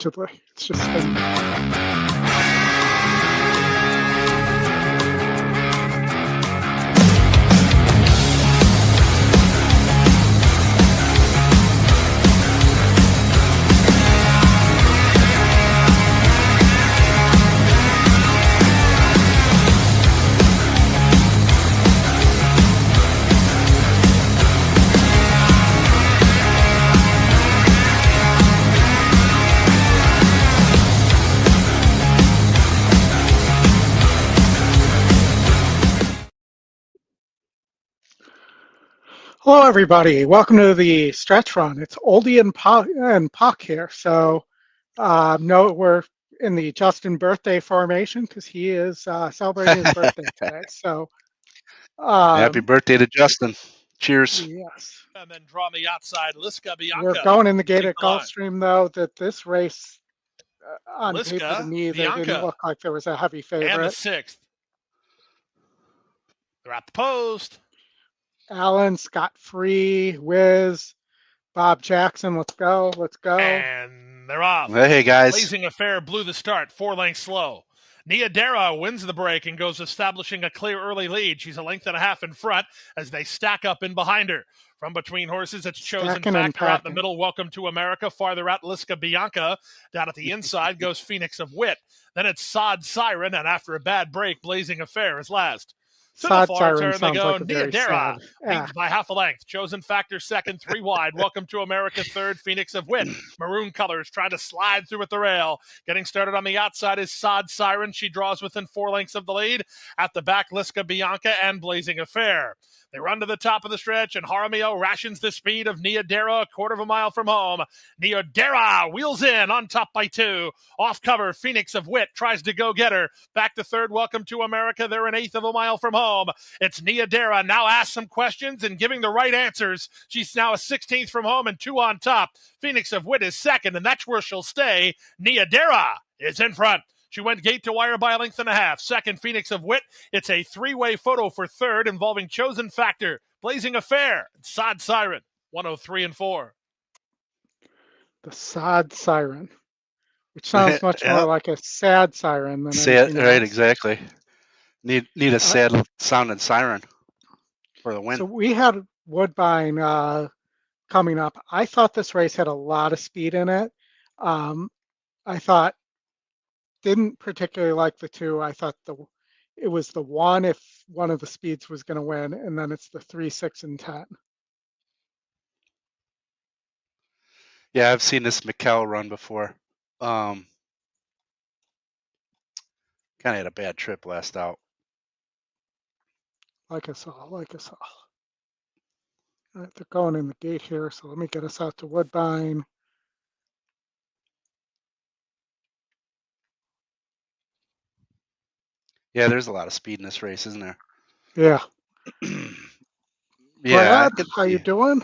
allegedly. It's just been... Hello, everybody. Welcome to the stretch run. It's Oldy and Puck here. So, no, we're in the Justin birthday formation because he is celebrating his birthday today. So, happy birthday to Justin. Cheers. Yes. And then draw on the outside, Liska Bianca. We're going in the gate at Gulfstream, though, that this race, on Liska, paper to me, there Bianca, didn't look like there was a heavy favorite. And the sixth. They're at the post. Allen, Scott Free, Wiz, Bob Jackson. Let's go. Let's go. And they're off. Hey, guys. Blazing Affair blew the start, 4 lengths slow. Nia Dara wins the break and goes establishing a clear early lead. She's a length and a half in front as they stack up in behind her. From between horses, it's Chosen Factor out in the middle. Welcome to America. Farther out, Liska Bianca. Down at the inside goes Phoenix of Wit. Then it's Sod Siren, and after a bad break, Blazing Affair is last. To the far turn they go. Nia Dara leads by half a length. Chosen Factor second, 3 wide. Welcome to America third. Phoenix of Wit. Maroon colors trying to slide through at the rail. Getting started on the outside is Sod Siren. She draws within 4 lengths of the lead. At the back, Liska Bianca and Blazing Affair. They run to the top of the stretch, and Jaramillo rations the speed of Nia Dara, a quarter of a mile from home. Nia Dara wheels in on top by 2. Off cover, Phoenix of Wit tries to go get her. Back to third, Welcome to America. They're an eighth of a mile from home. It's Nia Dara now asks some questions and giving the right answers. She's now a 16th from home and 2 on top. Phoenix of Wit is second, and that's where she'll stay. Nia Dara is in front. She went gate to wire by a length and a half. Second, Phoenix of Wit. It's a 3-way photo for third involving Chosen Factor, Blazing Affair, and Sod Siren, 103 and 4. The Sod Siren, which sounds much more like a sad siren than sad. Right, exactly. Need a sad sounding siren for the win. So we had Woodbine coming up. I thought this race had a lot of speed in it. Didn't particularly like the 2. I thought it was the 1 if one of the speeds was going to win, and then it's the 3, 6, and 10. Yeah, I've seen this McKell run before. Kind of had a bad trip last out. Like us all. All right, they're going in the gate here, so let me get us out to Woodbine. Yeah, there's a lot of speed in this race, isn't there? Yeah. Yeah. Brad, how you doing?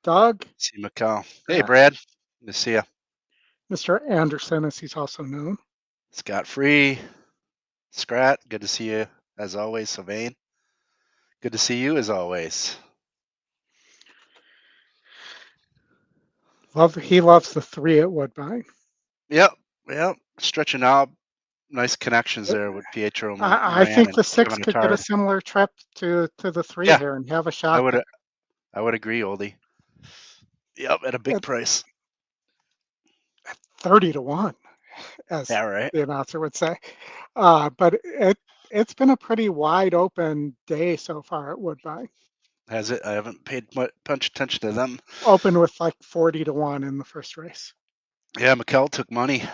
Doug? See McKell. Hey, Brad. Good to see you. Mr. Anderson, as he's also known. Scott Free. Scrat, good to see you as always. Sylvain, good to see you as always. He loves the 3 at Woodbine. Yep. Stretching out. Nice connections there with Pietro. I think the 6 could get a similar trip to the 3 here and have a shot. I would agree, Oldie. Yep, at a big price. 30 to 1, as the announcer would say. But it's been a pretty wide open day so far at Woodbine. Has it? I haven't paid much attention to them. Open with like 40 to 1 in the first race. Yeah, McKell took money.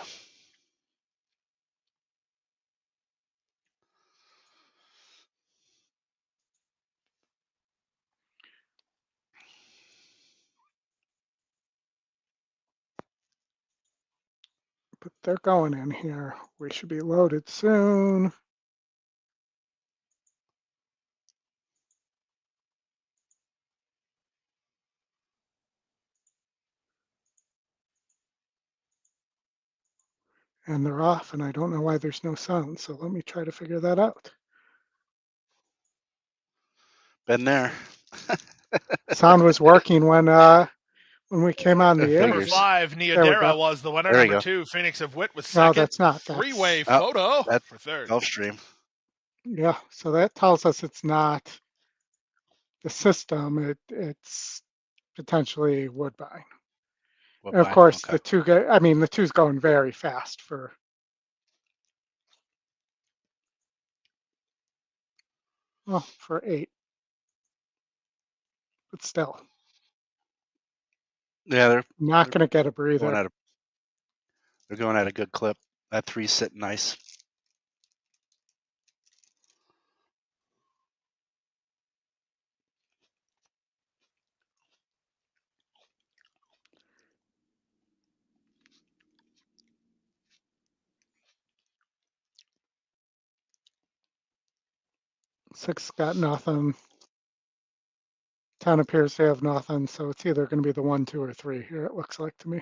But they're going in here. We should be loaded soon. And they're off, and I don't know why there's no sound. So let me try to figure that out. Been there. Sound was working when when we came on the air. Number 5, There we Niadera go. was the winner. There we Number go. 2, Phoenix of Wit was No, second. that's not. Three-way Oh, photo that's for third. Gulfstream. Yeah, so that tells us it's not the system. It's potentially Woodbine. And of course, Okay. the two's going very fast for. Well, for 8, but still, Yeah, they're not going to get a going breather. they're going at a good clip. That 3's sitting nice. Six got nothing. 10 appears to have nothing, so it's either going to be the 1, 2, or 3 here, it looks like to me.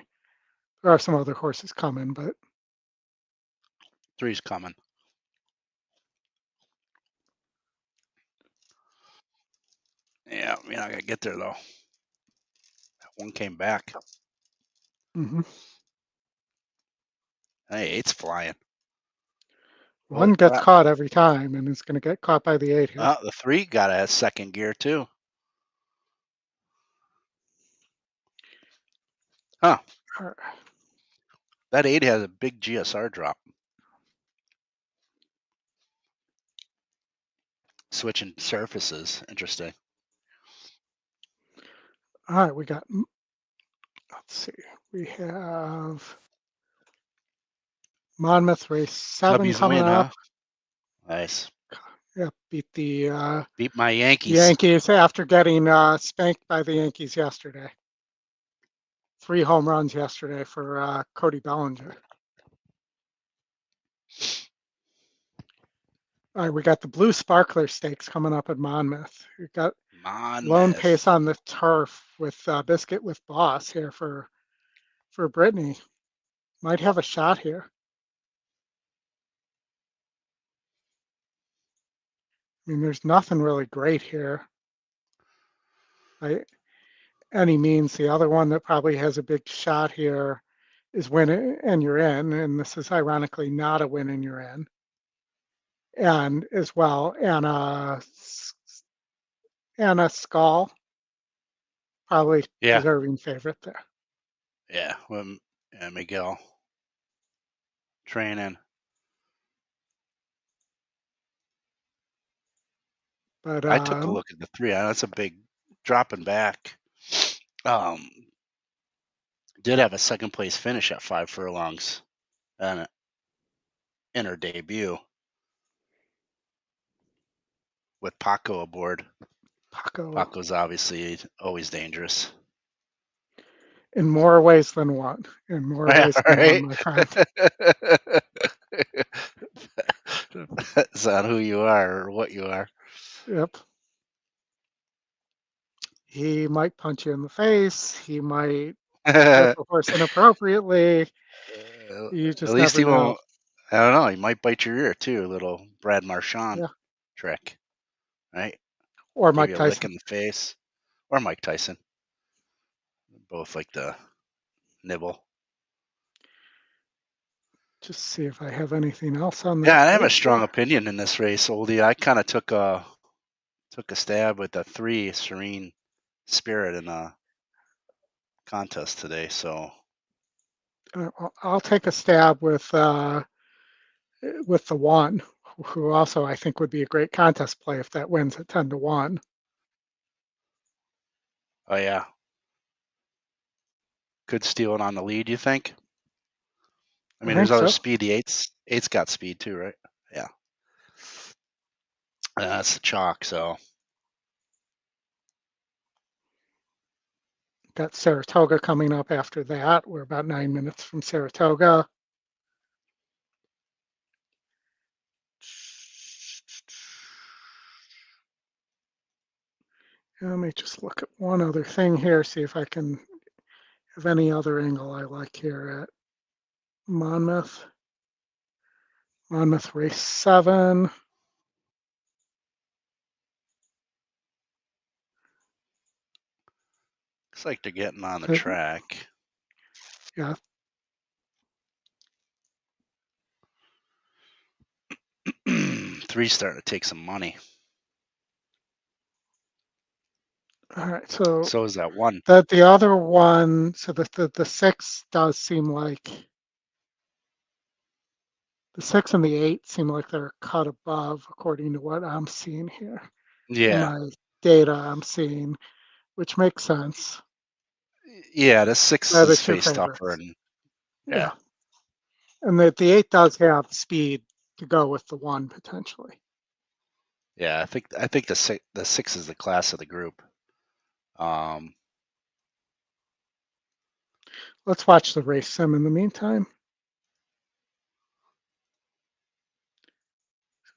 There are some other horses coming, but 3's coming. Yeah, you're not gonna get there though. That 1 came back. mhm. Hey, 8's flying. 1 gets caught every time, and it's going to get caught by the 8 here. The 3 got a second gear too. Huh. That 8 has a big GSR drop. Switching surfaces. Interesting. All right, we got, let's see, we have Monmouth race 7 W's coming win, up. huh? Nice. Yeah, beat the Beat my Yankees. Yankees after getting spanked by the Yankees yesterday. 3 home runs yesterday for Cody Bellinger. All right, we got the Blue Sparkler Stakes coming up at Monmouth. We got lone pace on the turf with Biscuit with Boss here for Brittany. Might have a shot here. I mean, there's nothing really great here by any means. The other one that probably has a big shot here is Win and You're In, and this is ironically not a Win and You're In. And as well, Anna Skull, probably deserving favorite there. Yeah, and Miguel training. But I took a look at the 3. That's a big dropping back. Did have a second place finish at 5 furlongs and in her debut with Paco aboard. Paco's obviously always dangerous. In more ways than one. In more ways than one, my friend. Depends on who you are or what you are. Yep. He might punch you in the face. He might grip a horse inappropriately. You just at least never he know. won't. I don't know. He might bite your ear too. A little Brad Marchand trick, right? Or Give Mike you a Tyson. lick in the face, or Mike Tyson. Both like to nibble. Just see if I have anything else on that. Yeah, I have a strong opinion in this race, Oldie. I kind of took a stab with the 3 Serene Spirit in a contest today. So I'll take a stab with the 1, who also I think would be a great contest play if that wins at 10-1. Oh yeah, could steal it on the lead. You think? I mean, there's other speed. The 8's got speed too, right? Yeah, that's the chalk. So got Saratoga coming up after that. We're about 9 minutes from Saratoga. Let me just look at one other thing here, see if I can have any other angle I like here at Monmouth. Monmouth race 7. Looks like they're getting on the track. Yeah. Three's starting to take some money. All right. So is that one. the other one, so the 6 does seem like the 6 and the 8 seem like they're cut above according to what I'm seeing here. In Yeah. my data I'm seeing, which makes sense. Yeah, the 6 They're the is two faced favorites. upper, and Yeah. And the 8 does have speed to go with the 1 potentially. yeah, I think the 6 is the class of the group. Let's watch the race sim in the meantime.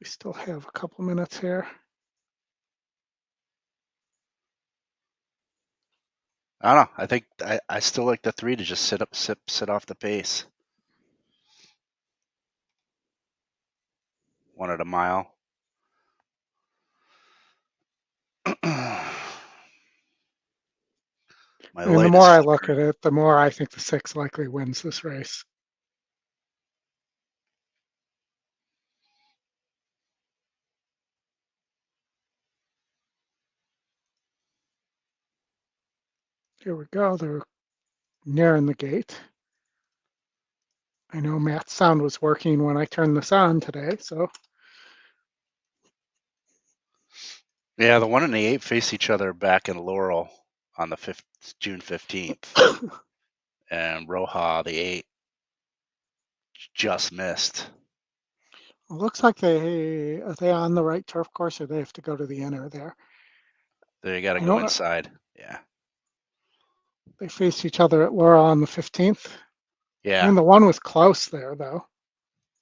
We still have a couple minutes here. I don't know. I think I still like the 3 to just sit off the pace. 1 at a mile. And the more I look at it, the more I think the 6 likely wins this race. Here we go. They're nearing the gate. I know Matt's sound was working when I turned this on today, so. Yeah, the 1 and the 8 face each other back in Laurel on the June 15th. And Roja, the 8, just missed. It looks like are they on the right turf course, or they have to go to the inner there? They got to go inside. Yeah. They faced each other at Laurel on the 15th. Yeah. I mean, the 1 was close there, though.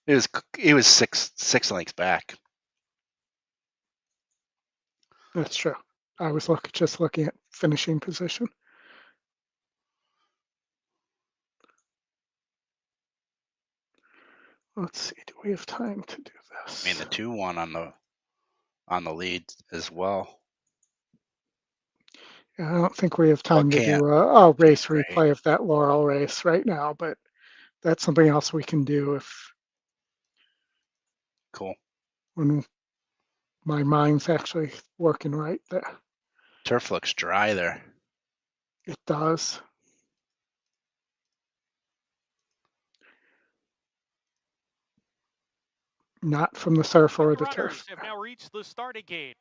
It was six lengths back. That's true. I was just looking at finishing position. Let's see. Do we have time to do this? I mean, the 2-1 on the lead as well. Yeah, I don't think we have time to do a race replay of that Laurel race right now, but that's something else we can do if. Cool. When my mind's actually working right there. Turf looks dry there. It does. Not from the surf or the turf. Have now reached the starting gate.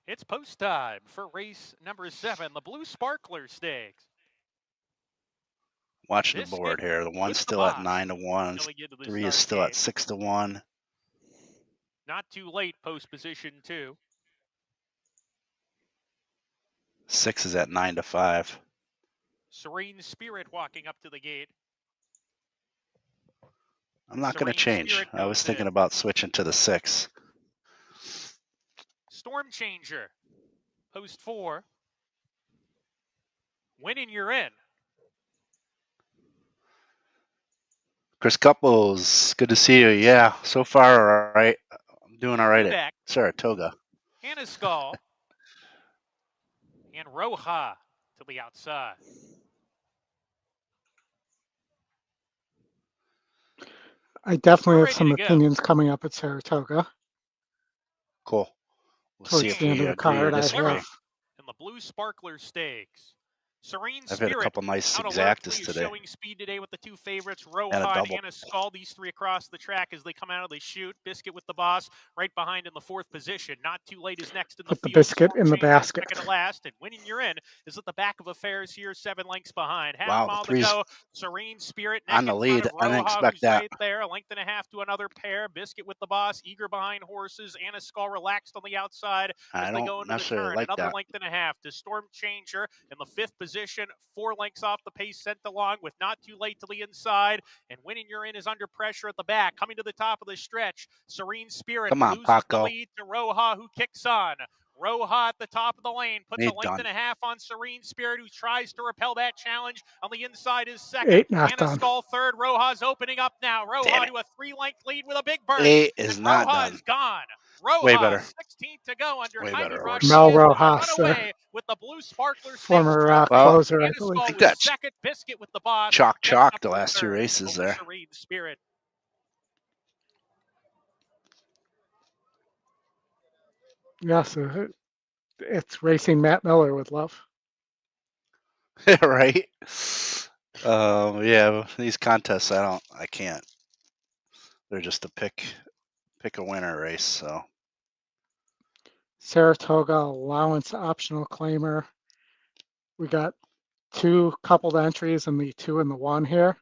It's post time for race number 7, the Blue Sparkler Stakes. Watching the board here. The 1's still at 9-1. 3 is still at 6-1. Not too late, post position 2. 6 is at 9-5. Serene Spirit walking up to the gate. I'm not going to change. I was thinking about switching to the 6. Storm Changer, post 4. Winning, you're in. Chris Couples, good to see you. Yeah, so far, all right. I'm doing all right at Saratoga. Hannah Skull and Roja to the outside. I definitely have some opinions coming up at Saratoga. Cool. We'll towards see if the end of the card. I have. And the Blue Sparkler Stakes. Serene I've Spirit had a couple nice exactas today. Showing speed today with the 2 favorites, Roja and Hannah Skull. These 3 across the track as they come out, they shoot. Biscuit with the boss right behind in the 4th position. Not too late is next in the field. Put the biscuit in the basket. Second to last, and winning you're in is at the back of affairs here, 7 lengths behind. Half mile to go. Serene Spirit on the lead. I didn't expect that. Right there, a length and a half to another pair. Biscuit with the boss, eager behind horses. Hannah Skull relaxed on the outside as they go into the turn. Like another that. length and a half to Storm Changer in the 5th position. 4 lengths off the pace, sent along with Not Too Late to the inside, and winning you're in is under pressure at the back. Coming to the top of the stretch, Serene Spirit loses the lead to Roja, who kicks on. Roja at the top of the lane puts a length and a half on Serene Spirit, who tries to repel that challenge. On the inside is second. Hannah Skull third. Roja's opening up now. Roja to a 3-length lead with a big burst. 8 is not Roja done. is gone. Way better. Rojas, 16 to go under Way Jaime better horse. Rodriguez. Mel and the Rojas, runaway with the Blue Sparkler Stakes former trophy. Well, closer, I believe. Anasco think was that's second. Biscuit with the boss. Chalk Next up the for last two third races over there. Serene Spirit. Yes, it's racing Matt Miller with love. Right? Yeah, these contests I can't. They're just a pick a winner race, so Saratoga allowance optional claimer. We got 2 coupled entries and the 2 and the 1 here.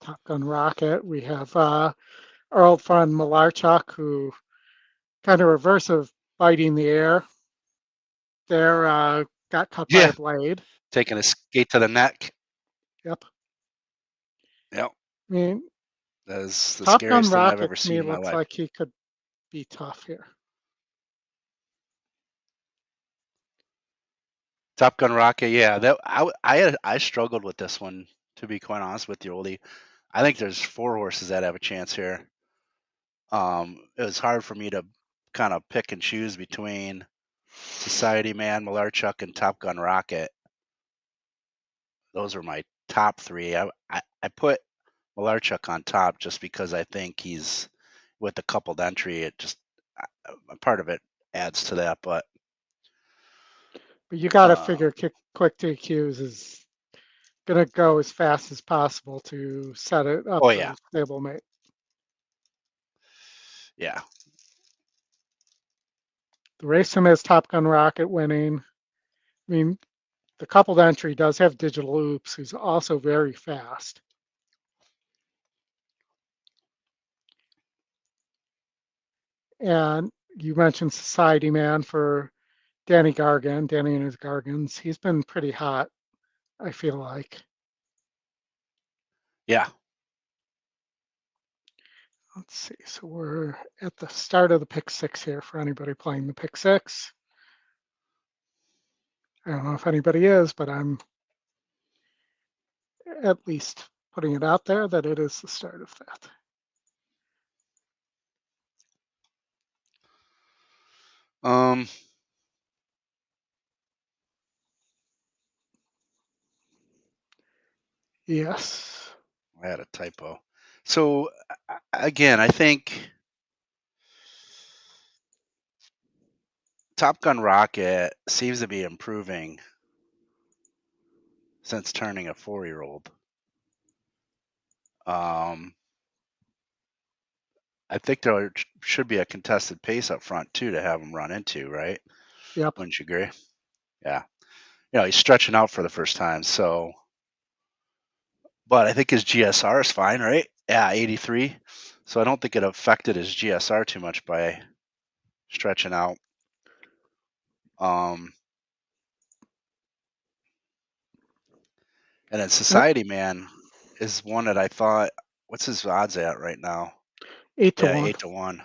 Top Gun Rocket. We have our old friend Malarchuk, who kind of reverse of biting the air there, got cut by yeah, a blade. taking a skate to the neck. Yep. Yep, I mean, that is the Top Gun scariest thing I've Rocket ever to seen me in my looks life. like he could be tough here. Top Gun Rocket, yeah. That I struggled with this one, to be quite honest with you, Oldie. I think there's 4 horses that have a chance here. It was hard for me to kind of pick and choose between Society Man, Malarchuk, and Top Gun Rocket. Those are my top 3. I put Malarchuk on top just because I think he's with the coupled entry. It just part of it adds to that, but you got to figure quick DQs is going to go as fast as possible to set it up oh for yeah, a stablemate. yeah. The race him as Top Gun Rocket winning. I mean, the coupled entry does have Digital Oops, who's also very fast. And you mentioned Society Man for Danny Gargan, Danny and his Gargans. He's been pretty hot, I feel like. Yeah. Let's see. So we're at the start of the pick 6 here for anybody playing the pick 6. I don't know if anybody is, but I'm at least putting it out there that it is the start of that. Yes. I had a typo. So again, I think Top Gun Rocket seems to be improving since turning a 4-year-old. I think there should be a contested pace up front too to have him run into, right? Yep. Wouldn't you agree? Yeah. You know, he's stretching out for the first time, so. But I think his GSR is fine, right? Yeah, 83. So I don't think it affected his GSR too much by stretching out. And then Society Man is one that I thought, what's his odds at right now? 8 to 1. 8 to 1.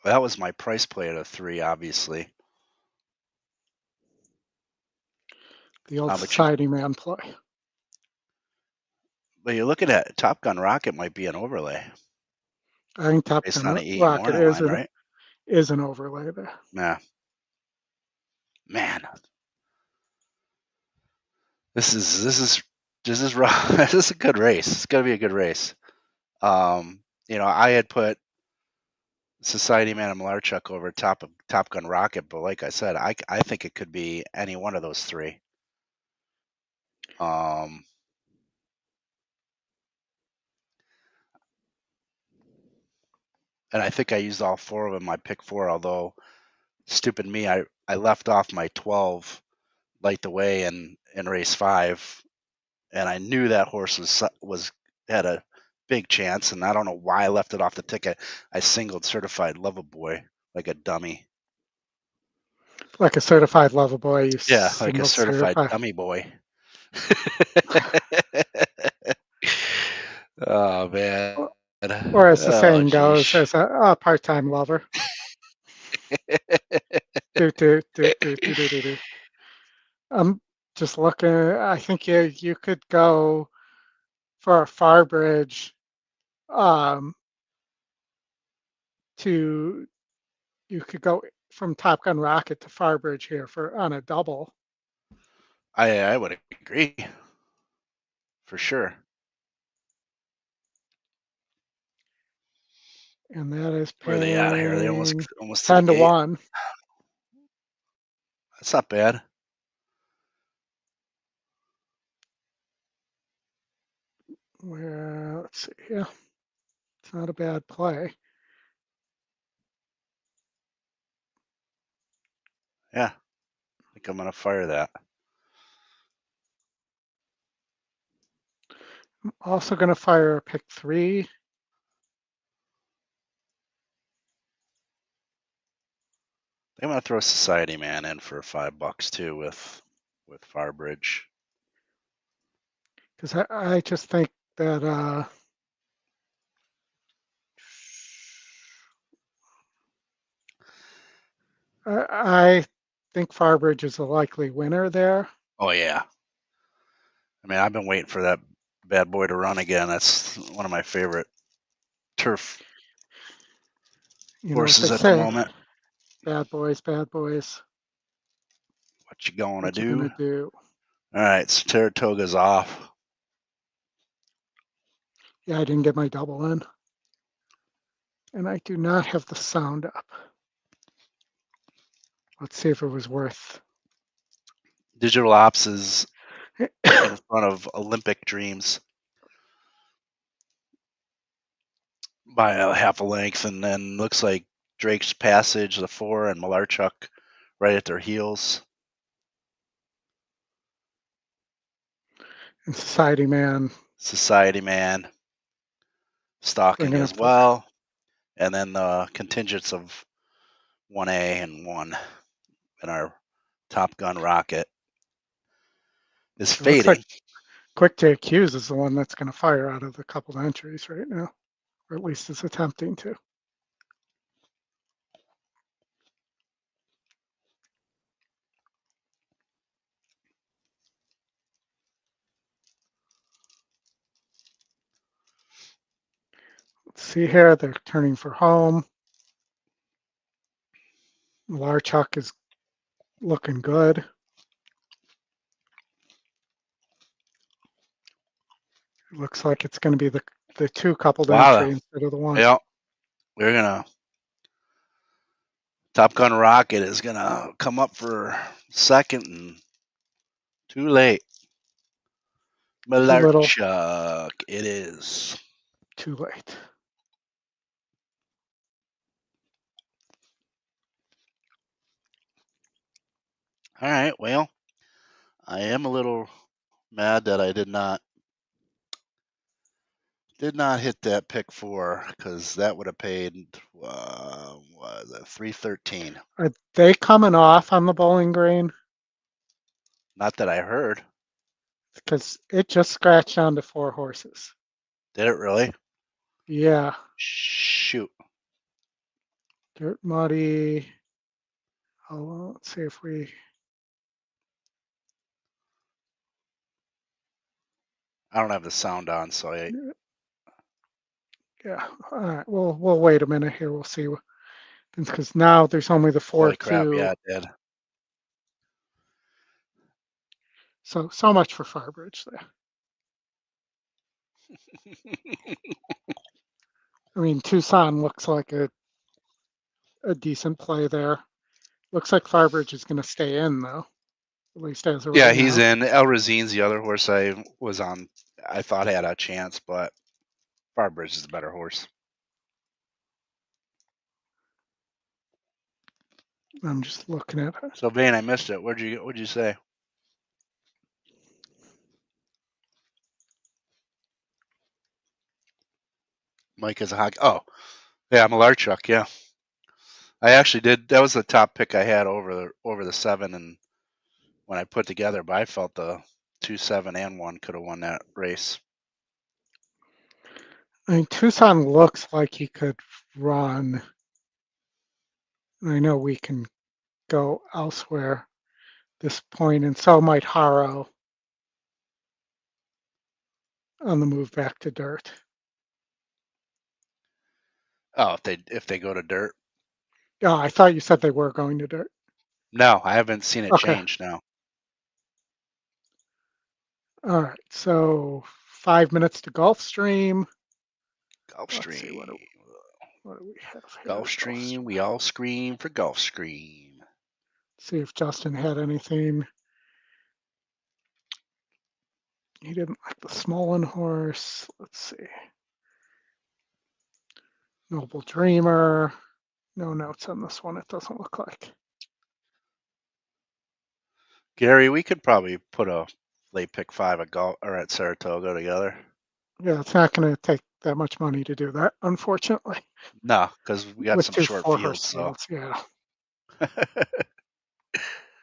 Well, that was my price play at a 3, obviously. The old Society Man play. But you're looking at Top Gun Rocket might be an overlay. I think Top Based Gun on the Rocket line, right? is an overlay there. Yeah. Man. This is rough. This is a good race. It's gonna be a good race. You know, I had put Society Man and Malarchuk over Top Gun Rocket, but like I said, I think it could be any one of those 3. And I think I used all 4 of them in my pick 4, although stupid me, I left off my 12 Light the Way in race 5, and I knew that horse had a big chance, and I don't know why I left it off the ticket. I singled Certified Lover Boy like a dummy. Like a certified lover boy. Yeah, like a certified dummy boy. Oh man. Or as the saying goes, as a part-time lover. I'm just looking. I think you could go for a Farbridge you could go from Top Gun Rocket to Farbridge here on a double. I would agree. For sure. And that is Where are they at here? Are they almost 10 to to 1. That's not bad. Well, let's see here. It's not a bad play. Yeah. I think I'm going to fire that. I'm also going to fire a pick 3. I'm going to throw Society Man in for $5 too with Farbridge. Because I just think that I think Farbridge is a likely winner there. Oh, yeah. I mean, I've been waiting for that bad boy to run again. That's one of my favorite turf horses at the moment. Bad boys, bad boys. What you going to do? All right, so Saratoga's off. Yeah, I didn't get my double in. And I do not have the sound up. Let's see if it was worth. Digital Ops is in front of Olympic Dreams by a half a length, and then looks like Drake's Passage, the 4, and Malarchuk right at their heels. And Society Man stalking as well. And then the contingents of 1A and 1 in our Top Gun Rocket is fading. Looks like Quick to Accuse is the one that's going to fire out of the couple of entries right now, or at least is attempting to. Let's see here, they're turning for home. Malarchuk is looking good. It looks like it's going to be the 2 coupled entry instead of the 1. Yeah, we're gonna. Top Gun Rocket is gonna come up for second, and too late. Malarchuk, it is. Too late. All right, well, I am a little mad that I did not hit that pick 4, because that would have paid was it $313. Are they coming off on the Bowling Green? Not that I heard. Because it just scratched down to 4 horses. Did it really? Yeah. Shoot. Dirt Muddy. Oh, let's see if we. I don't have the sound on, so I. Yeah. All right. We'll wait a minute here. We'll see. Because now there's only the 4-2. Holy crap! Yeah, it did. So much for Farbridge there. I mean, Tucson looks like a decent play there. Looks like Farbridge is going to stay in though, at least as of right now. Yeah, he's in. El Razine's the other horse I was on. I thought had a chance, but Farbridge is the better horse. I'm just looking at it. So Vane, I missed it. What'd you say? Mike is a hockey. Oh, yeah, Malarchuk. Yeah, I actually did. That was the top pick I had over the 7, and when I put together, but I felt the 2, 7, and 1 could have won that race. I mean, Tucson looks like he could run. I know we can go elsewhere at this point, and so might Haro. on the move back to dirt. Oh, if they go to dirt. Yeah, I thought you said they were going to dirt. No, I haven't seen it Okay. change now. All right, so 5 minutes to Gulfstream. Let's see, what do we have here? Gulfstream, we all scream for Gulfstream. See if Justin had anything. He didn't like the Smolin horse. Let's see. Noble Dreamer. No notes on this one, it doesn't look like. Gary, we could probably put a late pick 5 at Saratoga together. Yeah, it's not going to take that much money to do that, unfortunately. No, because we got With some 2 short 4-horse fields. So. Yeah.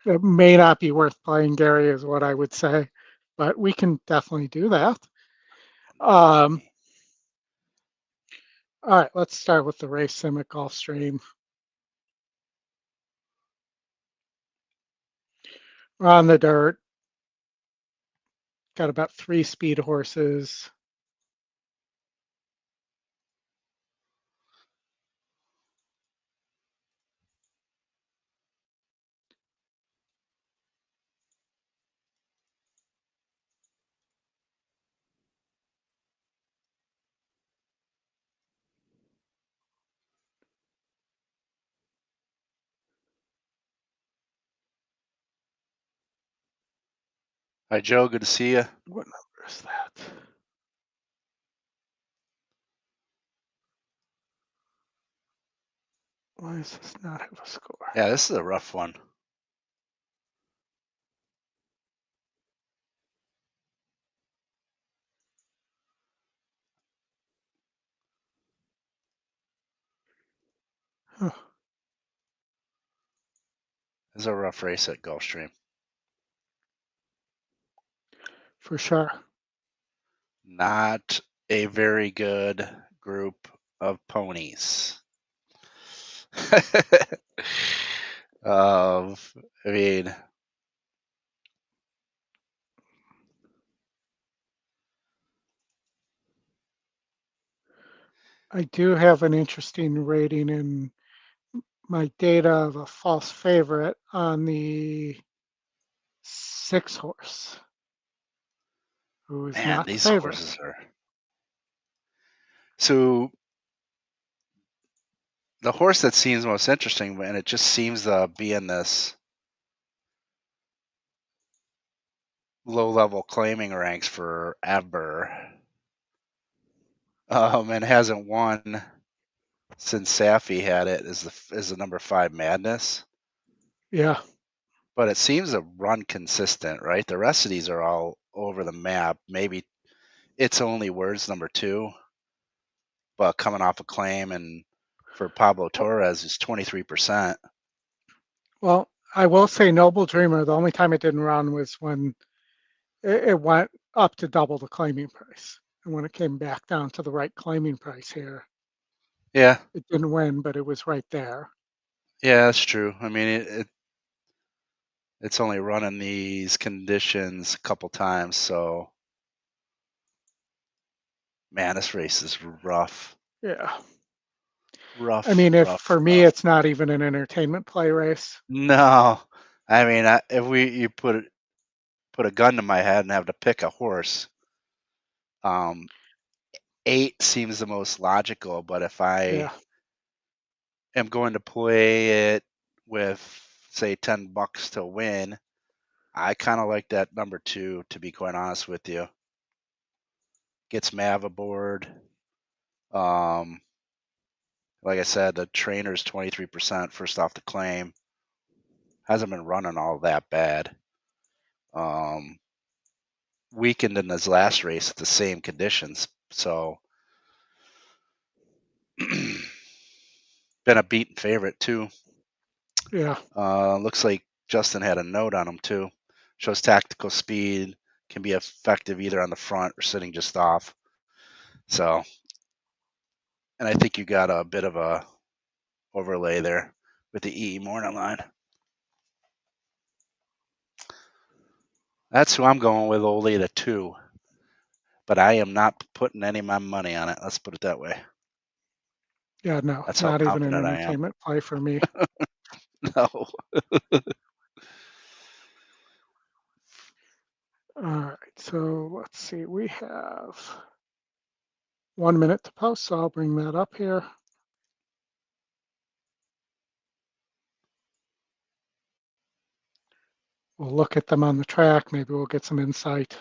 It may not be worth playing, Gary, is what I would say, but we can definitely do that. All right, let's start with the race sim at Gulfstream. We're on the dirt. Got about 3 speed horses. Hi, Joe. Good to see you. What number is that? Why does this not have a score? Yeah, this is a rough one. Huh. This is a rough race at Gulfstream. For sure. Not a very good group of ponies. I mean, I do have an interesting rating in my data of a false favorite on the 6-horse, who is man, not the these favorite. horses are. So the horse that seems most interesting, and it just seems to be in this low-level claiming ranks forever, and hasn't won since Safi had it, is the number 5 Madness. Yeah. But it seems to run consistent, right? The rest of these are all over the map. Maybe It's Only Words number 2, but coming off a claim, and for Pablo Torres is 23%. Well, I will say Noble Dreamer, the only time it didn't run was when it went up to double the claiming price. And when it came back down to the right claiming price here, Yeah, it didn't win, but it was right there. yeah, that's true. I mean, it's only run in these conditions a couple times, so man, this race is rough. Yeah. Rough. I mean, if rough, for me, rough. it's not even an entertainment play race. No, I mean, if you put a gun to my head and have to pick a horse, 8 seems the most logical. But if I Yeah. am going to play it with, say, $10 to win, I kind of like that number 2, to be quite honest with you. Gets Mav aboard. Like I said, the trainer's 23% first off the claim. Hasn't been running all that bad. Weakened in his last race at the same conditions. So been a beaten favorite too. Yeah. Looks like Justin had a note on him too. Shows tactical speed, can be effective either on the front or sitting just off. So, and I think you got a bit of a overlay there with the EE morning line. That's who I'm going with, Oldy, the 2. but I am not putting any of my money on it. Let's put it that way. Yeah, no, That's how not even an confident I am. entertainment play for me. No. All right, so let's see. We have 1 minute to post, so I'll bring that up here. We'll look at them on the track. Maybe we'll get some insight.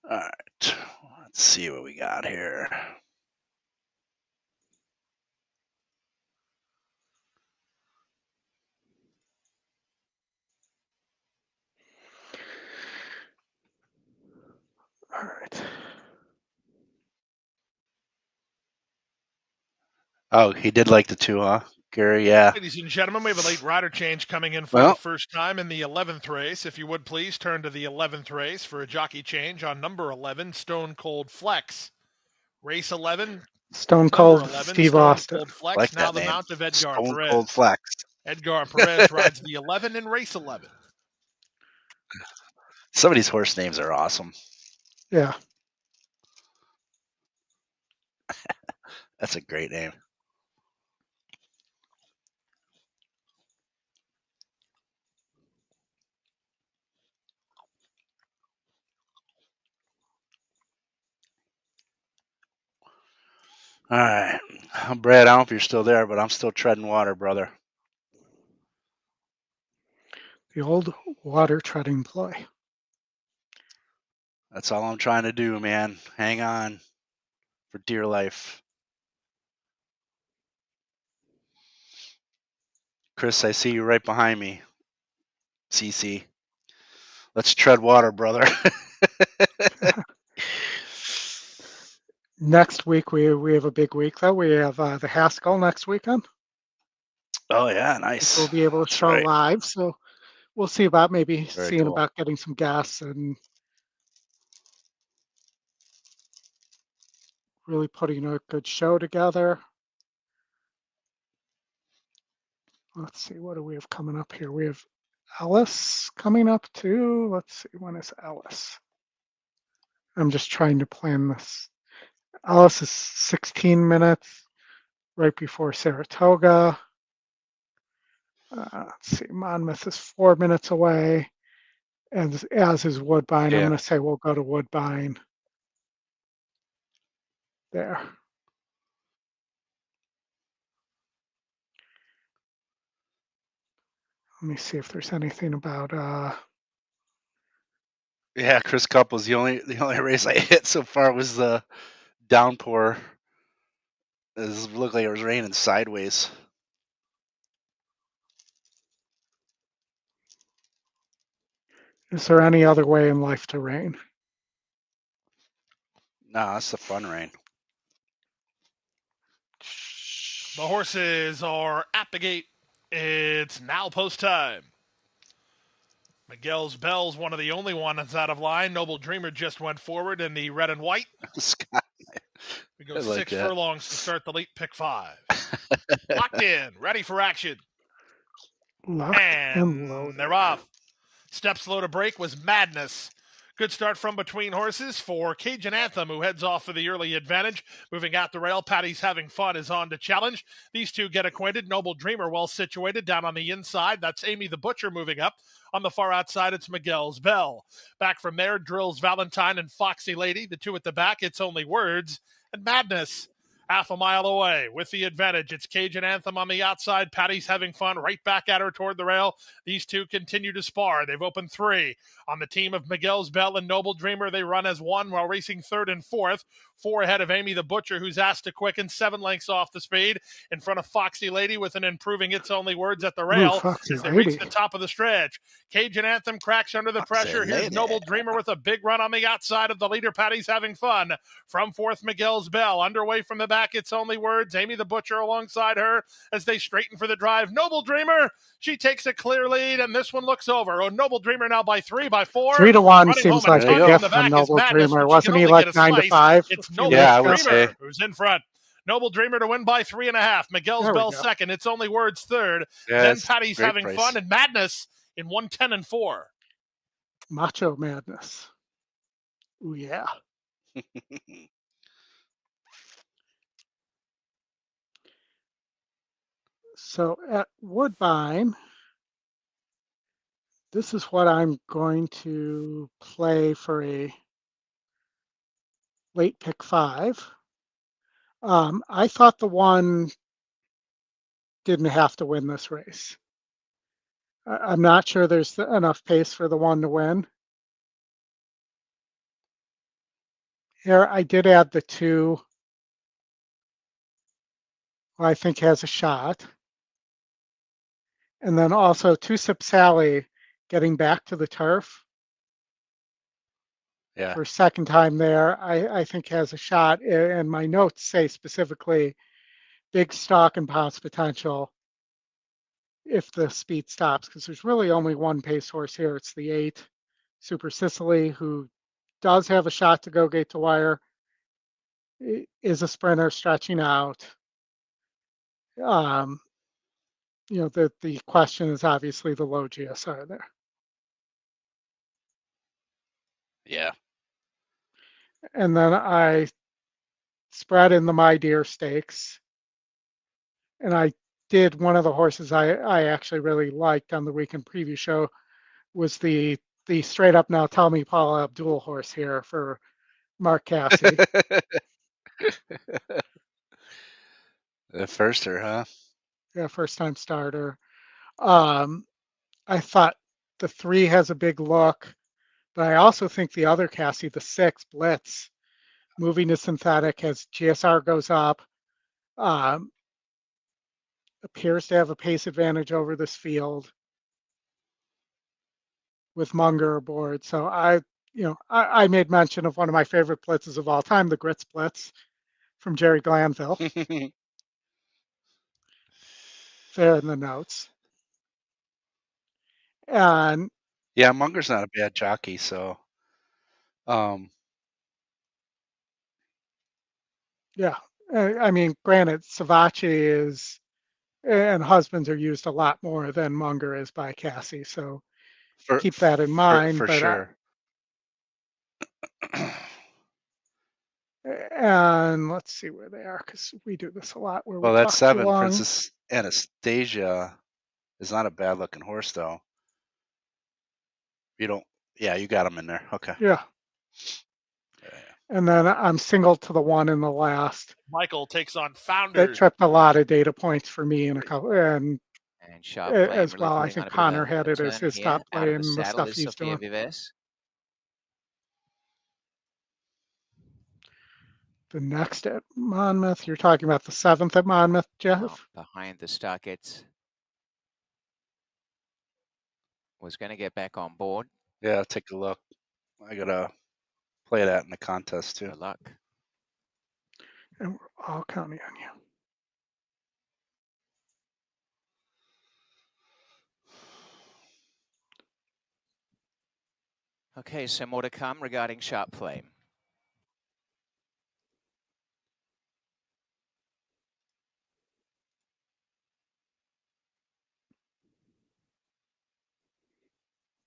All right. Let's see what we got here. All right. Oh, he did like the 2, huh? Gary, yeah. Ladies and gentlemen, we have a late rider change coming in for the first time in the 11th race. If you would please turn to the 11th race for a jockey change on number 11, Stone Cold Flex. Race 11, Stone Cold 11, Steve Stone Austin. Cold Flex, Like now that the name. mount of Edgar Stone Perez. Cold Flex. Edgar Perez rides the 11 in race 11. Some of these horse names are awesome. Yeah. That's a great name. All right. Brad, I don't know if you're still there, but I'm still treading water, brother. The old water treading play. That's all I'm trying to do, man. Hang on for dear life. Chris, I see you right behind me. CC. Let's tread water, brother. Next week, we have a big week, though. We have the Haskell next weekend. Oh, yeah, nice. We'll be able to show live, so we'll see about maybe seeing cool. about getting some guests and really putting a good show together. Let's see, what do we have coming up here? We have Ellis coming up too. Let's see, when is Ellis? I'm just trying to plan this. Ellis is 16 minutes right before Saratoga. Let's see, Monmouth is 4 minutes away, as is Woodbine. Yeah. I'm going to say we'll go to Woodbine there. Let me see if there's anything about. Yeah, Chris Couples. The only race I hit so far was the downpour. It looked like it was raining sideways. Is there any other way in life to rain? No, that's the fun rain. The horses are at the gate. It's now post time. Miguel's Bell's one of the only ones out of line. Noble Dreamer just went forward in the red and white. Scott. We go 6 furlongs to start the late pick 5. Locked in, ready for action. And they're off. Step slow to break was Madness. Good start from between horses for Cajun Anthem, who heads off for the early advantage. Moving out the rail, Patty's Having Fun is on to challenge. These two get acquainted. Noble Dreamer well situated down on the inside. That's Amy the Butcher moving up. On the far outside, it's Miguel's Bell. Back from there, Drills Valentine and Foxy Lady. The two at the back, It's Only Words and Madness. Half a mile away with the advantage. It's Cajun Anthem on the outside. Patty's Having Fun right back at her toward the rail. These two continue to spar. They've opened 3. On the team of Miguel's Bell and Noble Dreamer, they run as 1 while racing 3rd and 4th. 4 ahead of Amy the Butcher, who's asked to quicken, 7 lengths off the speed. In front of Foxy Lady with an improving It's Only Words at the rail as they reach the top of the stretch. Cajun Anthem cracks under the pressure. Here's Noble Dreamer with a big run on the outside of the leader. Patty's Having Fun. From 4th, Miguel's Bell. Underway from the back, It's Only Words. Amy the Butcher alongside her as they straighten for the drive. Noble Dreamer, she takes a clear lead, and this one looks over. Oh, Noble Dreamer now by 3, by 4. 3 to 1 Running seems home like and a tugging gift the from back is Noble Madness, Dreamer. but she Wasn't can he only like get a 9 to slice. 5? It's Noble I would Dreamer say. who's in front. Noble Dreamer to win by 3.5. Miguel's Bell second. It's Only Words third. Yeah, Then Patty's Having price. Fun and Madness in 110 and 4. Macho Madness. Ooh, yeah. So at Woodbine, this is what I'm going to play for a late pick 5. I thought the one didn't have to win this race. I'm not sure there's enough pace for the one to win. Here, I did add the 2, who I think has a shot. And then also 2 Sip Sally getting back to the turf. Yeah. For second time there, I think has a shot. And my notes say specifically big stock and pass potential if the speed stops, because there's really only one pace horse here. It's the 8, Super Sicily, who does have a shot to go gate to wire, is a sprinter stretching out. The question is obviously the low GSR there. Yeah. And then I spread in the My Deer Stakes. And I did one of the horses I actually really liked on the weekend preview show was the straight up now tell me Paula Abdul horse here for Mark Cassidy. The firster, huh? Yeah, first time starter. I thought the 3 has a big look, but I also think the other Cassie, the 6 Blitz, moving to synthetic as GSR goes up, appears to have a pace advantage over this field with Munger aboard. So I made mention of one of my favorite blitzes of all time, the Grits Blitz from Jerry Glanville. There in the notes. And yeah, Munger's not a bad jockey, so yeah, I mean, granted, Savachi and husbands are used a lot more than Munger is by Cassie, so keep that in mind. For but sure. And let's see where they are, because we do this a lot where Well, we that's talk too 7, long. Princess Anastasia is not a bad looking horse, though. You got him in there. Okay. Yeah. And then I'm single to the 1 in the last. Michael takes on Founders. That tripped a lot of data points for me in a couple, and Sharp Flame as really well. I putting think on a bit Connor of a had it as turn his here. top Out play of the in the saddle stuff is he's Sophia doing. Vives. The next at Monmouth, you're talking about the 7th at Monmouth, Jeff? Behind the Starkets. Was going to get back on board. Yeah, take a look. I gotta play that in the contest too. Good luck. And we're all counting on you. Okay, so more to come regarding Sharp Flame.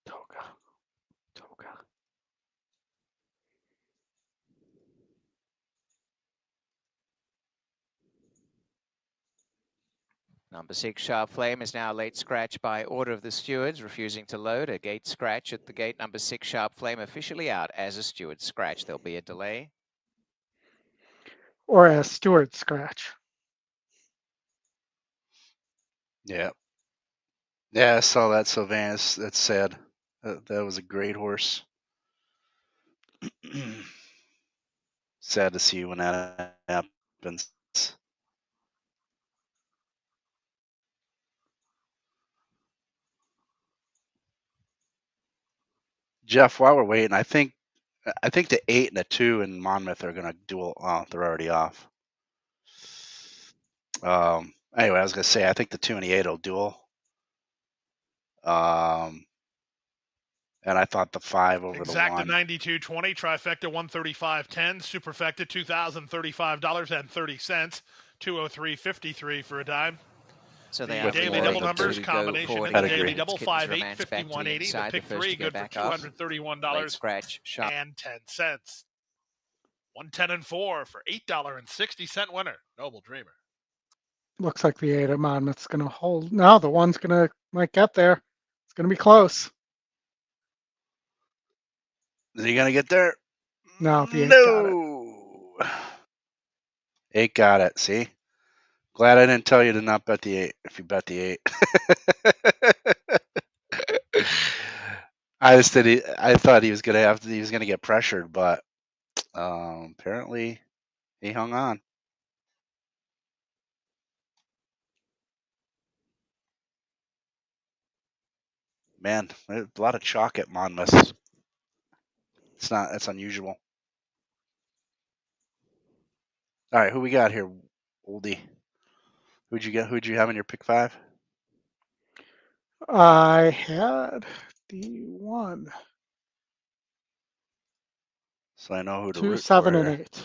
Toga. Number 6, Sharp Flame, is now late scratch by order of the stewards, refusing to load. A gate scratch at the gate. Number 6, Sharp Flame, officially out as a steward scratch. There'll be a delay. Or a steward scratch. Yeah. Yeah, I saw that, Sylvanus. That's sad. That was a great horse. Sad to see when that happens. Jeff, while we're waiting, I think the 8 and the 2 in Monmouth are gonna duel. Oh, they're already off. Anyway, I was gonna say I think the 2 and the 8 will duel. And I thought the 5 over the 1. Exacta 92.20, trifecta 135.10, superfecta $2,035.30, 203.53 for a dime. So they The are daily more double able numbers to go combination for in the the Pedigree. daily It's double Kittens 5, 8, Romance back to the 5180. The inside. pick The first 3 to go good for back up. Late $231 scratch shop. and 10 cents. 110 and 4 for $8.60 winner. Noble Dreamer. Looks like the 8 at Monmouth's going to hold. No, the 1's going to might get there. It's going to be close. Is he gonna get there? No, the 8 got it. No. 8 got it. See, glad I didn't tell you to not bet the 8. If you bet the 8, I thought he was gonna get pressured, but apparently he hung on. Man, there's a lot of chalk at Monmouth. That's unusual. All right, who we got here, Oldie? Who'd you have in your pick 5? I had the 1, So I know who to 2, root 7, for and here. 8.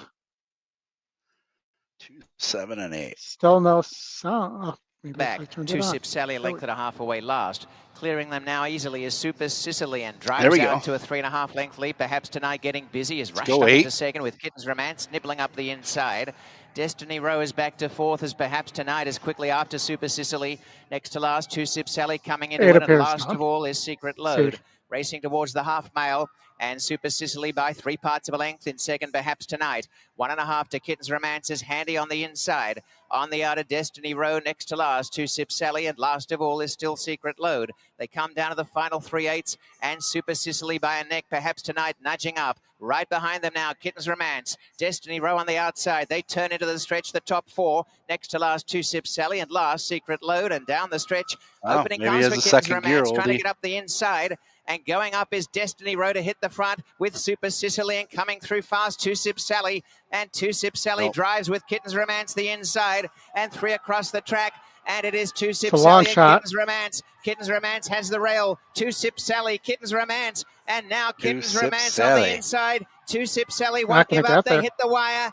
2, 7, and 8. Still no sound. Oh, maybe if I Back. turned Two it on. Sip Sally, a length and a half away last. Clearing them now easily is Super Sicilian. There Drives we out go. to a 3.5 length lead. Perhaps tonight getting busy. Is rushed go, up 8. into second with Kittens Romance nibbling up the inside. Destiny Row is back to 4th as Perhaps Tonight is quickly after Super Sicily. Next to last, 2 Sip Sally coming into 8 it. And appears last done. of all is Secret Load. Racing towards the half mile. And Super Sicily by 3 parts of a length in second, Perhaps Tonight. 1.5 to Kittens Romance is handy on the inside. On the outer, Destiny Row next to last, 2 Sip Sally, and last of all is still Secret Load. They come down to the final 3/8, and Super Sicily by a neck, Perhaps Tonight nudging up. Right behind them now, Kittens Romance. Destiny Row on the outside. They turn into the stretch, the top 4. Next to last, 2 Sip Sally, and last, Secret Load, and down the stretch. Oh, Opening maybe he comes has for a Kittens second gear, Romance, trying to Oldie. get up the inside. And going up is Destiny Row to hit the front with Super Sicily, and coming through fast, 2 Sip Sally. And 2 Sip Sally drives with Kittens Romance the inside, and 3 across the track. And it is 2 Sip Sally and Kittens Romance. Kittens Romance has the rail. 2 Sip Sally, Kittens Romance. And now Kittens Romance on the inside. 2 Sip Sally won't give up. They hit the wire.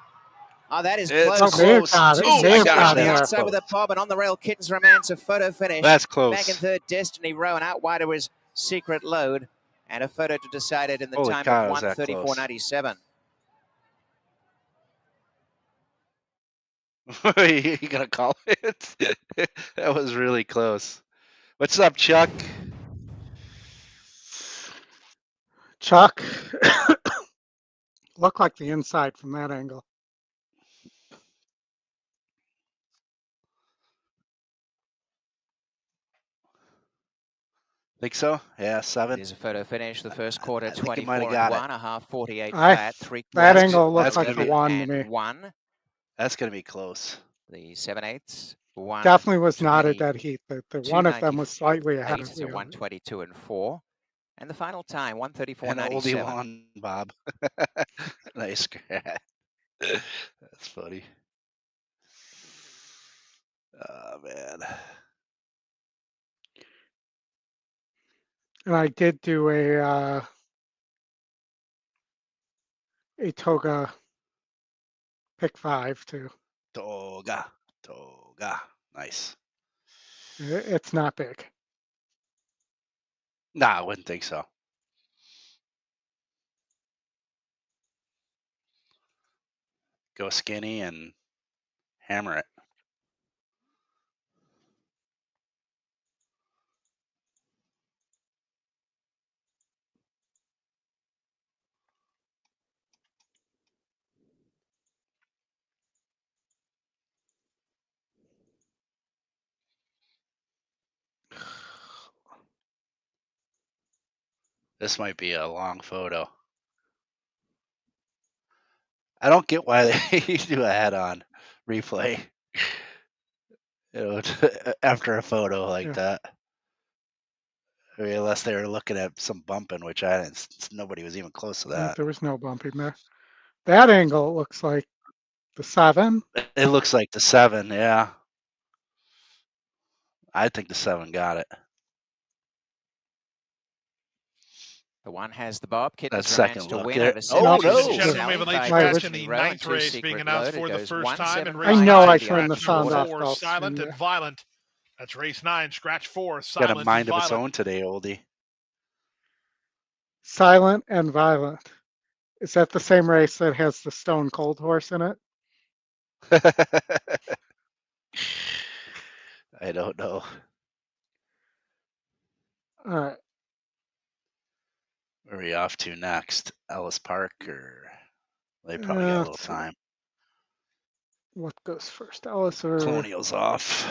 Oh, that is close. It's close. Oh, my gosh, on the that's outside close. with a bob, and on the rail, Kittens Romance, a photo finish. That's close. Back in third, Destiny Row, and out wider was Secret Load. And a photo to decide it in the time of 1:34.97. You gonna call it? That was really close. What's up, Chuck? Chuck, look like the inside from that angle. Think so? Yeah, 7. There's a photo finish. The first quarter, 24 and 1, a half 48 I, flat. 3 that angle looks like the 1 to me. 1. That's gonna be close. The 7/8. 1. Definitely was not at that heat. The one of them was slightly ahead of the 1:22 and 4. And the final time, 1:34.97. And Oldie won, Bob. Nice scratch. That's funny. Oh, man. And I did do a Toga pick 5 too. Toga. Nice. It's not big. Nah, I wouldn't think so. Go skinny and hammer it. This might be a long photo. I don't get why they do a head-on replay. After a photo like that. I mean, unless they were looking at some bumping, which nobody was even close to that. There was no bumping there. That angle looks like the 7. It looks like the 7, yeah. I think the 7 got it. The 1 has the bob. That second to look. win There. over Oh, Ladies and no. gentlemen, we have a late scratch in the 9th race being announced for the first time. And I know I turned the sound off. for Silent and Violent. That's race 9, scratch 4, Got Silent a mind and of its Violent. own today, Oldie. Silent and Violent. Is that the same race that has the Stone Cold horse in it? I don't know. All right. Where are we off to next? Ellis Park, or they probably got a little Let's see. time. What goes first, Ellis or Colonial's off.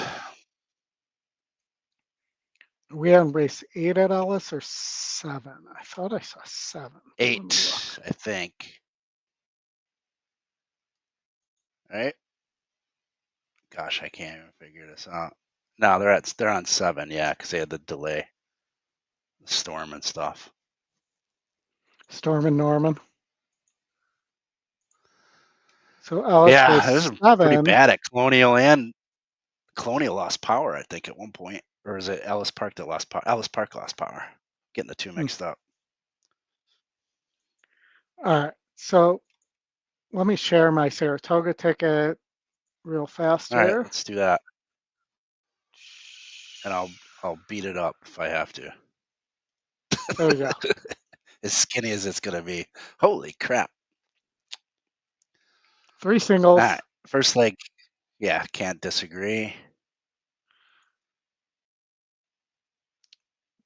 are we on race 8 at Ellis or 7? I thought I saw 7. But let me 8, look. I think. Right? Gosh, I can't even figure this out. No, they're on 7, yeah, because they had the delay, the storm and stuff. Storm and Norman. So Ellis Yeah, it race was pretty 7. bad at Colonial, and Colonial lost power, I think, at one point. Or is it Ellis Park that lost power? Ellis Park lost power. Getting the two mixed up. All right. So let me share my Saratoga ticket real fast All right, here. let's do that. And I'll beat it up if I have to. There you go. As skinny as it's gonna be. Holy crap. 3 singles. All right. First leg, yeah, can't disagree.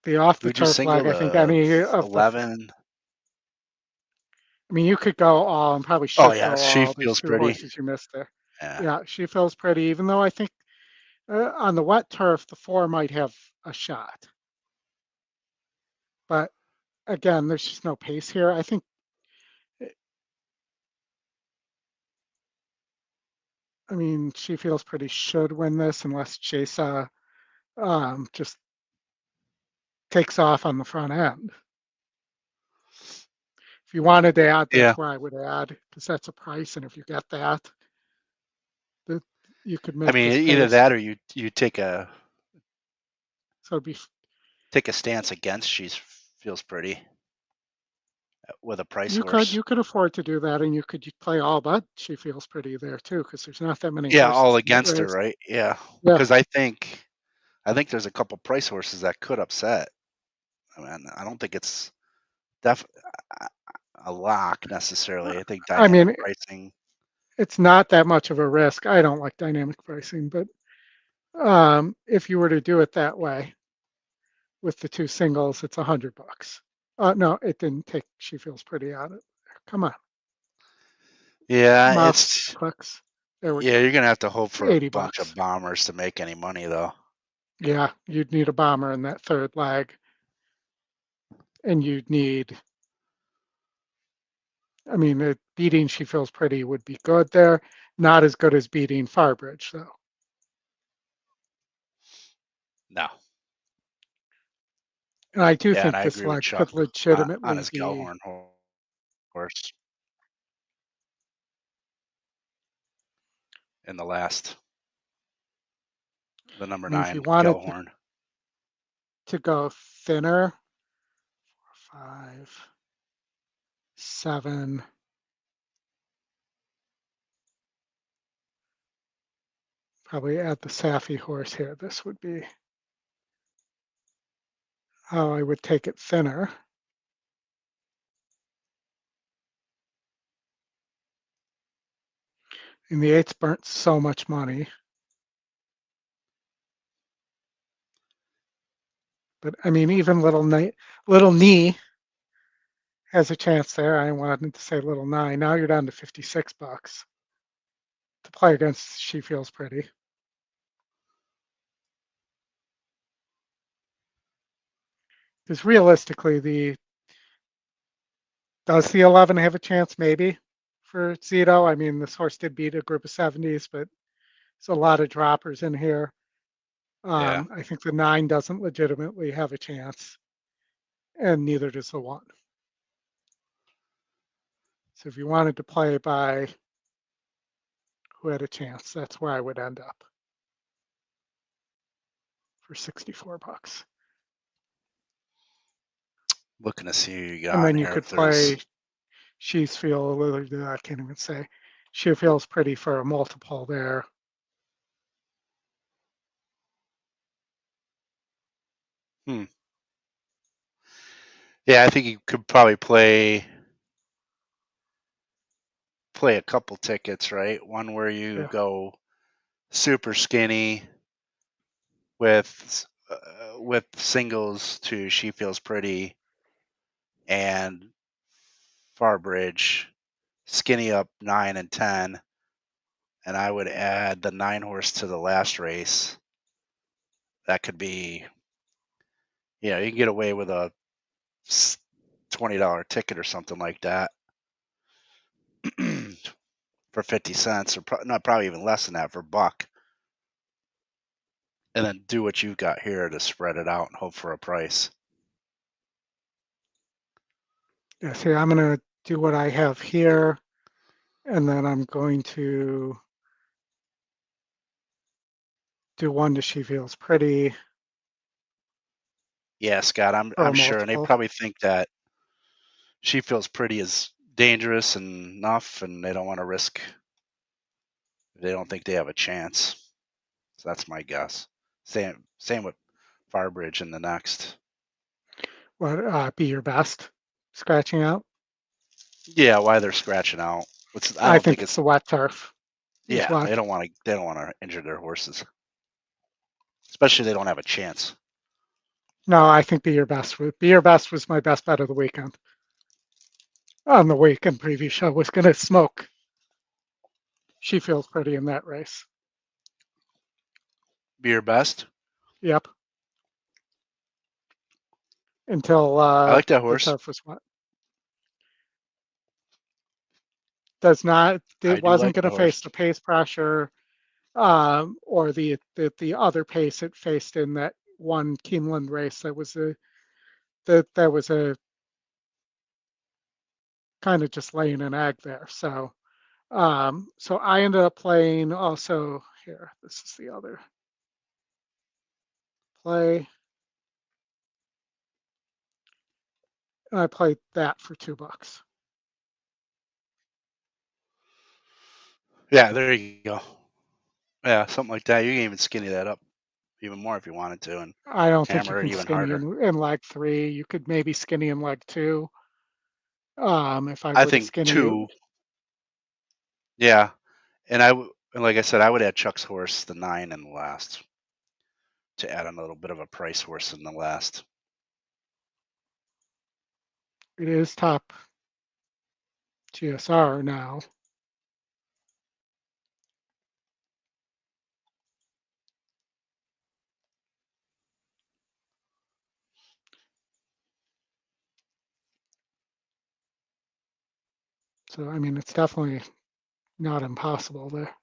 The off the Would you turf single leg, I think any of 11? I mean, you could go all and probably should Oh yeah, go she all. There's feels 2 pretty. horses you missed there. Yeah. Yeah, she feels pretty, even though I think on the wet turf, the 4 might have a shot. But again, there's just no pace here. I think, I mean, she feels pretty should win this unless Chesa just takes off on the front end. If you wanted to add, Yeah. that's where I would add, because that's a price, and if you get that, you could make I mean, this either pace. that or you take a So it'd be stance against she feels pretty with a price you horse. could afford to do that, and you could play all but she feels pretty there too, because there's not that many. Yeah, horses all in that against her, race. right? Yeah. Yeah. Because I think there's a couple price horses that could upset. I mean, I don't think it's a lock necessarily. I think dynamic pricing. It's not that much of a risk. I don't like dynamic pricing, but if you were to do it that way with the 2 singles, it's $100. No, it didn't take. She feels pretty out of it. Come on. Yeah, Mouse clicks. There we go. you're gonna have to hope for a $80. bunch of bombers to make any money, though. Yeah, you'd need a bomber in that 3rd leg, and you'd need. I mean, beating She Feels Pretty would be good there. Not as good as beating Farbridge, though. No. And I do think and I this agree with leg Chuck could legitimately on his be. Gellhorn horse in the last, the number 9 If you wanted Gellhorn. to go thinner, 5, 7. Probably add the Safi horse here. This would be how I would take it thinner. And the 8's burnt so much money. But I mean, even Little Knee has a chance there. I wanted to say Little 9. Now you're down to $56 to play against She Feels Pretty. Because realistically, does the 11 have a chance maybe for Zito? I mean, this horse did beat a group of 70s, but there's a lot of droppers in here. Yeah. I think the 9 doesn't legitimately have a chance, and neither does the 1. So if you wanted to play by who had a chance, that's where I would end up for $64. Looking to see who you got. And then you could play I can't even say. She Feels Pretty for a multiple there. Yeah, I think you could probably play a couple tickets, right? One where you go super skinny with singles to She Feels Pretty and Farbridge, skinny up 9 and 10, and I would add the 9 horse to the last race. That could be, you can get away with a $20 ticket or something like that for 50 cents, or not probably even less than that for $1. And then do what you've got here to spread it out and hope for a price. Yeah, see, I'm going to do what I have here, and then I'm going to do one to She Feels Pretty. Yeah, Scott, I'm sure, and they probably think that She Feels Pretty is dangerous enough, and they don't want to risk. They don't think they have a chance. So that's my guess. Same with Farbridge in the next. What be your best scratching out? Yeah, why they're scratching out? I think it's the wet turf. Yeah, they don't want to injure their horses, especially they don't have a chance. No, I think Be Your Best. Be Your Best was my best bet of the weekend. On the weekend preview show, was going to smoke. She Feels Pretty in that race. Be Your Best? Yep. Until I like that horse. the turf was wet. It wasn't going to face the pace pressure or the other pace it faced in that one Keeneland race. That was a kind of just laying an egg there. So I ended up playing also here. This is the other play. And I played that for $2. Yeah, there you go. Yeah, something like that. You can even skinny that up even more if you wanted to, and I don't think you hammer it can even skinny harder. in leg 3. You could maybe skinny in leg 2. If I were to think skinny 2. Yeah, and like I said, I would add Chuck's horse, the 9, in the last, to add a little bit of a price horse in the last. It is top GSR now. So, I mean, it's definitely not impossible there.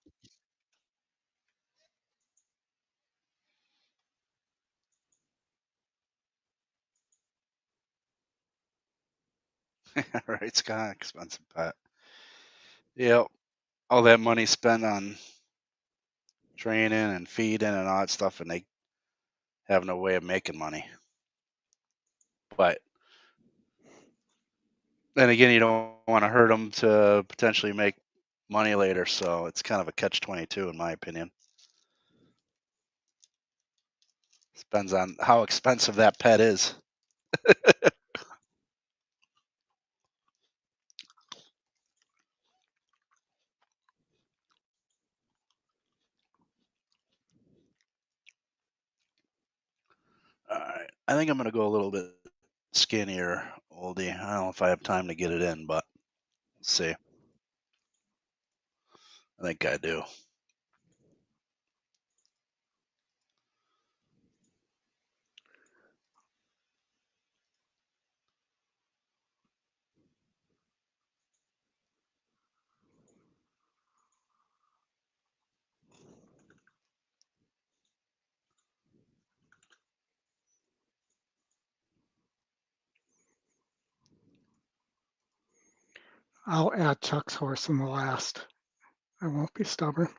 Right, it's kind of expensive, but yep, all that money spent on training and feeding and all that stuff, and they have no way of making money. But then again, you don't want to hurt them to potentially make money later, so it's kind of a catch-22 in my opinion. Depends on how expensive that pet is. All right, I think I'm going to go a little bit skinnier, Oldie. I don't know if I have time to get it in, but let's see. I think I do. I'll add Chuck's horse in the last. I won't be stubborn.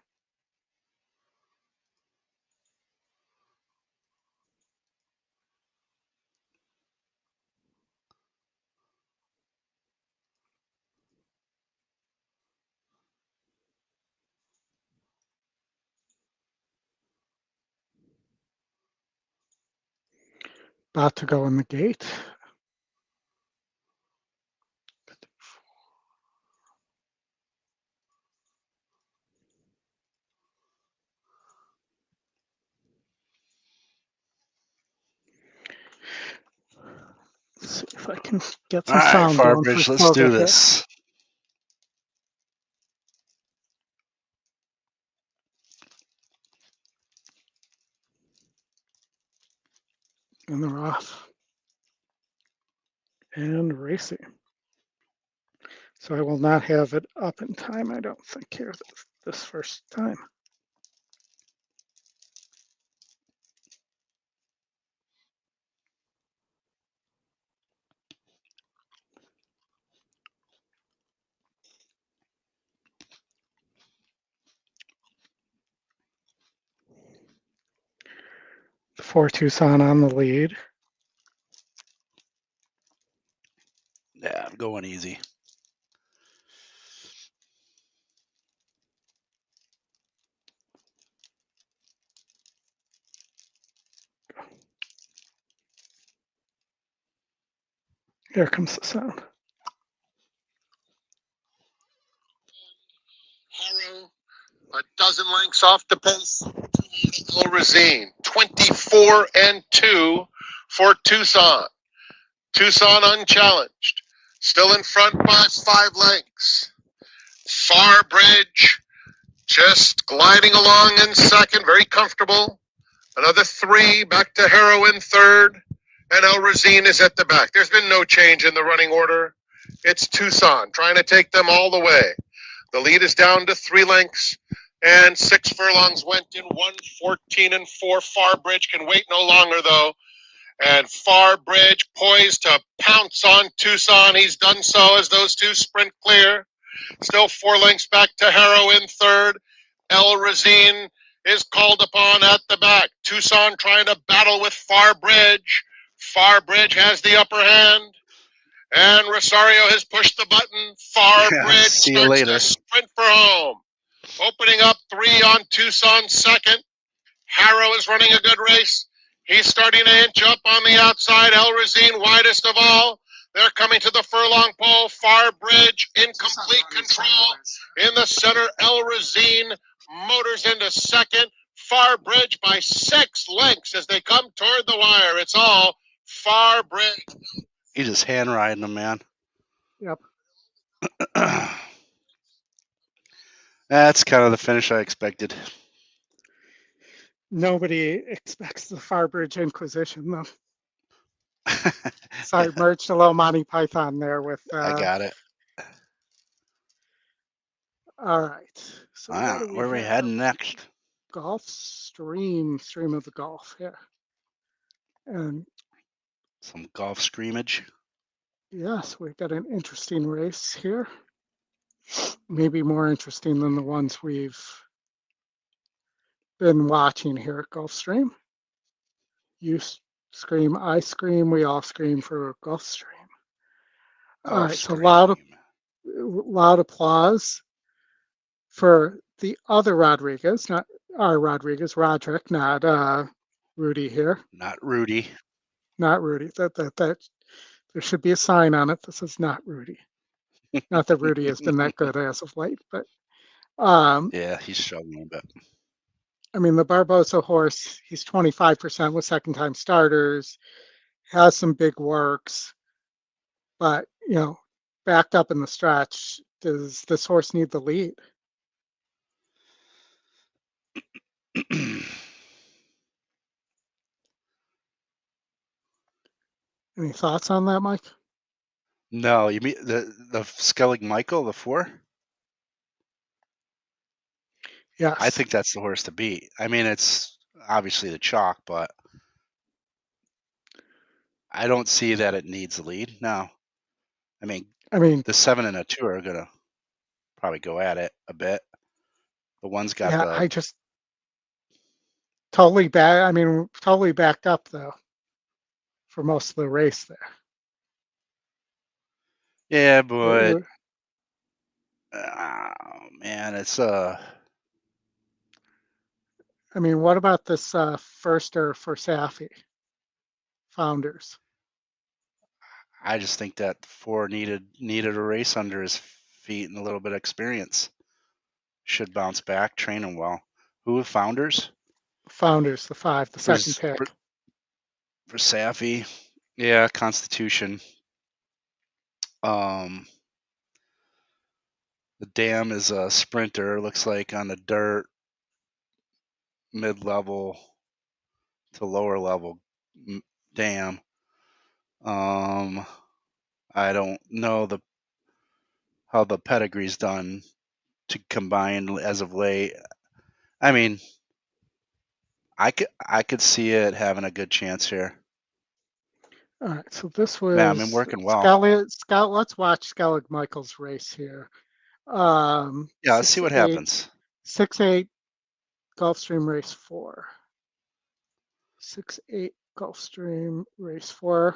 About to go in the gate. Let's see if I can get some All right, sound going for Farbridge, let's do Sloga here. this. And they're off. And racing. So I will not have it up in time, I don't think, here this first time. The 4 Tucson on the lead. Yeah, I'm going easy. Here comes the sound. Harrow, a dozen lengths off the pace. Racine, 24-2 for Tucson. Tucson unchallenged. Still in front by 5 lengths. Farbridge just gliding along in second, very comfortable. Another 3 back to Harrow in third. And El Racine is at the back. There's been no change in the running order. It's Tucson trying to take them all the way. The lead is down to 3 lengths, and 6 furlongs went in 1:14 4. Farbridge can wait no longer, though. And Farbridge poised to pounce on Tucson. He's done so as those two sprint clear. Still 4 lengths back to Harrow in third. El Racine is called upon at the back. Tucson trying to battle with Farbridge. Farbridge has the upper hand. And Rosario has pushed the button. Farbridge See you starts later. to sprint for home. Opening up 3 on Tucson second. Harrow is running a good race. He's starting to inch up on the outside. El Racine widest of all. They're coming to the furlong pole. Farbridge in complete control. In the center, El Racine motors into second. Farbridge by 6 lengths as they come toward the wire. It's all Farbridge. He's just hand riding them, man. Yep. That's kind of the finish I expected. Nobody expects the Farbridge Inquisition, though. Sorry, merged a little Monty Python there with. I got it. All right. So where are we heading next? Gulfstream, stream of the Gulf here. And some golf scrimmage. Yes, we've got an interesting race here. Maybe more interesting than the ones we've been watching here at Gulfstream. You scream, I scream, we all scream for Gulfstream. All right, so loud applause for the other Rodriguez, not our Rodriguez, Roderick, not Rudy here. Not Rudy. Not Rudy. That there should be a sign on it that says not Rudy. Not that Rudy has been that good as of late, but yeah, he's struggling a bit. I mean, the Barbosa horse, he's 25% with second-time starters, has some big works, but, you know, backed up in the stretch, does this horse need the lead? Any thoughts on that, Mike? No, you mean the Skellig Michael, the 4? Yes. I think that's the horse to beat. I mean, it's obviously the chalk, but I don't see that it needs the lead. No. I mean, the 7 and a 2 are going to probably go at it a bit. The one's got I just totally backed up, though, for most of the race there. Yeah, but oh, man, it's I mean, what about this firster for Safi? Founders. I just think that 4 needed a race under his feet and a little bit of experience. Should bounce back, train him well. Who have Founders? Founders, the 5, the second pick. For Safi. Yeah, Constitution. The Dam is a sprinter, looks like on the dirt, mid-level to lower level Dam. I don't know how the pedigree's done to combine as of late. I mean, I could see it having a good chance here. All right, so this was working well. Let's watch Skellig Michael's race here. Let's see what happens. 6-8 Gulfstream race 4. 6-8 Gulfstream race 4.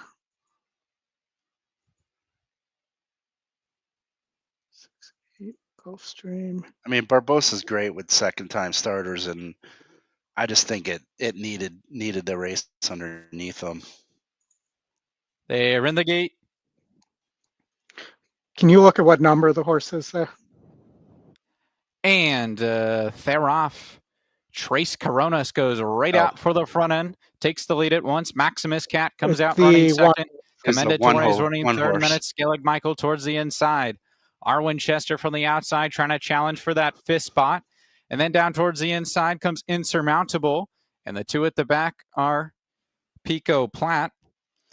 6-8 Gulfstream. I mean, Barbosa's great with second-time starters, and I just think it needed the race underneath them. They're in the gate. Can you look at what number the horse is there? And they're off. Trace Coronas goes right out for the front end, takes the lead at once. Maximus Cat comes out running second. Commenda Torres running third, and then it's Skellig Michael towards the inside. Arwen Chester from the outside trying to challenge for that 5th spot. And then down towards the inside comes Insurmountable. And the 2 at the back are Pico Platt.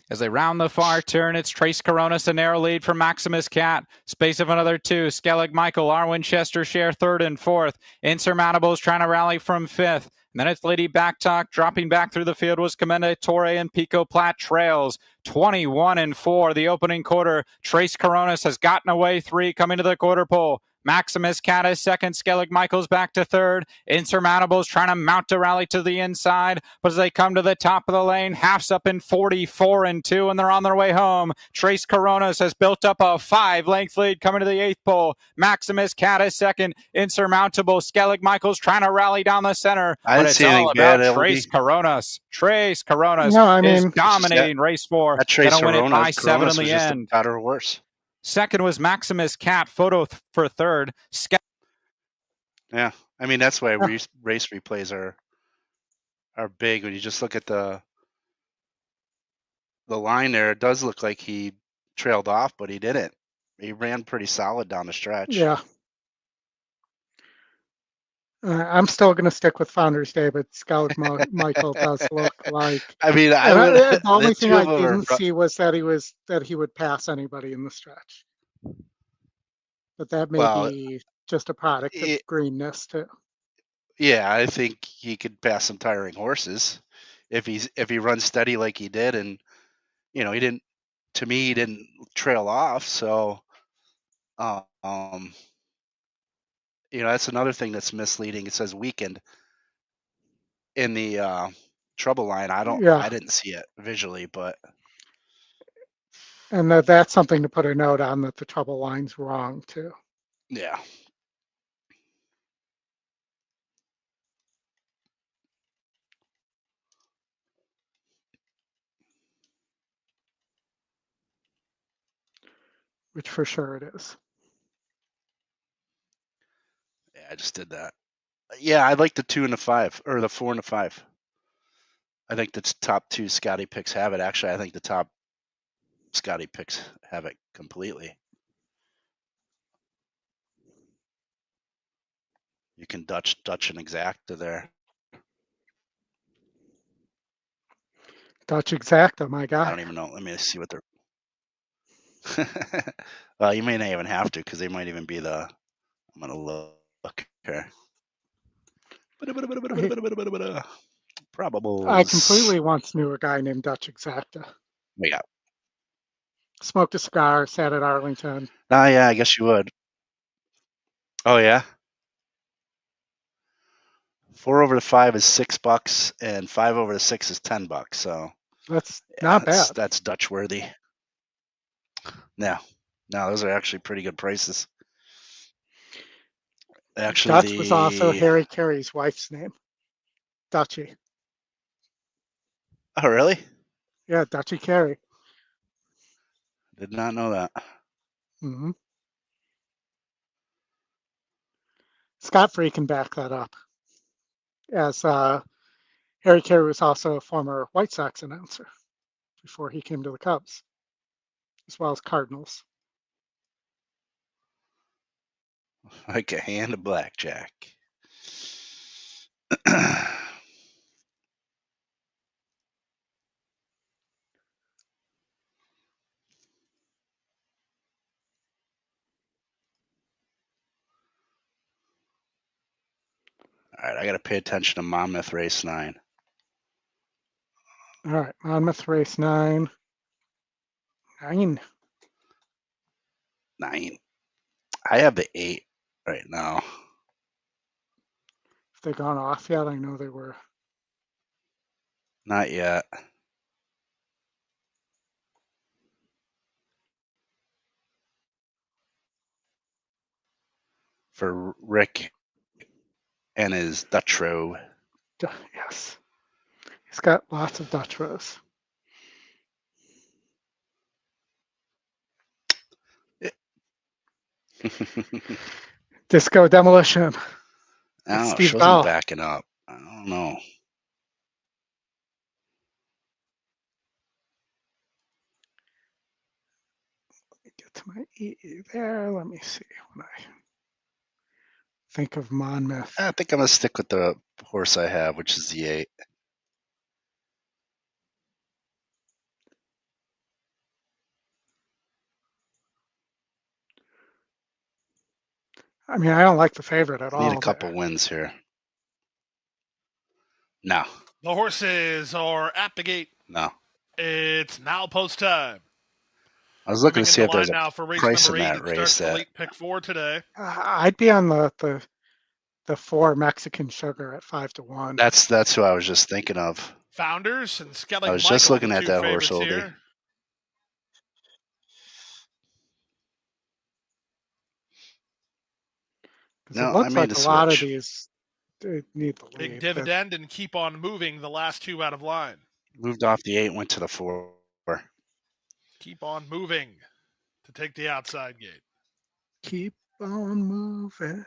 As they round the far turn, it's Trace Coronas, a narrow lead for Maximus Cat. Space of another 2. Skellig Michael, Arwen Chester share 3rd and 4th. Insurmountable's trying to rally from 5th. And then it's Lady Backtalk. Dropping back through the field was Commenda Torre, and Pico Platt trails 21-4. The opening quarter. Trace Coronas has gotten away 3 coming to the quarter pole. Maximus Cat is second. Skellig Michael's back to third. Insurmountable's trying to mount a rally to the inside. But as they come to the top of the lane, half's up in 44-2, and they're on their way home. Trace Coronas has built up a 5-length lead coming to the 8th pole. Maximus Cat is second. Insurmountable. Skellig Michael's trying to rally down the center. But it's all about Trace Coronas. Trace Coronas is dominating race 4. Gonna win it by 7 in the end. Better or worse. Second was Maximus Cat. Photo for third. Yeah, I mean that's why race replays are big. When you just look at the line there, it does look like he trailed off, but he didn't. He ran pretty solid down the stretch. Yeah. I'm still going to stick with Founders Day, but Skellig Michael does look like. I mean, the only thing I didn't see was that he would pass anybody in the stretch. But that may be just a product of greenness too. Yeah, I think he could pass some tiring horses if he runs steady like he did, and he didn't. To me, he didn't trail off, so. That's another thing that's misleading. It says weakened in the trouble line. I didn't see it visually, but. And that's something to put a note on, that the trouble line's wrong too. Yeah. Which for sure it is. Yeah, I just did that. Yeah, I like the 2 and the 5, or the 4 and the 5. I think the top 2 Scotty picks have it. Actually, I think the top Scotty picks have it completely. You can Dutch and Exacta there. Dutch Exacta, my God. I don't even know. Let me see what they're. Well, you may not even have to, because they might even be the. I'm gonna look here. Probable. I completely once knew a guy named Dutch Exacta. Yeah. Smoked a cigar, sat at Arlington. Oh yeah, I guess you would. Oh yeah. 4 over the 5 is $6, and 5 over the 6 is $10. So that's not bad. That's Dutch worthy. No, those are actually pretty good prices. Actually, Dutch was also Harry Carey's wife's name, Dutchie. Oh really? Yeah, Dutchy Carey. Did not know that. Mm-hmm. Scott Free can back that up. As Harry Carey was also a former White Sox announcer before he came to the Cubs, as well as Cardinals. Like a hand of blackjack. All right, I got to pay attention to Monmouth Race 9. All right, Monmouth Race 9. 9. I have the 8 right now. If they've gone off yet, I know they were. Not yet. For Rick and his Dutch row. Yes. He's got lots of Dutch rows. Disco Demolition. I don't know. Steve Shows Bell. him backing up. I don't know. Let me get to my EE there. Let me see when I think of Monmouth. I think I'm going to stick with the horse I have, which is the 8. I mean, I don't like the favorite at all. Need a couple wins here. No. The horses are at the gate. No. It's now post time. I was looking to see if there's now a for race price in number 8. that race. Starts the late pick 4 today. I'd be on the 4 Mexican Sugar at 5-1. That's who I was just thinking of. Founders and Skellig I was Michael, just looking at that horse, Oldie. Because No, it looks I made like a a lot of switch. these need the lead. Big Dividend and Keep On Moving, the last 2 out of line. Moved off the 8, went to the 4. Keep On Moving to take the outside gate. Keep on moving.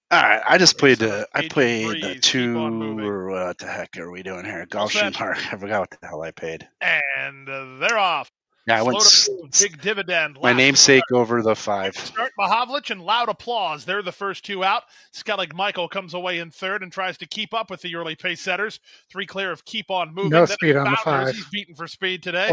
All right, I just played the Agent 2 Keep On Moving. or what the heck are we doing here? Gulfstream Park. I forgot what the hell I paid. And they're off. Yeah, I went Big Dividend. my namesake over the 5. Start Mahavlich and Loud Applause. They're the first 2 out. Skellig Michael comes away in 3rd and tries to keep up with the early pace setters. 3 clear of Keep On Moving. No Then speed on the Founders, 5. He's beaten for speed today.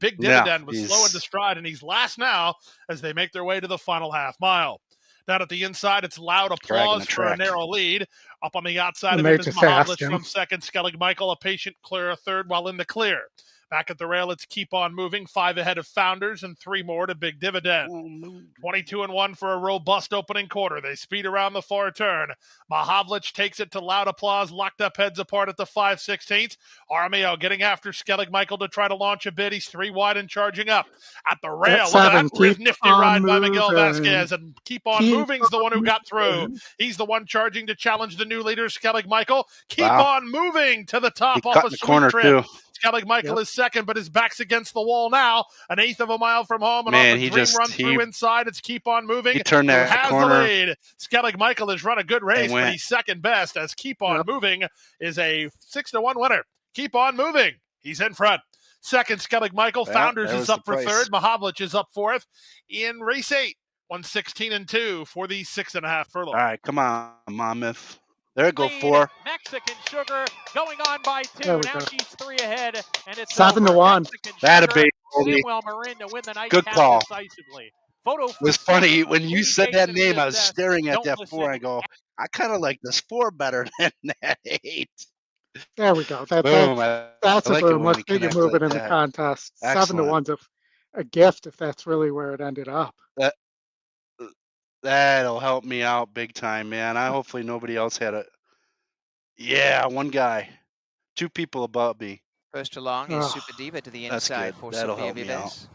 Big Dividend was slow into stride, and he's last now as they make their way to the final half mile. Down at the inside, it's Loud Applause for a narrow lead. Up on the outside of him is Mahavlich from 2nd. Skellig Michael, a patient clear of 3rd while in the clear. Back at the rail, it's Keep On Moving. 5 ahead of Founders and 3 more to Big Dividend. 22-1 for a robust opening quarter. They speed around the far turn. Mahavlich takes it to Loud Applause. Locked up heads apart at the 5/16. Armio getting after Skellig Michael to try to launch a bid. He's 3 wide and charging up. At the rail, look at that nifty ride by Miguel Vasquez. And Keep On Moving's the one who got through. He's the one charging to challenge the new leader, Skellig Michael. Keep On Moving to the top off a sweet trip. Skellig Michael is 2nd, but his back's against the wall now. 1/8 of a mile from home, and off a dream run through inside. It's Keep On Moving. He turned that corner. The lead. Skellig Michael has run a good race, but he's 2nd best as Keep On Moving is a 6-1 winner. Keep On Moving. He's in front. 2nd, Skellig Michael. Founders is up for 3rd. Mahavlich is up 4th. In race 8, 1:16-2 for the 6.5 furlong. All right, come on, Monmouth. There go 4. Mexican Sugar going on by 2. Now she's 3 ahead, and it's 7-1. That'd be Sidwell Marin to win the night. Good call. Decisively. It was funny when you said that name. I was staring at that 4. I go, I kind of like this 4 better than that 8. There we go. That's a boom. Let's get you moving in the contest. 7-1's a gift if that's really where it ended up. That'll help me out big time, man. Hopefully nobody else had it. Yeah, 1 guy. 2 people above me. First along is Super Diva to the inside for Sofia Vives.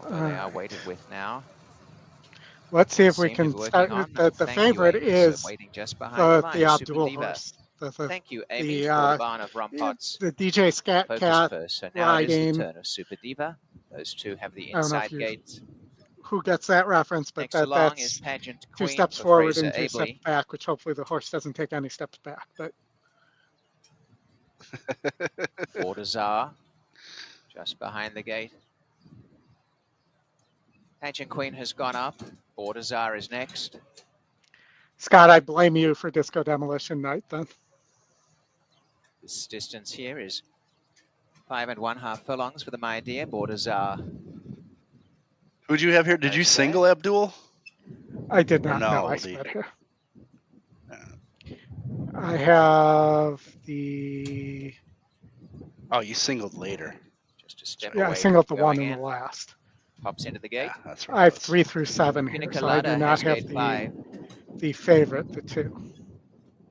Although they are weighted with now. Let's see if we can start. The favorite is waiting just the behind Abdul horse. Thank you, Amy, for the barn of Rompots. The DJ Scat Focus Cat first. So now it is riding. the turn of Super Diva. Those two have the I don't know inside gates. who gets that reference, but Next along is that's Pageant 2 Queen steps for forward Fraser and 2 steps Abley. back, which hopefully the horse doesn't take any steps back. But Bordazar just behind the gate. Pageant Queen has gone up. Bordazar is next. Scott, I blame you for Disco Demolition Night then. This distance here is 5 1/2 furlongs for the My Dear. Bordazar. Who'd you have here? Did you single Abdul? I did not. No, I split here. I have the. Oh, you singled later. Just a step away. I singled the one in the last. Pops into the gate. Yeah, that's right. I have 3 through 7 here, so I do not have the favorite, the 2.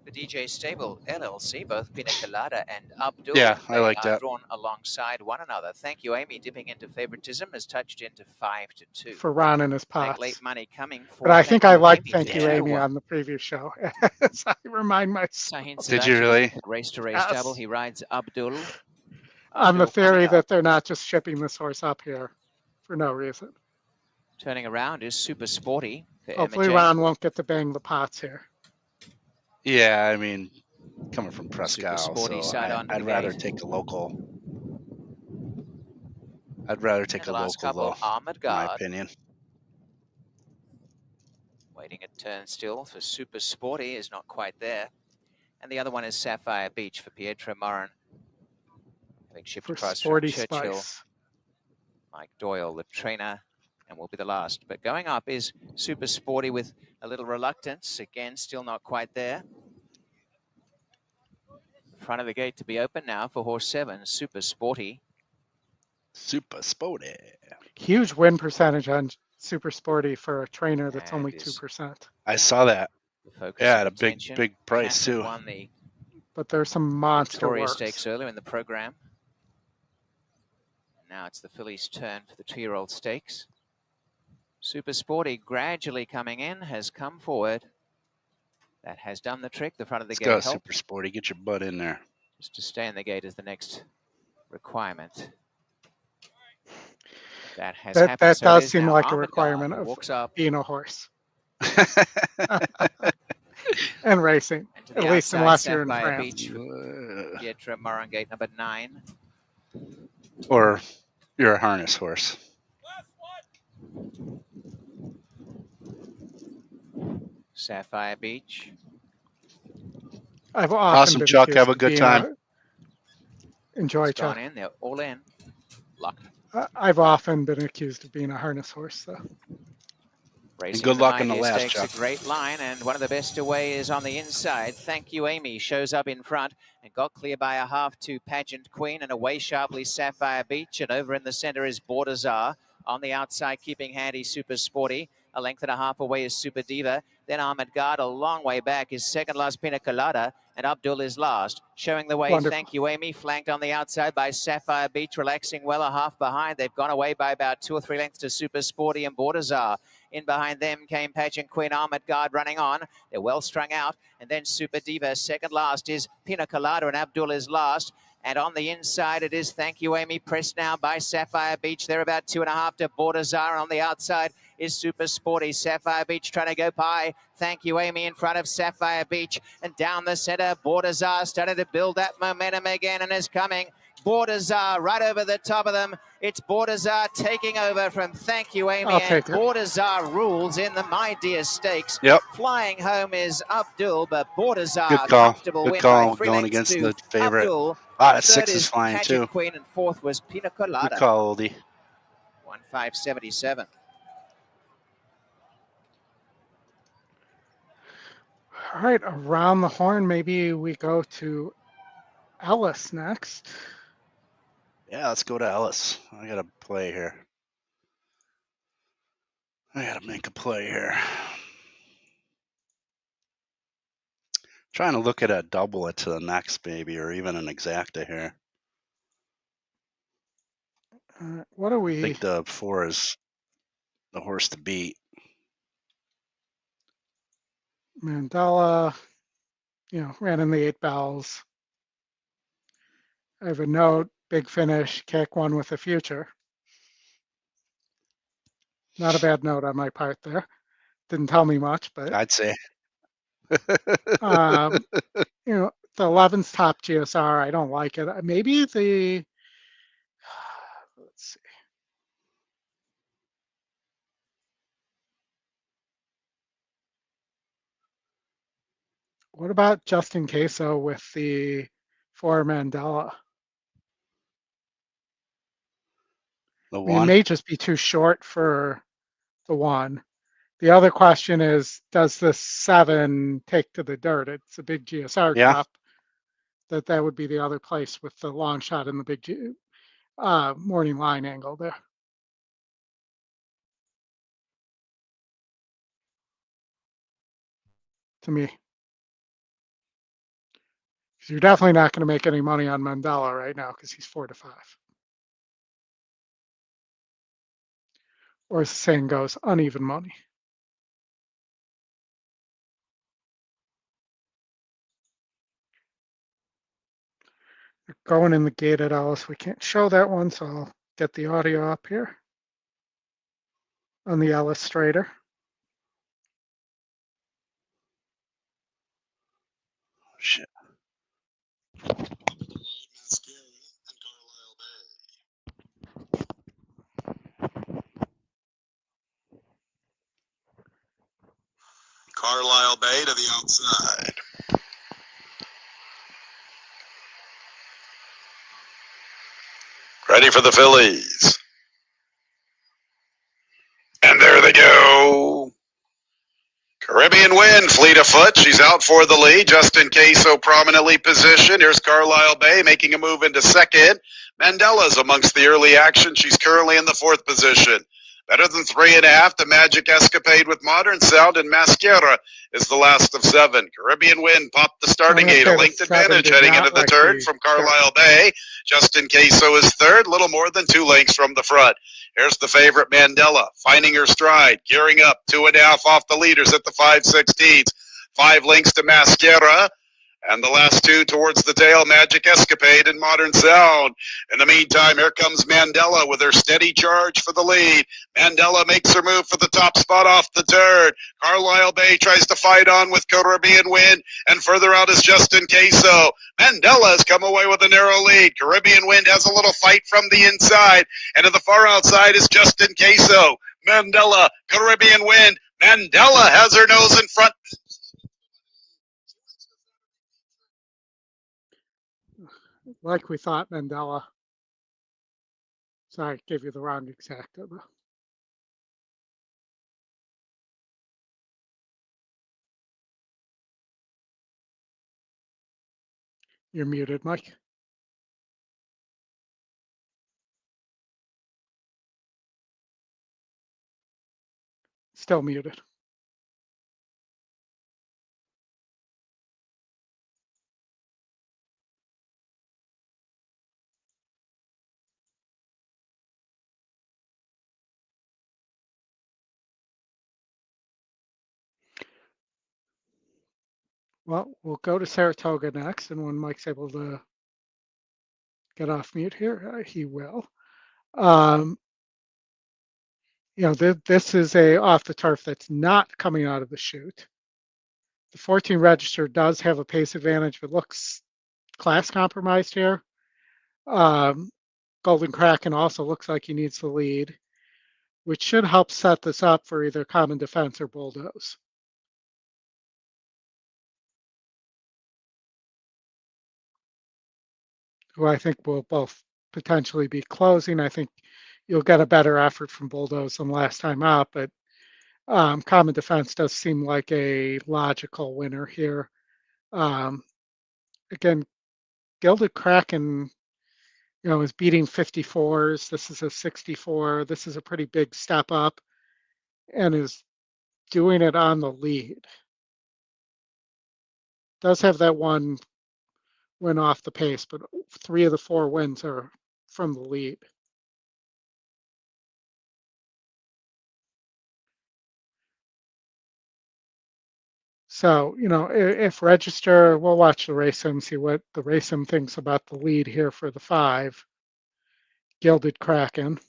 The DJ Stable LLC, both Pina Colada and Abdul. Yeah, I like that. Drawn alongside one another. Thank you, Amy. Dipping into favoritism has touched into 5-2. For Ron and his pots. Late money coming for but I think I liked Thank You, Amy on the previous show. As I remind myself. Did you really? Race to race double. He rides Abdul. On the theory that they're not just shipping this horse up here for no reason. Turning around is Super Sporty. Hopefully Ron won't get to bang the pots here. Yeah, I mean, coming from Prescott, so I'd rather take a local. I'd rather take a local, though, in my opinion. Waiting at turn still for Super Sporty is not quite there. And the other one is Sapphire Beach for Pietro Morin. Having shipped across from Churchill. Spice. Mike Doyle, the trainer, and will be the last. But going up is Super Sporty with a little reluctance. Again, still not quite there. Front of the gate to be open now for horse 7, Super Sporty. Super Sporty. Huge win percentage on Super Sporty for a trainer that's only 2%. I saw that. Yeah, at a big price too. But there's some monster Victoria works. Stakes earlier in the program. Now it's the filly's turn for the 2-year-old stakes. Super Sporty gradually coming in, has come forward. That has done the trick. The front of the gate helped. Super Sporty, get your butt in there. Just to stay in the gate is the next requirement. That has happened. That so does seem like a Ahmed requirement God of being a horse. And racing, and at least unless you're in France. Beach, Pietro Morin, gate number 9. Or you're a harness horse. Sapphire Beach. I've awesome, Chuck. Have a good time. Enjoy, Chuck. In. They're all in. Luck. I've often been accused of being a harness horse, though. And good luck in the last, Chuck. A great line, and one of the best away is on the inside. Thank You, Amy, shows up in front and got clear by a half to Pageant Queen, and away sharply Sapphire Beach, and over in the center is Bordazar. On the outside, keeping handy, Super Sporty. A length and a half away is Super Diva. Then Ahmed Gard, a long way back, is second last Pina Colada, and Abdul is last. Showing the way, Wonderful. Thank You, Amy, flanked on the outside by Sapphire Beach, relaxing well a half behind. They've gone away by about 2 or 3 lengths to Super Sporty and Bordazar. In behind them came Pageant Queen, Ahmed Gard running on. They're well strung out. And then Super Diva, second last is Pina Colada, and Abdul is last. And on the inside, it is Thank You, Amy, pressed now by Sapphire Beach. They're about 2.5 to Bordazar. And on the outside is Super Sporty. Sapphire Beach trying to go by. Thank You, Amy, in front of Sapphire Beach. And down the center, Bordazar started to build that momentum again and is coming. Bordazar right over the top of them. It's Bordazar taking over from Thank You, Amy, and Bordazar rules in the My Dear Stakes. Yep. Flying home is Abdul, but Bordazar good call. Comfortable good win call by 3 going lengths against to the favorite. Abdul. That 6 is flying Pageant too. Queen, and 4th was Pina Colada. Good call, Oldie. 1.577. All right, around the horn, maybe we go to Ellis next. Yeah, let's go to Ellis. I got to play here. I got to make a play here. Trying to look at a double it to the next, maybe, or even an exacta here. What are we? I think the 4 is the horse to beat. Mandela. ran in the 8 bells. I have a note, big finish, kick one with a future. Not a bad note on my part there. Didn't tell me much, but I'd say. the 11's top GSR. I don't like it. Maybe the let's see. What about Justin Queso with the 4 Mandela? The I mean, it one. may just be too short for the 1. The other question is, does the 7 take to the dirt? It's a big GSR cup. That would be the other place with the long shot in the big morning line angle there. To me. Because you're definitely not going to make any money on Mandela right now because he's 4 to 5. Or as the saying goes, uneven money. Going in the gate at Ellis. We can't show that one, so I'll get the audio up here on the Ellis straighter. Shit. Carlisle Bay to the outside. Ready for the Phillies. And there they go. Caribbean Wind, fleet of foot. She's out for the lead, just in case so prominently positioned. Here's Carlisle Bay making a move into second. Mandela's amongst the early action. She's currently in the 4th position. Better than 3.5. The Magic Escapade with Modern Sound, and Mascara is the last of 7. Caribbean Wind popped the starting gate. A length advantage heading into the turn from Carlisle Bay. Just in case so is 3rd, little more than 2 lengths from the front. Here's the favorite, Mandela, finding her stride, gearing up, 2.5 off the leaders at the 5/16. 5 lengths to Mascara, and the last 2 towards the tail, Magic Escapade and Modern Sound. In the meantime, here comes Mandela with her steady charge for the lead. Mandela makes her move for the top spot off the turn. Carlisle Bay tries to fight on with Caribbean Wind, and further out is Justin Queso. Mandela has come away with a narrow lead. Caribbean Wind has a little fight from the inside, and to the far outside is Justin Queso. Mandela, Caribbean Wind. Mandela has her nose in front. Like we thought, Mandela. Sorry, I gave you the wrong exacta. You're muted, Mike. Still muted. Well, we'll go to Saratoga next, and when Mike's able to get off mute here, he will. This is a off the turf that's not coming out of the chute. The 14 register does have a pace advantage, but looks class compromised here. Golden Kraken also looks like he needs the lead, which should help set this up for either Common Defense or Bulldoze. Who I think will both potentially be closing. I think you'll get a better effort from Bulldoze than last time out, but Common Defense does seem like a logical winner here. Again, Gilded Kraken, is beating 54s. This is a 64. This is a pretty big step up, and is doing it on the lead. Does have that one win off the pace, but 3 of the 4 wins are from the lead. So, if Register, we'll watch the race sim, see what the race sim thinks about the lead here for the 5. Gilded Kraken.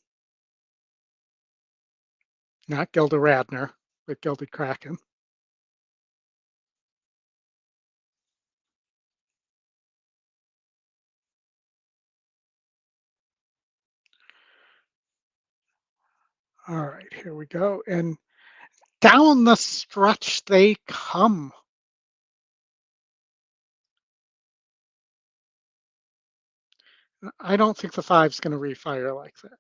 Not Gilda Radner, but Gilded Kraken. All right, here we go. And down the stretch they come. I don't think the 5's going to refire like that.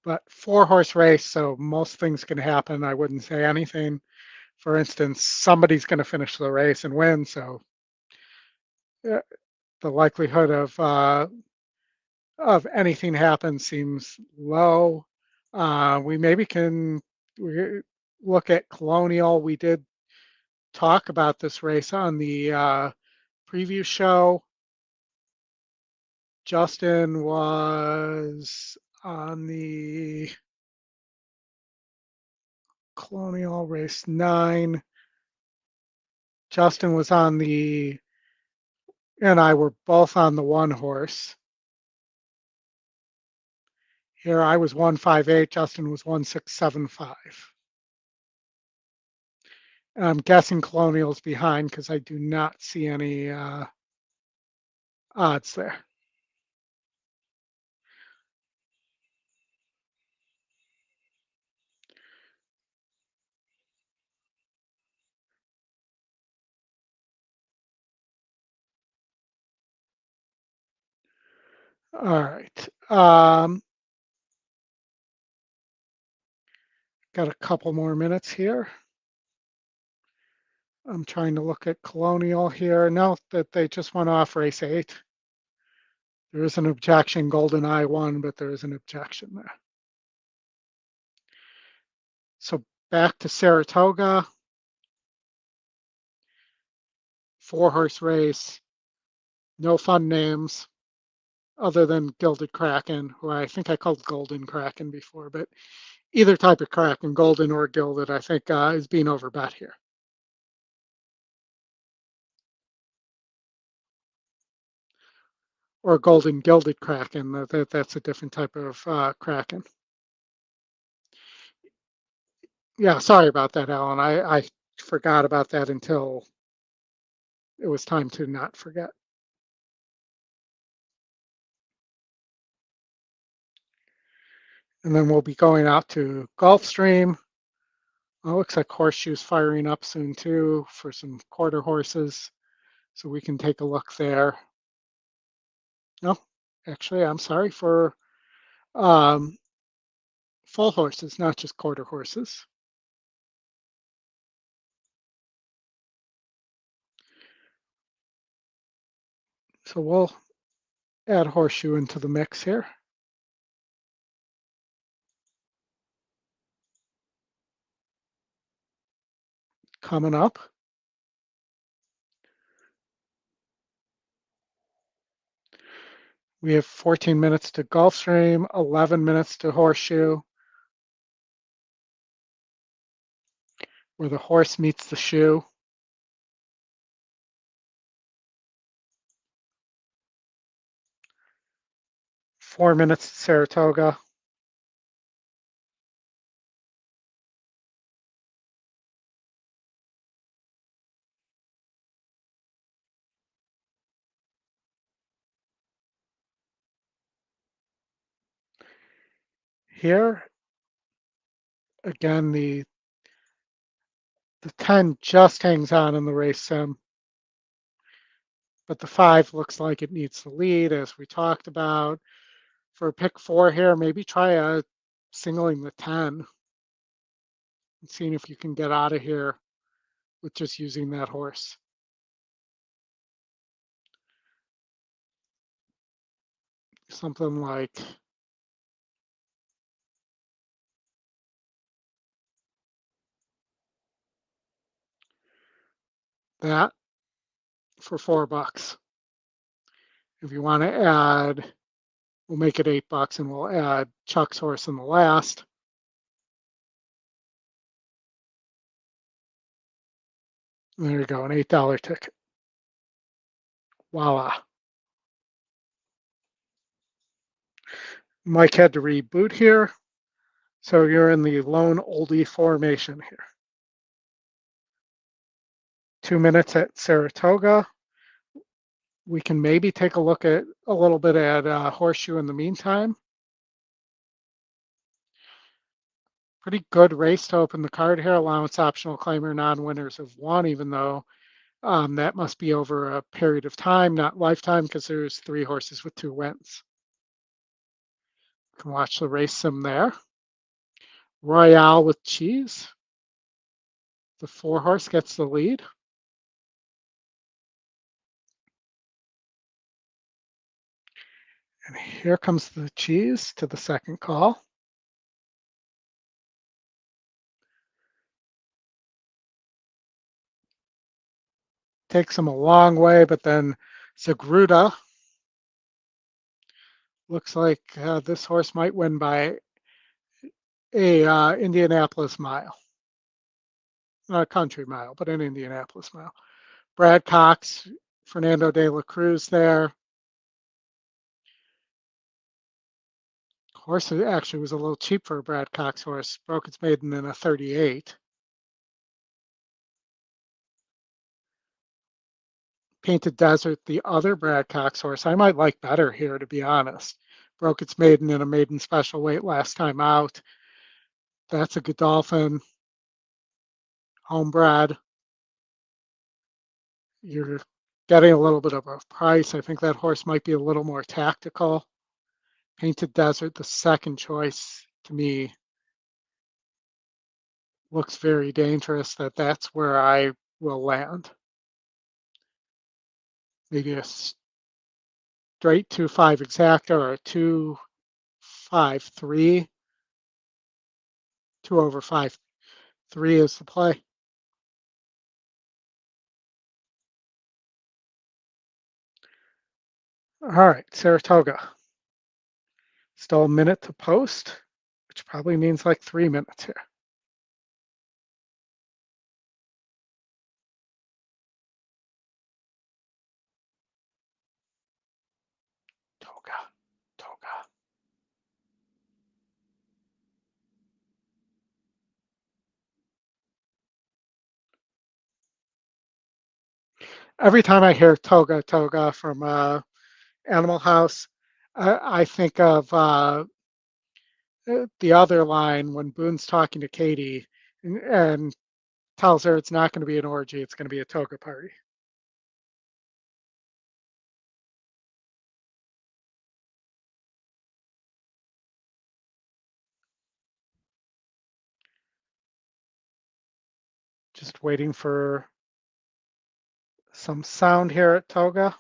But 4-horse race, so most things can happen. I wouldn't say anything. For instance, somebody's going to finish the race and win, so the likelihood of anything happen seems low. We maybe can look at Colonial. We did talk about this race on the preview show. Justin was on the Colonial race 9. Justin was on and I were both on the 1 horse. Here I was 158, Justin was 1675. I'm guessing Colonial's behind because I do not see any odds there. All right. Got a couple more minutes here. I'm trying to look at Colonial here. Note that they just went off race 8. There is an objection. Golden Eye won, but there is an objection there. So back to Saratoga. 4-horse race. No fun names other than Gilded Kraken, who I think I called Golden Kraken before, but either type of Kraken, golden or gilded, I think is being overbet here. Or golden gilded Kraken, that's a different type of Kraken. Yeah, sorry about that, Alan. I forgot about that until it was time to not forget. And then we'll be going out to Gulfstream. Well, it looks like Horseshoe's firing up soon too for some quarter horses. So we can take a look there. No, actually, I'm sorry, for full horses, not just quarter horses. So we'll add Horseshoe into the mix here. Coming up. We have 14 minutes to Gulfstream, 11 minutes to Horseshoe, where the horse meets the shoe. Four minutes to Saratoga. Here, again, the 10 just hangs on in the race sim, but the 5 looks like it needs the lead, as we talked about. For pick 4 here, maybe try singling the 10 and seeing if you can get out of here with just using that horse. Something like that for $4. If you want to add, we'll make it $8 and we'll add Chuck's horse in the last. There you go, an $8 ticket. Voila. Mike had to reboot here. So you're in the lone oldie formation here. 2 minutes at Saratoga. We can maybe take a look at a little bit at Horseshoe in the meantime. Pretty good race to open the card here. Allowance, optional, claimer, non-winners of 1, even though that must be over a period of time, not lifetime, because there's 3 horses with 2 wins. You can watch the race sim there. Royale with Cheese. The 4 horse gets the lead. And here comes the Cheese to the second call. Takes him a long way, but then Zagruda looks like this horse might win by a Indianapolis mile. Not a country mile, but an Indianapolis mile. Brad Cox, Fernando de la Cruz there. Horse actually was a little cheap for a Brad Cox horse. Broke its maiden in a 38. Painted Desert, the other Brad Cox horse, I might like better here, to be honest. Broke its maiden in a maiden special weight last time out. That's a Godolphin. Homebred. You're getting a little bit of a price. I think that horse might be a little more tactical. Painted Desert, the second choice, to me, looks very dangerous. That's where I will land. Maybe a straight 2-5 exacta or a 2-5-3. 2 over 5-3 is the play. All right, Saratoga. Still a minute to post, which probably means like 3 minutes here. Toga. Every time I hear Toga from Animal House, I think of the other line when Boone's talking to Katie and tells her it's not going to be an orgy, it's going to be a toga party. Just waiting for some sound here at Toga.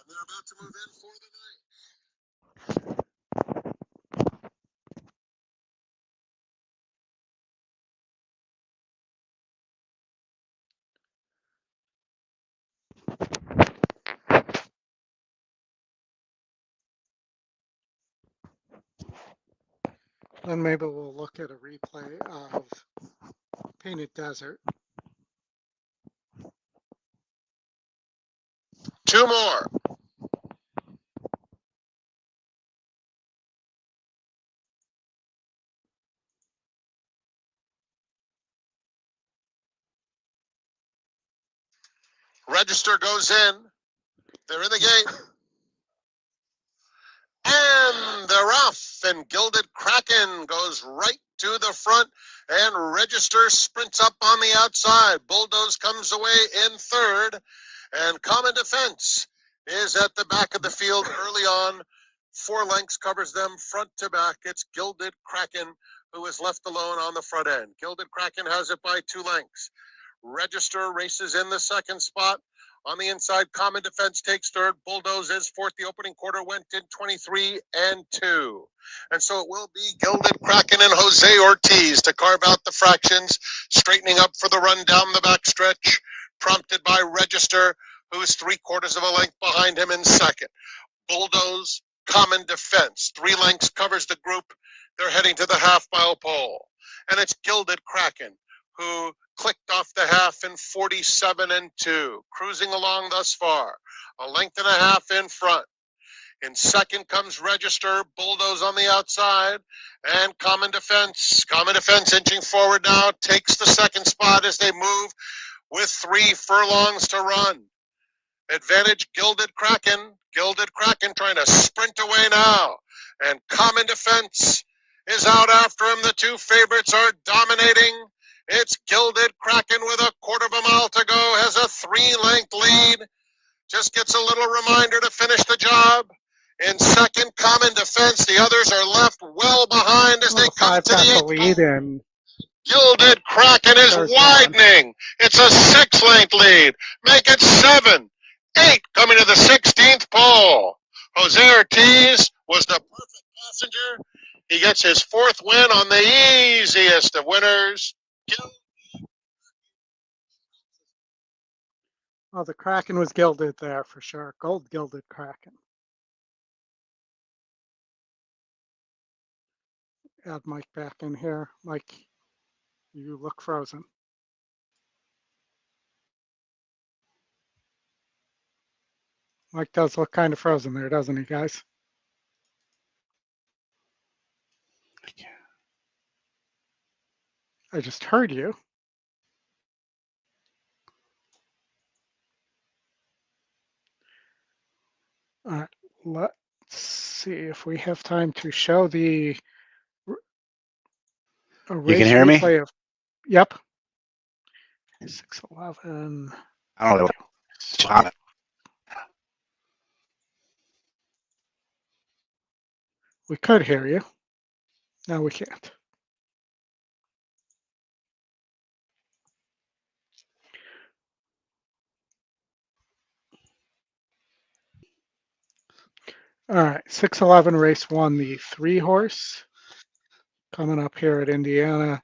They're about to move in for the night. Then maybe we'll look at a replay of Painted Desert. 2 more. Register goes in. They're in the gate. And they're off. And Gilded Kraken goes right to the front. And Register sprints up on the outside. Bulldoze comes away in third. And Common Defense is at the back of the field early on. 4 lengths covers them front to back. It's Gilded Kraken who is left alone on the front end. Gilded Kraken has it by 2 lengths. Register races in the second spot. On the inside, Common Defense takes third. Bulldoze is fourth. The opening quarter went in 23-2. And so it will be Gilded Kraken and Jose Ortiz to carve out the fractions, straightening up for the run down the backstretch, prompted by Register, who is 3/4 of a length behind him in second. Bulldoze Common Defense, 3 lengths, covers the group. They're heading to the half-mile pole. And it's Gilded Kraken, who clicked off the half in 47-2, cruising along thus far, a length and a half in front. In second comes Register, Bulldoze on the outside, and Common Defense. Common Defense inching forward now, takes the second spot as they move with 3 furlongs to run. Advantage Gilded Kraken. Gilded Kraken trying to sprint away now. And Common Defense is out after him. The 2 favorites are dominating. It's Gilded Kraken with a quarter of a mile to go, has a 3-length lead. Just gets a little reminder to finish the job. In second, Common Defense. The others are left well behind as they come to the lead. And Gilded Kraken is widening. It's a 6-length lead. Make it 7, 8 coming to the 16th pole. Jose Ortiz was the perfect passenger. He gets his 4th win on the easiest of winners. Oh, the Kraken was gilded there for sure. Gold gilded Kraken. Add Mike back in here. Mike, you look frozen. Mike does look kind of frozen there, doesn't he, guys? I just heard you. All right, let's see if we have time to show the you can hear me? Of, yep. 6:11. I don't know. We could hear you. No, we can't. All right, 6:11 race 1, the 3-horse coming up here at Indiana.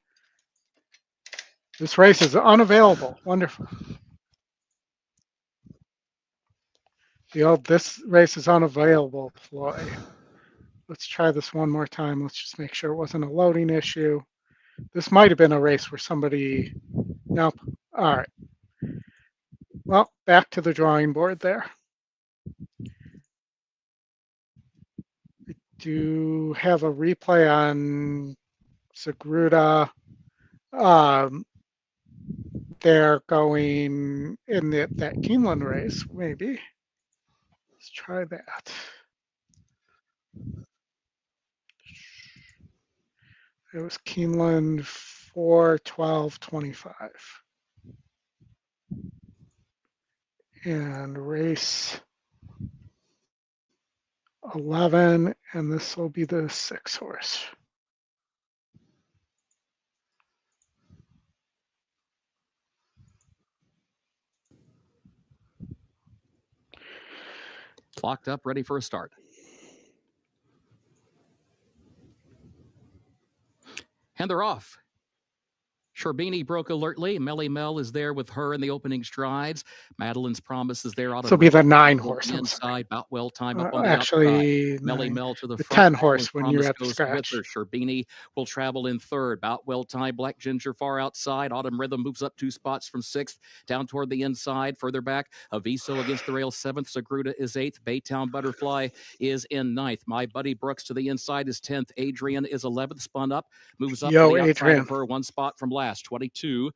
This race is unavailable. Wonderful. This race is unavailable ploy. Let's try this one more time. Let's just make sure it wasn't a loading issue. This might have been a race where somebody, nope. All right. Well, back to the drawing board there. We do have a replay on Sagruda. They're going in that Keeneland race, maybe. Let's try that. It was Keeneland 4:12:25. And race 11, and this will be the 6-horse. Clocked up, ready for a start. And they're off. Sherbini broke alertly. Melly Mel is there with her in the opening strides. Madeline's Promise is there. This will be the 9-horse. Inside, Boutwell time up on the actually, outside. Melly Mel to the front. front. 10-horse when you're at the scratch. Sherbini will travel in third. Boutwell time, Black Ginger far outside. Autumn Rhythm moves up 2 spots from 6th down toward the inside. Further back, Aviso against the rail 7th. Sagruda is 8th. Baytown Butterfly is in 9th. My Buddy Brooks to the inside is 10th. Adrian is 11th. Spun up, moves up to the outside of her 1 spot from last. 22.52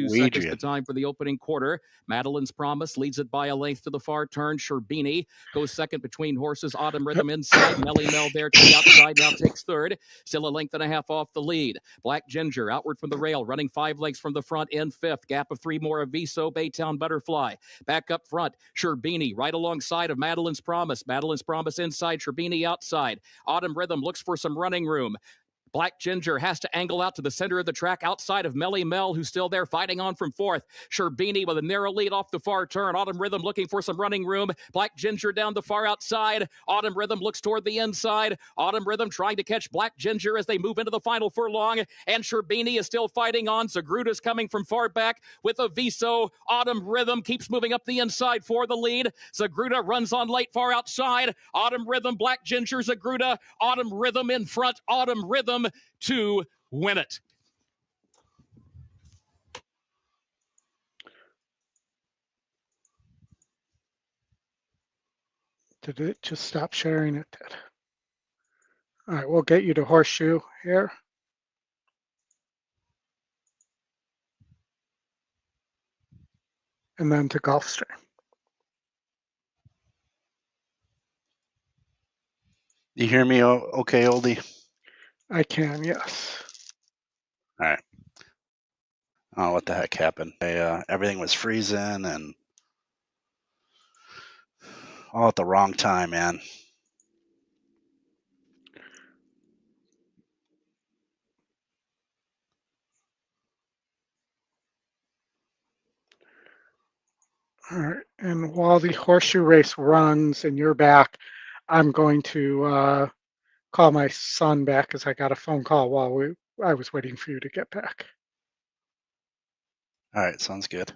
seconds the time for the opening quarter. Madeline's Promise leads it by a length to the far turn. Sherbini goes second between horses. Autumn Rhythm inside. Melly Mel there to the outside, now takes third. Still a length and a half off the lead. Black Ginger outward from the rail, running 5 lengths from the front in 5th. Gap of 3 more of Aviso. Baytown Butterfly back up front. Sherbini right alongside of Madeline's Promise. Madeline's Promise inside, Sherbini outside. Autumn Rhythm looks for some running room. Black Ginger has to angle out to the center of the track outside of Melly Mel, who's still there fighting on from fourth. Sherbini with a narrow lead off the far turn. Autumn Rhythm looking for some running room. Black Ginger down the far outside. Autumn Rhythm looks toward the inside. Autumn Rhythm trying to catch Black Ginger as they move into the final furlong. And Sherbini is still fighting on. Zagruta's coming from far back with a Viso. Autumn Rhythm keeps moving up the inside for the lead. Zagruta runs on late far outside. Autumn Rhythm, Black Ginger, Zagruta. Autumn Rhythm in front. Autumn Rhythm to win it. Did it just stop sharing? It did. All right, we'll get you to Horseshoe here. And then to Gulfstream. You hear me okay, Oldie? I can, yes. All right. I don't know what the heck happened. Everything was freezing and all at the wrong time, man. All right, and while the Horseshoe race runs and you're back, I'm going to call my son back because I got a phone call while I was waiting for you to get back. All right, sounds good.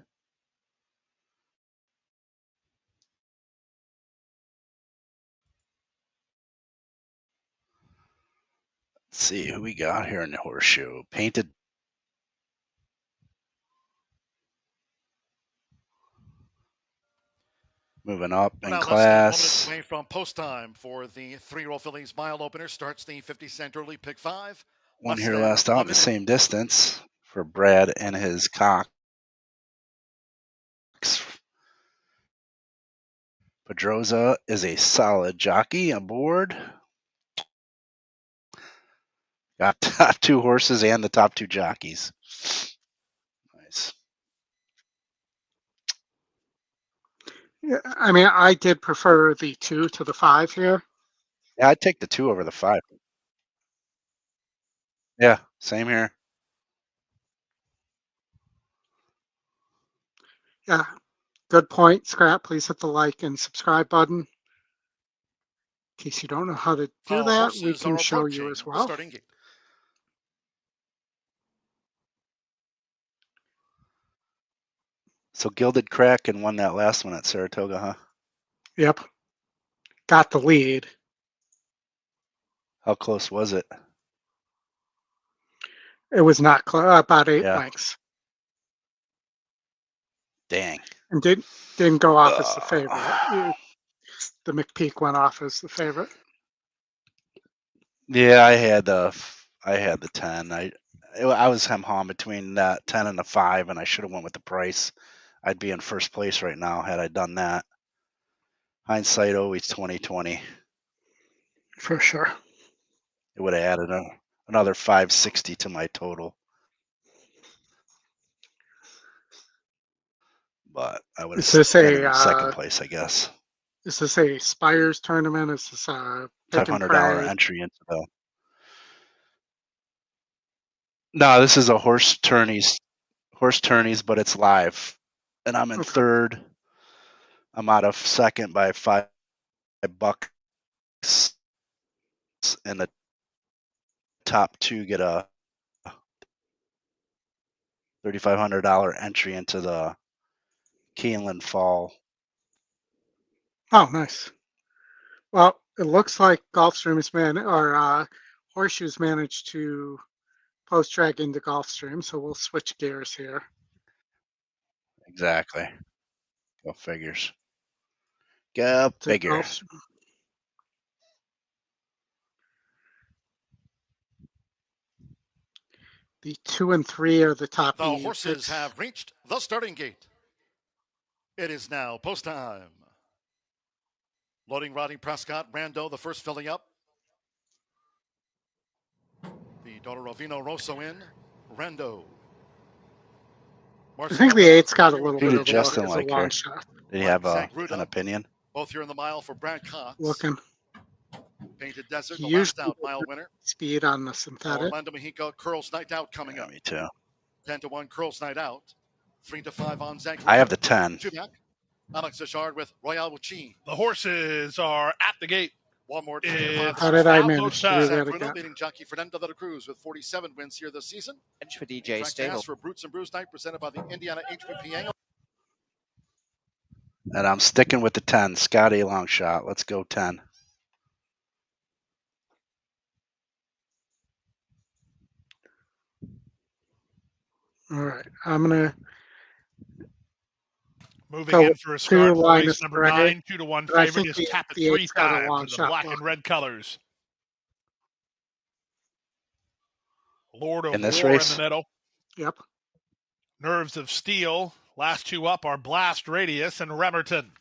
Let's see who we got here in the Horseshoe. Painted. Moving up in class. Away from post time for the 3-year-old fillies mile opener. Starts the 50 cent early pick 5. One here last out the same distance for Brad and his Cox. Pedroza is a solid jockey aboard. Got top 2 horses and the top 2 jockeys. Nice. Yeah, I mean, I did prefer the 2 to the 5 here. Yeah, I'd take the 2 over the 5. Yeah, same here. Yeah, good point, Scrap. Please hit the like and subscribe button. In case you don't know how to do that, we can show you as well. So Gilded Crack and won that last one at Saratoga, huh? Yep. Got the lead. How close was it? It was not close, about 8 lengths. Dang. And didn't go off as the favorite. The McPeak went off as the favorite. Yeah, I had the 10. I was hem-hawing between that 10 and the 5, and I should have went with the price. I'd be in first place right now had I done that. Hindsight always 20/20. For sure. It would have added another 560 to my total. But I would have been in second place, I guess. Is this a Spires tournament? Is this a $500 entry into the? No, this is a horse tourneys, but it's live, and I'm in third. I'm out of second by $5, and the top 2 get a $3,500 entry into the Keeneland Fall. Oh, nice. Well, it looks like Gulfstream's Horseshoe's managed to post drag into Gulfstream, so we'll switch gears here. Exactly. Go figures. Go figure. The 2 and 3 are the top. The horses have reached the starting gate. It is now post time. Loading Rodney Prescott, Rando, the first filling up. The daughter of Vino Rosso in, Rando. I think the 8's got a little bit of Justin a like long her. shot. Did he have an opinion? Both here in the mile for Brad Cox. Looking. Painted Desert, He the last out, mile winner. Speed on the synthetic. Orlando Mexico, Curls Night Out coming up. Me too. 10-1 Curls Night Out. 3-5 on Zach. I have the 10. 2 back. Alex Zachard with Royale Wachine. The horses are at the gate. One more. How did I manage to do that Bruno again? leading jockey Fernando de la Cruz with 47 wins here this season. For DJ Stable. For Brutes and Brews Night presented by the Indiana HPPA. And I'm sticking with the 10. Scotty Longshot. Let's go 10. All right. I'm going to moving in for a start for race number 9. 2-1 I favorite is Tap at 3 times in the black and red colors. Lord of in this War race? in the middle. Yep. Nerves of Steel. Last 2 up are Blast Radius and Remerton.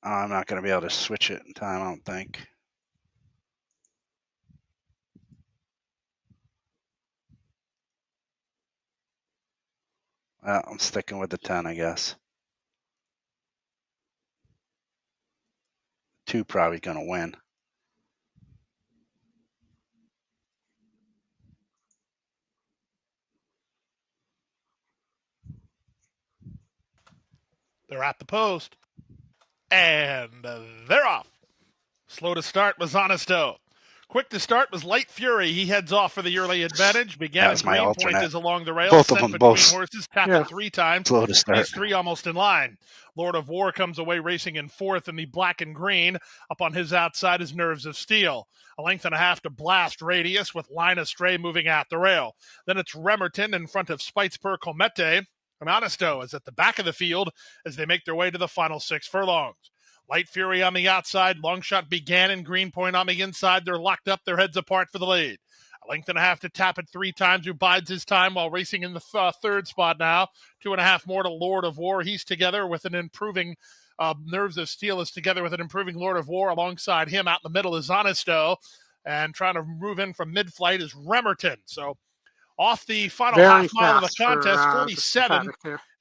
I'm not going to be able to switch it in time, I don't think. Well, I'm sticking with the 10, I guess. 2 probably going to win. They're at the post. And they're off. Slow to start was Honesto. Quick to start was Light Fury. He heads off for the early advantage. Began at green, point is along the rail. Both of them, both. Horses, tapped it 3 times. Slow to start. These 3 almost in line. Lord of War comes away racing in 4th in the black and green. Up on his outside is Nerves of Steel. A length and a half to Blast Radius with Line Astray moving at the rail. Then it's Remerton in front of Spitesper Comete. And Honesto is at the back of the field as they make their way to the final 6 furlongs. Light Fury on the outside. Longshot began in Greenpoint on the inside. They're locked up, their heads apart for the lead. A length and a half to Tap it 3 times, who bides his time while racing in the 3rd spot now. 2.5 more to Lord of War. He's together with an improving Nerves of Steel is together with an improving Lord of War. Alongside him out in the middle is Honesto. And trying to move in from mid-flight is Remerton. So off the final half mile of the contest,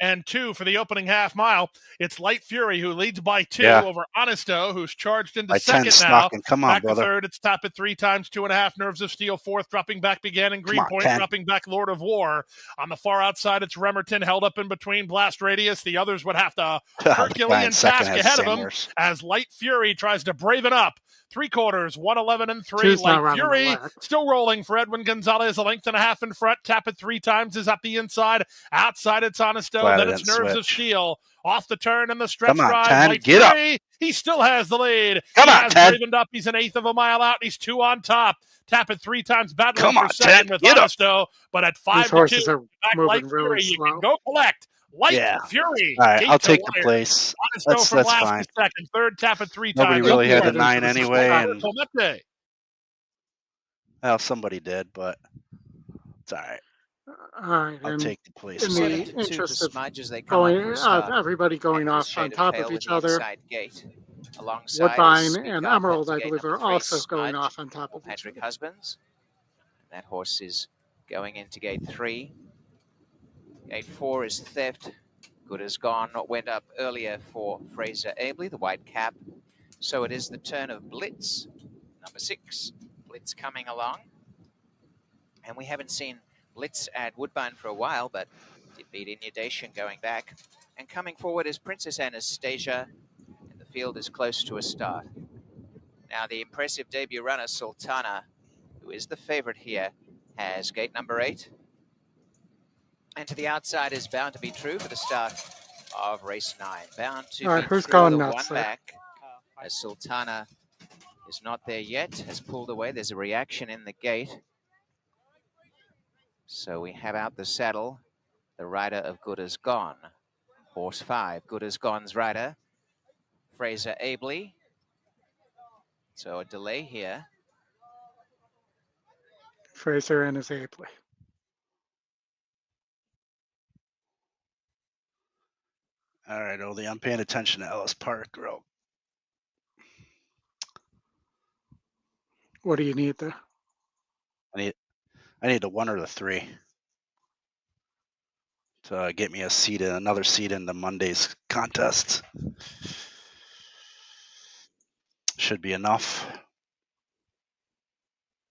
47-2 for the opening half mile. It's Light Fury who leads by 2 over Honesto, who's charged into second now. Come on, back brother. to 3rd, it's Tap it 3 times, 2.5 Nerves of Steel. 4th, dropping back began in Greenpoint, dropping back Lord of War. On the far outside, it's Remerton held up in between Blast Radius. The others would have to Herculean task ahead of him as Light Fury tries to brave it up. 3/4, 1:11-3. Light Fury still rolling for Edwin Gonzalez. A length and a half in front. Tap it 3 times is at the inside. Outside it's Honesto. Then it's Nerves of Steel. Off the turn and the stretch drive. Light Fury, he still has the lead. He has bravened up. He's an 1/8 of a mile out. He's 2 on top. Tap it 3 times, battling for second with Honesto. But at 5-2, back Light Fury, you can go collect. Light Fury. All right, I'll take the place. That's fine. Second, 3rd, Tap it 3 Nobody times. really had the 9 anyway. And, Comete. well, somebody did, but it's all right. All right, I'll take the place. In the interest of going, everybody going off on top of each other, Woodbine and Emerald, I believe, are also going off on top of each other. Husbands. That horse is going into gate 3. Gate 4 is Theft. Good as Gone went up earlier for Fraser Abley, the white cap. So it is the turn of Blitz, number 6. Blitz coming along. And we haven't seen Blitz at Woodbine for a while, but did beat Inundation going back. And coming forward is Princess Anastasia, and the field is close to a start. Now the impressive debut runner, Sultana, who is the favorite here, has gate number 8. And to the outside is Bound to Be True for the start of race 9. Bound to be who's True, going the nuts one there? back, as Sultana is not there yet, has pulled away. There's a reaction in the gate. So we have out the saddle, the rider of Good as Gone. Horse 5, Good as Gone's rider, Fraser Abley. So a delay here. Fraser and his Abley. All right, Oldie, I'm paying attention to Ellis Park, bro. What do you need there? I need the 1 or the 3. to get me another seat in the Monday's contest. Should be enough.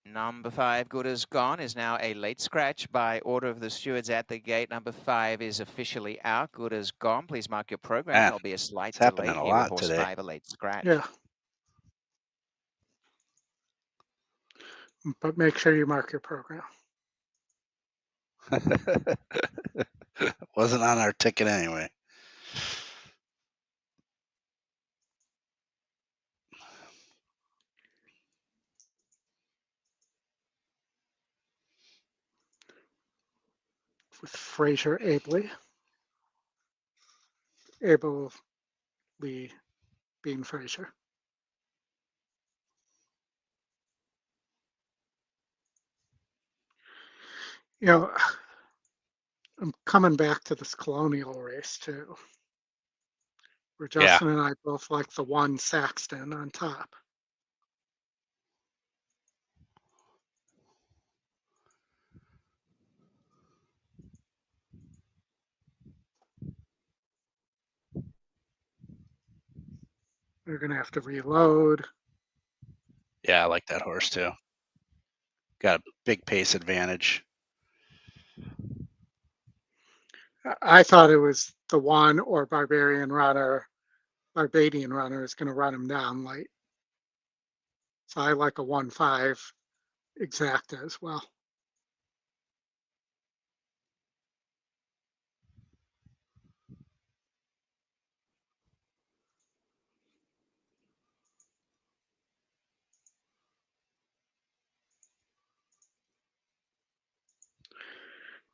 Number 5, Good As Gone, is now a late scratch by order of the stewards at the gate. Number 5 is officially out. Good As Gone. Please mark your program. Man, There'll be a slight it's delay happening a here with lot horse today. 5, a late scratch. Yeah. But make sure you mark your program. Wasn't on our ticket anyway. With Fraser Abley being Fraser. You know, I'm coming back to this Colonial race too, where Justin and I both like the 1 Saxton on top. They're going to have to reload. Yeah, I like that horse too. Got a big pace advantage. I thought it was the 1 or Barbadian Runner is going to run him down late. So I like a 1-5 exacta as well.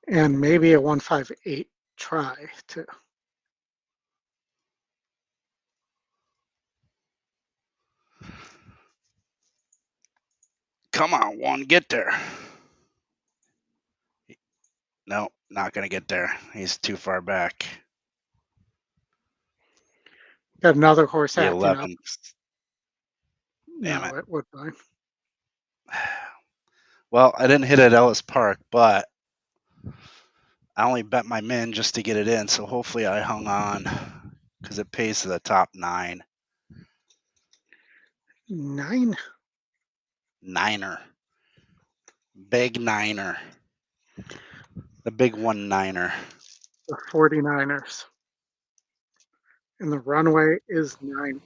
And maybe a 1-5-8 try too. Come on, 1, get there. No, not going to get there. He's too far back. Got another horse The acting 11. up. Damn it. Woodbine. Well, I didn't hit at Ellis Park, but I only bet my min just to get it in, so hopefully I hung on because it pays to the top 9. 9? Niner. Big niner. The big 1-9er. The 49ers. And the runway is 9.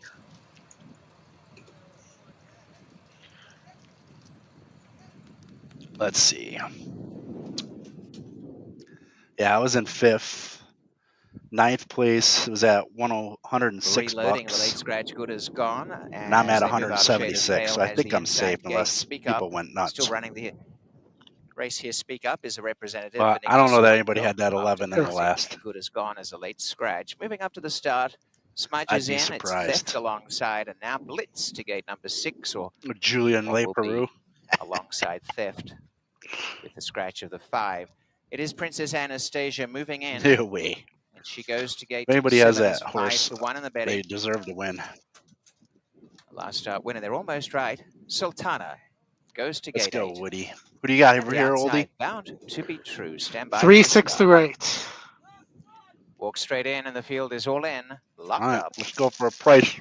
Let's see. Yeah, I was in 5th. 9th place was at $106. Reloading the late scratch, Good As Gone. And I'm at 176, so I think I'm safe unless people went nuts. Still running the race here. Speak Up is a representative. But I don't know that anybody had that 11 in the last. Good As Gone as a late scratch. Moving up to the start. Smudges in. Surprised. It's Theft alongside, and now Blitz to gate number 6, or Julian Leperoux alongside Theft with the scratch of the 5. It is Princess Anastasia moving in. No way. And she goes to gate. If anybody 7, has that horse, 5-1 in the betting. they deserve to win. Last start winner. They're almost right. Sultana goes to gate 8. Let's go, Woody. Who do you got over here, Oldie? Bound to be true. Stand by. 3, 6 through 8. Walk straight in, and the field is all in. Locked All right, up. let's go for a price.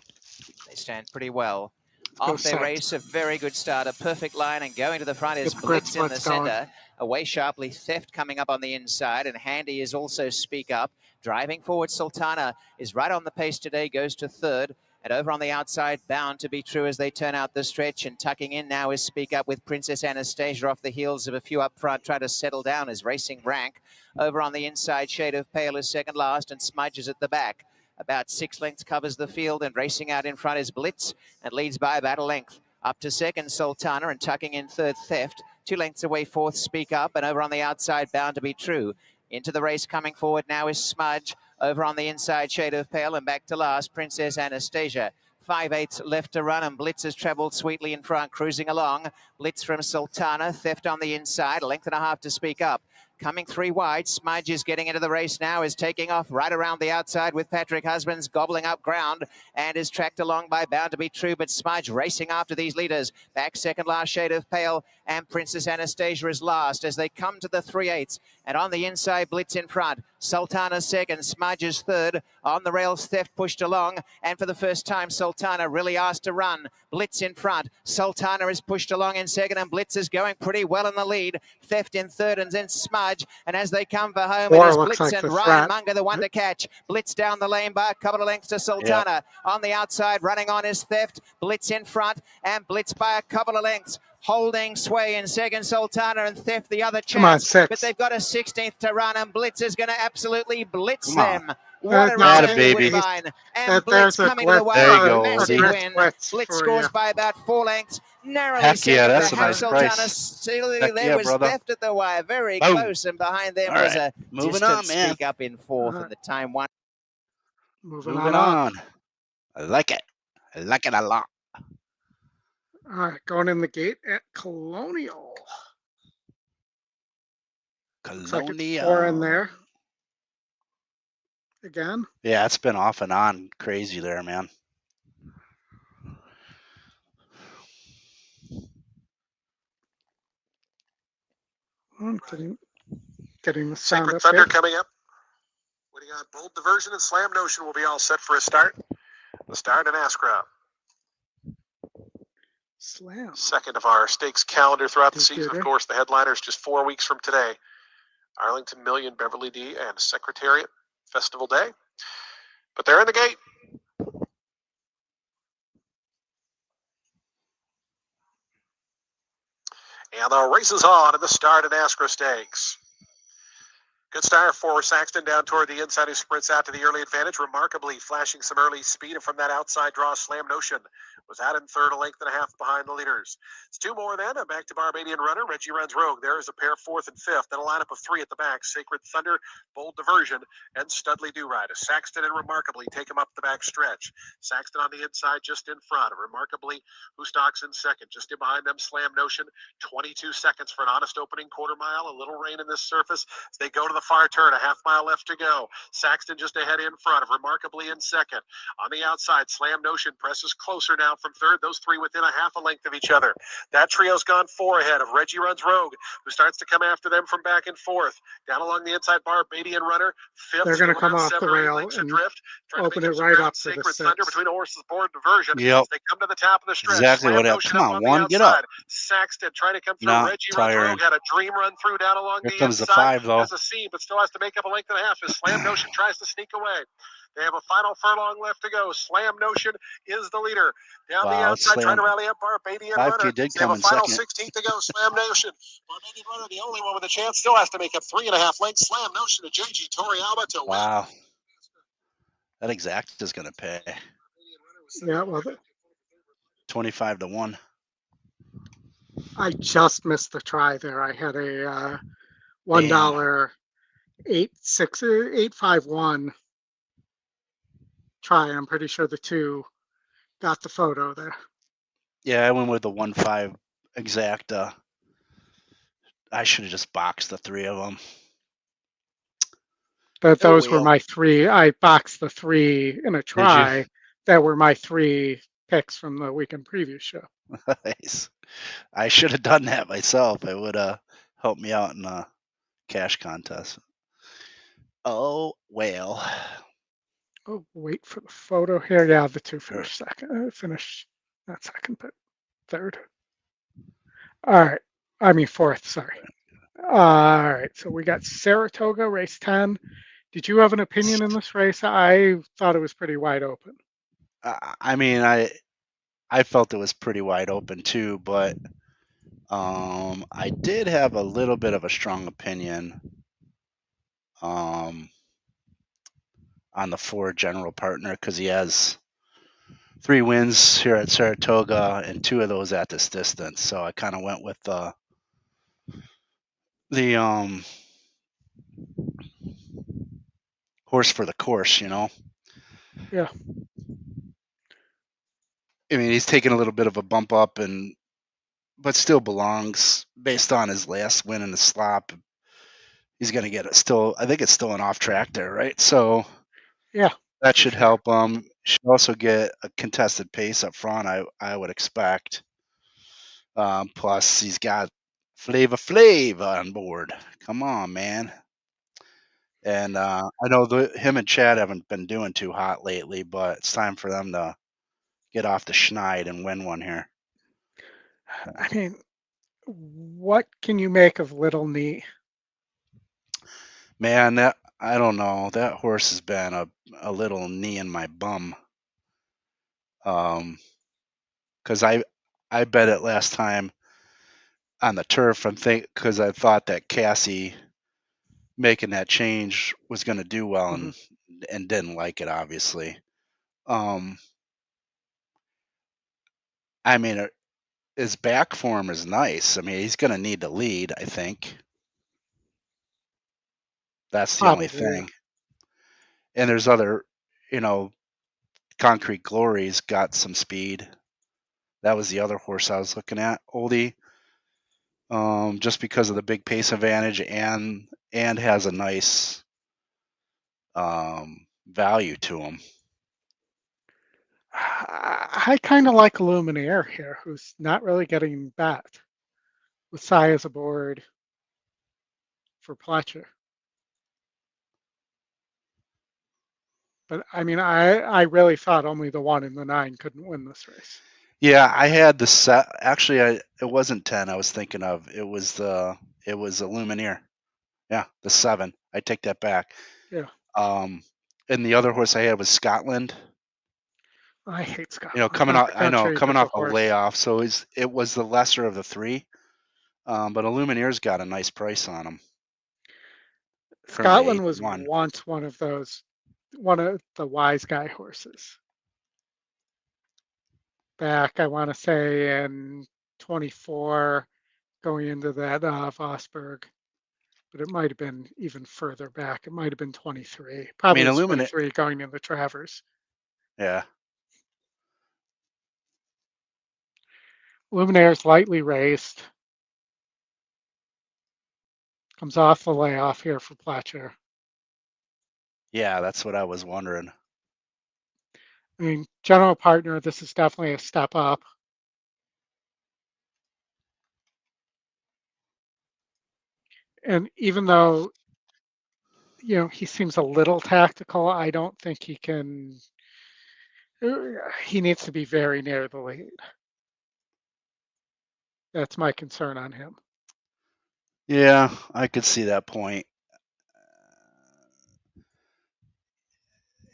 They stand pretty well. Off their race, a very good start, a perfect line, and going to the front is Blitz in the center. Away sharply, Theft coming up on the inside, and Handy is also Speak Up. Driving forward, Sultana is right on the pace today, goes to 3rd. And over on the outside, Bound to be True as they turn out the stretch. And tucking in now is Speak Up with Princess Anastasia off the heels of a few up front. Try to settle down as Racing Rank. Over on the inside, Shade of Pale is second last, and Smudge is at the back. About 6 lengths covers the field, and racing out in front is Blitz and leads by about a length. Up to second, Sultana, and tucking in 3rd, Theft. 2 lengths away, 4th, Speak Up, and over on the outside, Bound to be True. Into the race coming forward now is Smudge. Over on the inside, Shade of Pale, and back to last, Princess Anastasia. 5/8 left to run, and Blitz has travelled sweetly in front, cruising along. Blitz from Sultana, Theft on the inside, a length and a half to Speak Up. Coming 3 wide, Smudge is getting into the race now, is taking off right around the outside with Patrick Husbands gobbling up ground, and is tracked along by Bound to be True, but Smudge racing after these leaders. Back second last, Shade of Pale, and Princess Anastasia is last as they come to the 3/8, and on the inside, Blitz in front. Sultana second, Smudge is third. On the rails, Theft pushed along, and for the first time, Sultana really asked to run. Blitz in front. Sultana is pushed along in second, and Blitz is going pretty well in the lead. Theft in third, and then Smudge. And as they come for home, it is Blitz and Ryan Munger, the one to catch. Blitz down the lane by a couple of lengths to Sultana. On the outside, running on is Theft. Blitz in front, and Blitz by a couple of lengths. Holding sway in second, Sultana, and Theft the other chance. But they've got a 16th to run, and Blitz is going to absolutely blitz them. What a run in Woodbine. And Blitz coming to the wire. Massive win. Blitz scores by about 4 lengths. Narrowly second. That's a nice Sultana. price. There was Theft at the wire. Very close, and behind them was a distant speak up in fourth, and the time one. Moving on. I like it. I like it a lot. All right, going in the gate at Colonial. Looks like it's 4 in there. Again? Yeah, it's been off and on crazy there, man. I'm getting the sound Sacred up Thunder here. coming up. What do you got? Bold Diversion and Slam Notion will be all set for a start. The start in Askra. Slam. Second of our stakes calendar throughout the season. Of course, the headliner is just 4 weeks from today. Arlington Million, Beverly D, and Secretariat Festival Day. But they're in the gate. And the race is on at the start in Askra Stakes. Good start for Saxton down toward the inside, who sprints out to the early advantage, remarkably flashing some early speed. And from that outside draw, Slam Notion was out in third, a length and a half behind the leaders. It's 2 more then. Back to Barbadian Runner. Reggie runs rogue. There is a pair, 4th and 5th. Then a lineup of 3 at the back. Sacred Thunder, Bold Diversion, and Studley Do-Ride. Saxton and Remarkably take him up the back stretch. Saxton on the inside, just in front. Remarkably, who stalks in second. Just in behind them, Slam Notion. 22 seconds for an honest opening quarter mile. A little rain in this surface as they go to the far turn. A half mile left to go. Saxton just ahead in front of Remarkably in second. On the outside, Slam Notion presses closer now from third. Those 3 within a half a length of each other. That trio's gone 4 ahead of Reggie Runs Rogue, who starts to come after them from back and forth. Down along the inside, Barbadian Runner. 5th. They're going to come off the rail and open it right up to the Sacred Thunder between horses, Board Diversion. Yep. They come to the top of the stretch. Exactly what happened. Come on, one, get up. Saxton trying to come through. Reggie Runs Rogue had a dream run through down along the inside. Here comes the 5, though. Has a seam, but still has to make up a length and a half as Slam Notion tries to sneak away. They have a final furlong left to go. Slam Notion is the leader. Down the outside, trying to rally up Barbadian Runner. Did they have come a final second. 16th to go. Slam Notion. Barbadian Runner, the only one with a chance, still has to make up 3.5 lengths. Slam Notion to JG Toriyama to win. Wow. That exact is going to pay. Yeah, well, 25 to 1. I just missed the try there. I had a $1 851 try. I'm pretty sure the 2 got the photo there. Yeah, I went with the 1.5 exact. I should have just boxed the 3 of them. But those were my 3. I boxed the 3 in a try. That were my 3 picks from the weekend preview show. Nice. I should have done that myself. It would help me out in a cash contest. Oh, well. Oh, wait for the photo here. Yeah, the 2 finished second. Finish not second, but third. All right. I mean, 4th, sorry. All right. So we got Saratoga, race 10. Did you have an opinion in this race? I thought it was pretty wide open. I mean, I felt it was pretty wide open too, but I did have a little bit of a strong opinion on the 4 general partner because he has 3 wins here at Saratoga and 2 of those at this distance. So I kind of went with the horse for the course, you know? Yeah. I mean, he's taking a little bit of a bump up but still belongs based on his last win in the slop. He's going to get it still. I think it's still an off track there, right? So yeah, that should help him. Should also get a contested pace up front, I would expect. Plus, he's got Flavor Flav on board. Come on, man. And I know him and Chad haven't been doing too hot lately, but it's time for them to get off the schneid and win one here. I mean, what can you make of Little Knee? Man, I don't know. That horse has been a little knee in my bum. Because I bet it last time on the turf. Because I thought that Cassie making that change was going to do well, and didn't like it, obviously. I mean, his back form is nice. I mean, he's going to need to lead, I think. That's the only thing. Yeah. And there's other, Concrete Glory's got some speed. That was the other horse I was looking at, Oldie. Just because of the big pace advantage and has a nice value to him. I kind of like Luminaire here, who's not really getting backed with Sias aboard for Pletcher. But I mean, I really thought only the 1 and the 9 couldn't win this race. Yeah, I had the set. Actually, it wasn't 10. I was thinking of it was a Lumineer. Yeah, the 7. I take that back. Yeah. And the other horse I had was Scotland. I hate Scotland. Coming off a layoff, so it was the lesser of the 3. But a Lumineer's got a nice price on him. Scotland was once one of the wise guy horses. Back, I want to say in 24, going into that Vosburg, but it might have been even further back. It might have been 23. Probably 23 going into Travers. Yeah. Luminaire's lightly raced. Comes off the layoff here for Pletcher. Yeah, that's what I was wondering. I mean, general partner, this is definitely a step up. And even though, he seems a little tactical, I don't think he can. He needs to be very near the lead. That's my concern on him. Yeah, I could see that point.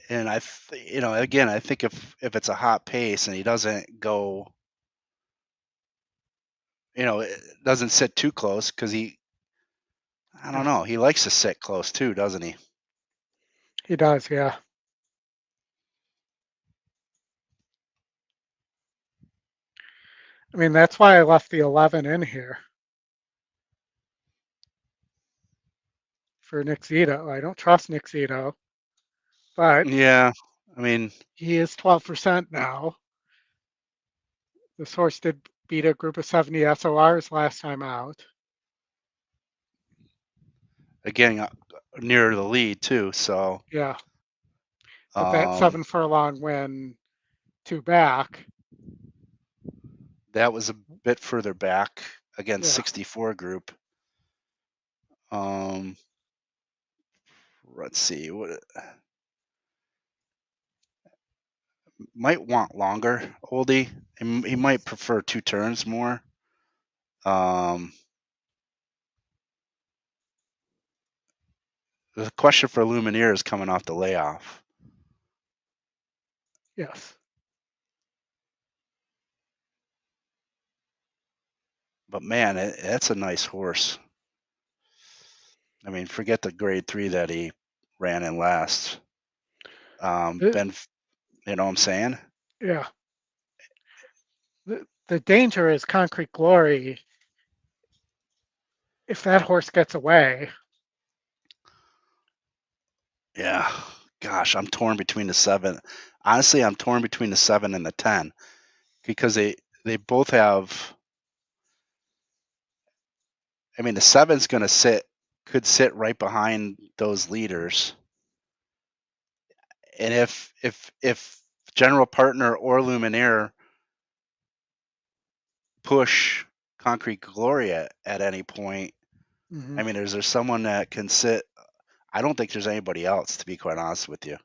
And I think if it's a hot pace and he doesn't go, it doesn't sit too close, because I don't know, he likes to sit close too, doesn't he? He does, yeah. I mean, that's why I left the 11 in here for Nick Zito. I don't trust Nick Zito, but yeah, I mean, he is 12% now. This horse did beat a group of 70 SORs last time out. Again, near the lead too, so. Yeah. But that 7 furlong win 2 back. That was a bit further back against 64 group. Let's see, what might want longer, Oldie. He might prefer 2 turns more. The question for Lumineer is coming off the layoff. Yes. But man, that's a nice horse. I mean, forget the grade 3 that he ran in last. Ben, you know what I'm saying? Yeah. The danger is Concrete Glory. If that horse gets away. Yeah. Gosh, I'm torn between the 7. Honestly, I'm torn between the 7 and the 10, because they both have. I mean, the 7's going to could sit right behind those leaders. And if General Partner or Lumineer push Concrete Glory at any point, I mean, is there someone that can sit? I don't think there's anybody else, to be quite honest with you.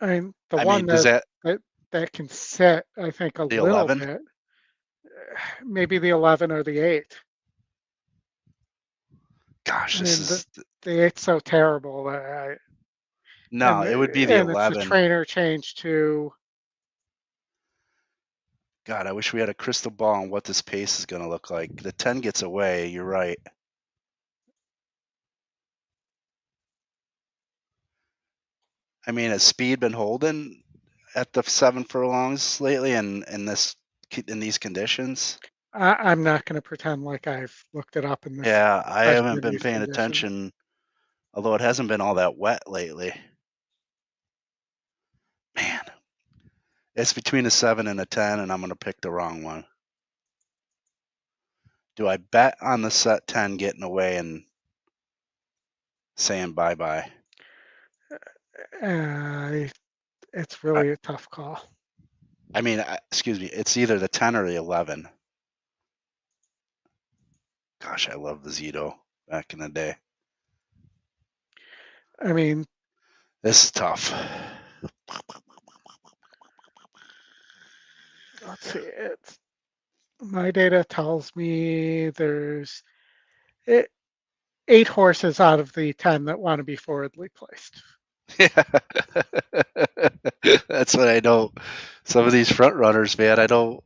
I mean, the one that can sit, I think, a little 11? bit. Maybe the 11 or the 8. Gosh, the 8's so terrible that it would be the 11. It's the trainer change to. God, I wish we had a crystal ball on what this pace is going to look like. The 10 gets away. You're right. I mean, has speed been holding at the 7 furlongs lately in these conditions? I'm not going to pretend like I've looked it up in this. Yeah, I haven't been paying attention, although it hasn't been all that wet lately. Man, it's between a 7 and a 10, and I'm going to pick the wrong one. Do I bet on the set 10 getting away and saying bye-bye? It's really a tough call. I mean, excuse me, it's either the 10 or the 11. Gosh, I love the Zito back in the day. I mean, this is tough. Let's see. My data tells me there's 8 horses out of the 10 that want to be forwardly placed. Yeah, that's what I know. Some of these front runners, man, I don't.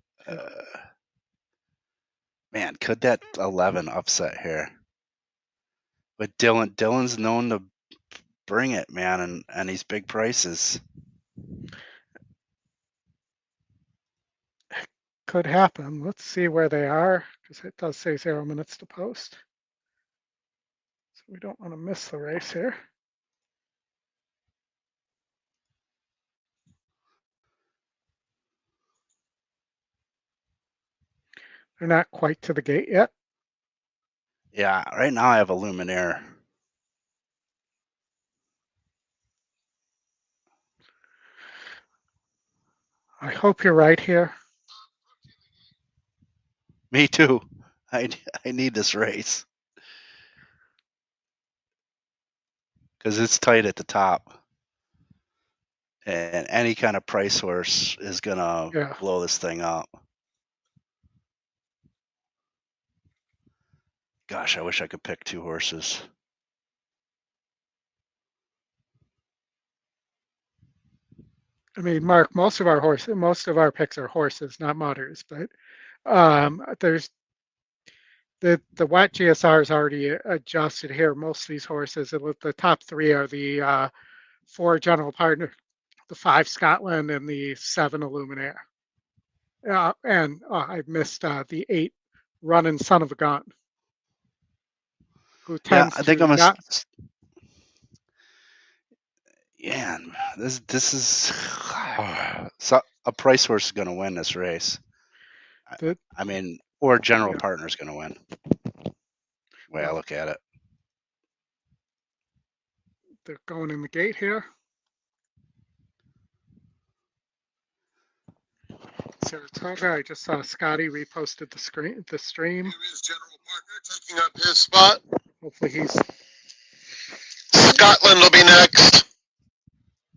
Man, could that 11 upset here? But Dylan's known to bring it, man, and these big prices. Could happen. Let's see where they are, because it does say 0 minutes to post. So we don't want to miss the race here. They're not quite to the gate yet. Yeah, right now I have a Luminaire. I hope you're right here. Me too. I need this race. Because it's tight at the top. And any kind of price horse is going to blow this thing up. Gosh, I wish I could pick 2 horses. I mean, Mark, most of our picks are horses, not mutters, but there's the wet GSR is already adjusted here. Most of these horses, the top 3 are the 4 General Partner, the 5 Scotland, and the 7 Illuminaire. And I missed the 8 Running Son of a Gun. Who tends I think to I'm not... Yeah, this is so a price horse is going to win this race. I mean, or General Partner is going to win. The way I look at it. They're going in the gate here. Saratoga, I just saw Scotty reposted the stream. Here is General Partner taking up his spot. Hopefully he's... Scotland will be next.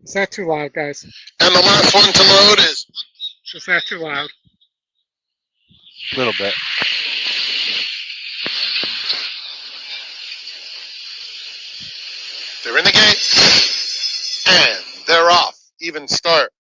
Is that too loud, guys? And the last one to load is... Is that too loud? A little bit. They're in the gate. And they're off. Even start.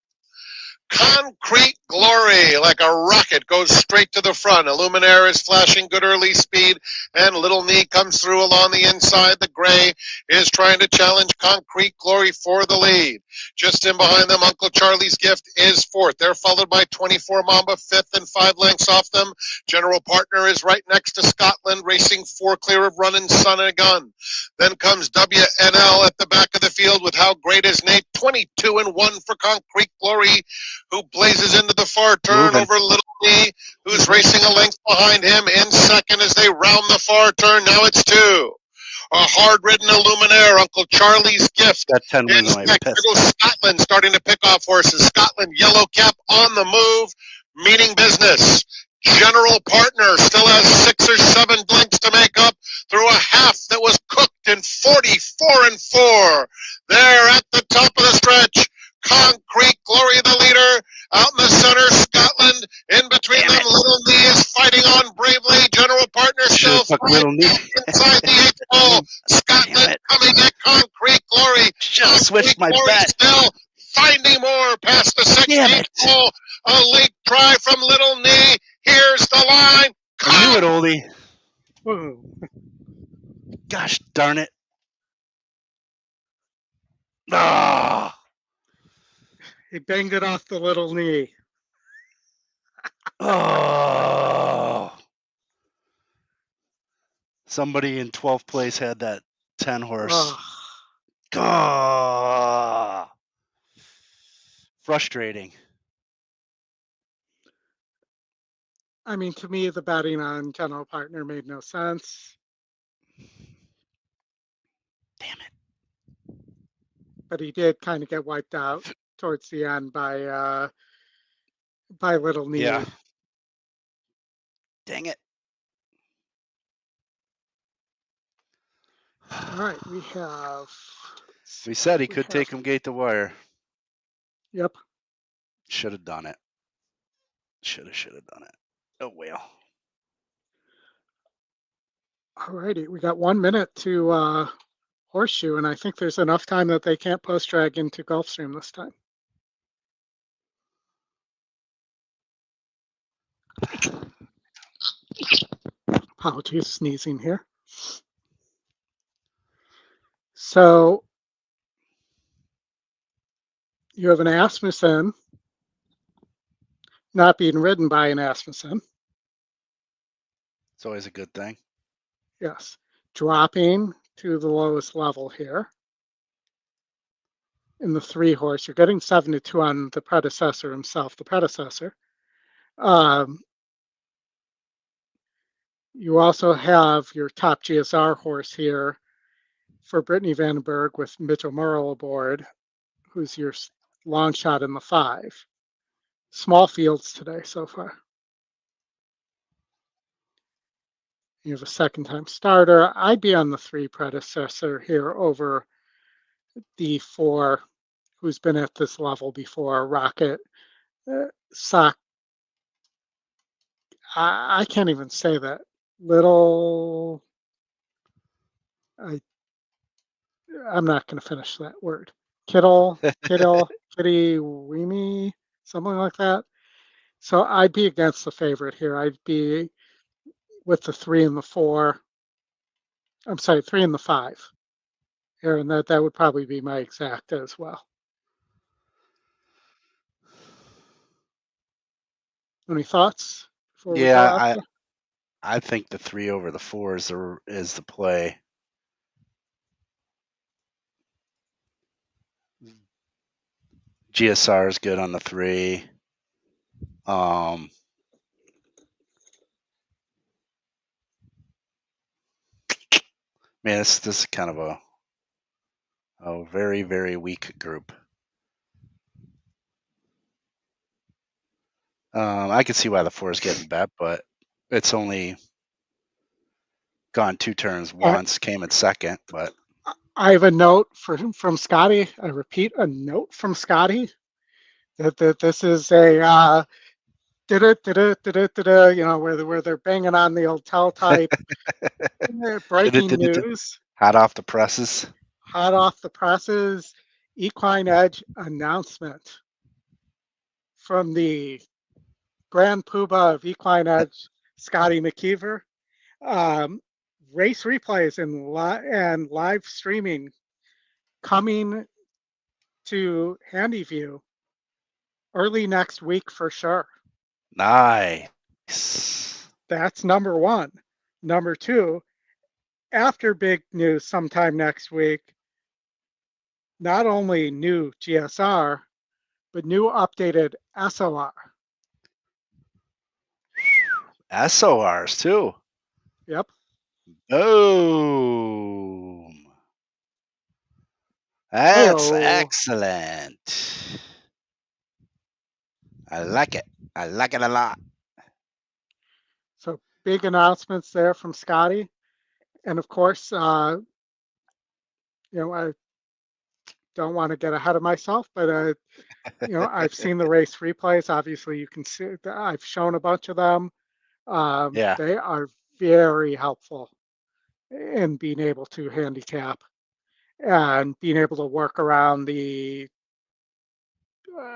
Concrete Glory, like a rocket, goes straight to the front. Illuminaire is flashing good early speed, and Little Knee comes through along the inside. The gray is trying to challenge Concrete Glory for the lead. Just in behind them, Uncle Charlie's Gift is 4th. They're followed by 24 Mamba, 5th, and 5 lengths off them. General Partner is right next to Scotland, racing 4 clear of Running Son and a Gun. Then comes WNL at the back of the field with How Great Is Nate, 22 and 1 for Concrete Glory, who blazes into the far turn over Little Knee, who's racing a length behind him in second as they round the far turn. Now it's 2. A hard-ridden Illuminaire, Uncle Charlie's Gift. That 10 wins my piss. There goes Scotland starting to pick off horses. Scotland, Yellow Cap on the move, meaning business. General Partner still has 6 or 7 lengths to make up. through a half that was cooked in 44-4. There at the top of the stretch, Concrete Glory, the leader. Out in the center, Scotland. In between them, Little Knee is fighting on bravely. General Partner still Little Knee. inside the 8th hole. Scotland coming at Concrete Glory. Just switched my Glory bet. still finding more past the 16th hole. A leak try from Little Knee. Here's the line. I knew it, Oldie. Whoa. Gosh darn it. Ah. He banged it off the Little Knee. Oh. Somebody in 12th place had that 10 horse. Oh. Frustrating. I mean, to me, the betting on General Partner made no sense. Damn it. But he did kind of get wiped out towards the end by Little Knee. Yeah. Dang it. All right, we have. We said he could take him gate to wire. Yep. Should have done it. Should have done it. Oh, well. All righty, we got 1 minute to Horseshoe, and I think there's enough time that they can't post drag into Gulfstream this time. Apologies, sneezing here. So you have an Asmussen not being ridden by an Asmussen. It's always a good thing. Yes. Dropping to the lowest level here. In the 3 horse, you're getting 7-2 on the predecessor himself, the predecessor. You also have your top GSR horse here for Brittany Vandenberg with Mitchell Murrow aboard, who's your long shot in the 5. Small fields today so far. You have a second-time starter. I'd be on the 3 predecessor here over the 4, who's been at this level before, Rocket. Sock. I can't even say that. Little. I'm not going to finish that word. Kittle, Kitty, Weemy, something like that. So I'd be against the favorite here. I'd be with the 3 and the 4. I'm sorry, 3 and the 5. Here, and that would probably be my exact as well. Any thoughts? Yeah, I think the 3 over the 4 is the play. GSR is good on the 3. Man, this is kind of a very, very weak group. I can see why the 4 is getting bet, but it's only gone 2 turns once, came in second. But I have a note from Scotty. I repeat, a note from Scotty that this is a where they're banging on the old teletype breaking news. Hot off the presses. Hot off the presses. EquinEdge announcement from the Grand Poobah of EquinEdge, Scotty McKeever. Race replays and live streaming coming to HandyView early next week for sure. Nice. That's number 1. Number 2, after big news sometime next week, not only new GSR, but new updated SOR. SORs too. Yep. Boom. That's excellent. I like it. I like it a lot. So big announcements there from Scotty. And of course, I don't want to get ahead of myself, but I've seen the race replays. Obviously, you can see I've shown a bunch of them. Yeah. They are very helpful in being able to handicap and being able to work around the,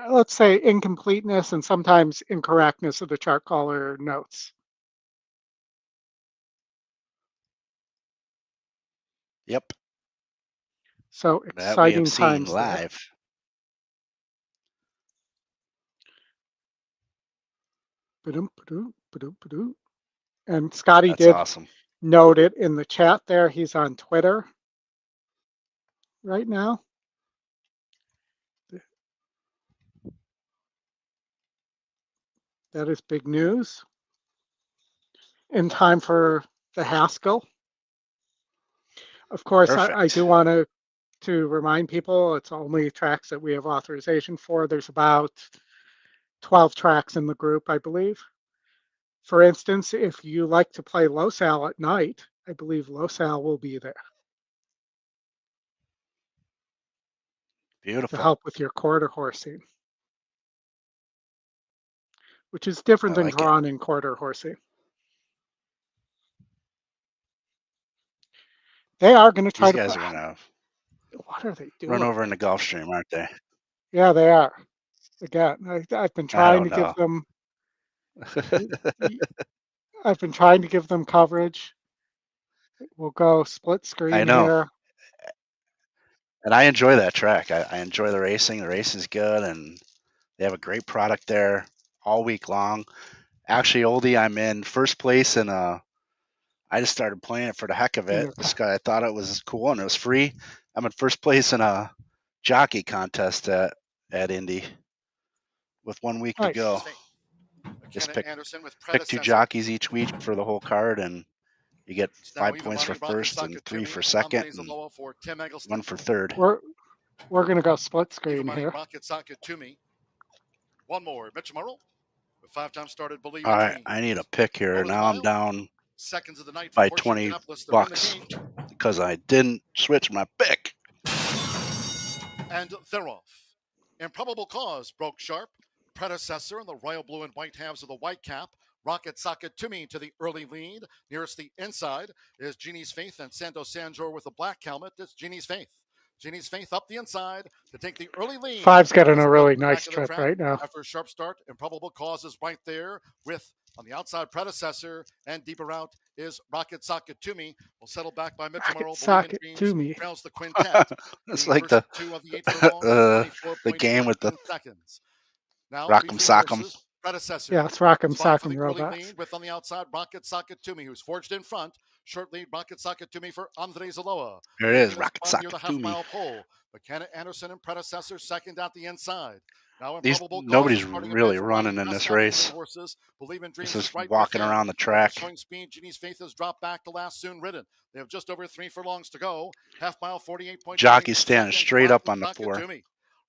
let's say, incompleteness and sometimes incorrectness of the chart caller notes. Yep. So That we have exciting seen times there. live. And Scotty That's did awesome. note it in the chat there. He's on Twitter right now. That is big news. In time for the Haskell. Of course, I do want to remind people it's only tracks that we have authorization for. There's about 12 tracks in the group, I believe. For instance, if you like to play Losal at night, I believe Losal will be there. Beautiful. To help with your quarter horsing, which is different than drawn in quarter horsing. They are going to try These to. guys are going to. What are they doing? Run over in the Gulfstream, aren't they? Yeah, they are. Again, I've been trying to give them. I've been trying to give them coverage. We'll go split screen here. And I enjoy that track. I enjoy the racing. The race is good, and they have a great product there all week long. Actually, Oldie, I'm in first place in a. I just started playing it for the heck of it. This guy, I thought it was cool and it was free. I'm in first place in a jockey contest at Indy with 1 week to go. Just pick 2 jockeys each week for the whole card, and you get 5 points for first and 3 for second and 1 for third. We're going to go split screen here. One more, Mitch Murrow. 5 times started, believe All right, I need a pick here. Now I'm down by $20 because I didn't switch my pick. And they're off. Improbable Cause broke sharp. Predecessor in the royal blue and white halves of the white cap. Rocket Socket Toomey to the early lead. Nearest the inside is Genie's Faith and Santo Sanjor with a black helmet. It's Genie's Faith. Genie's Faith up the inside to take the early lead. 5's getting a really nice trip right now. After a sharp start, Improbable Cause is right there with, on the outside, Predecessor, and deeper out is Rocket Socket Toomey. Will settle back by Mitch Morrow. Socket Toomey. Trails the quintet. It's like the game with the Rock'em Sock'em. Predecessor. Yeah, it's Rock'em Sock'em robots. With on the outside, Rocket Socket Toomey, who's forged in front. Short lead, Rocket Socket Toomey for Andre Zaloa. There it is, Rocket Socket Toomey. McKenna Anderson and Predecessor second at the inside. Now nobody's really running in this race. This is walking around the track. Showing speed, Genie's Faith has dropped back to last, soon ridden. They have just over 3 furlongs to go. Half mile, 48.2. Jockey standing straight up on the 4.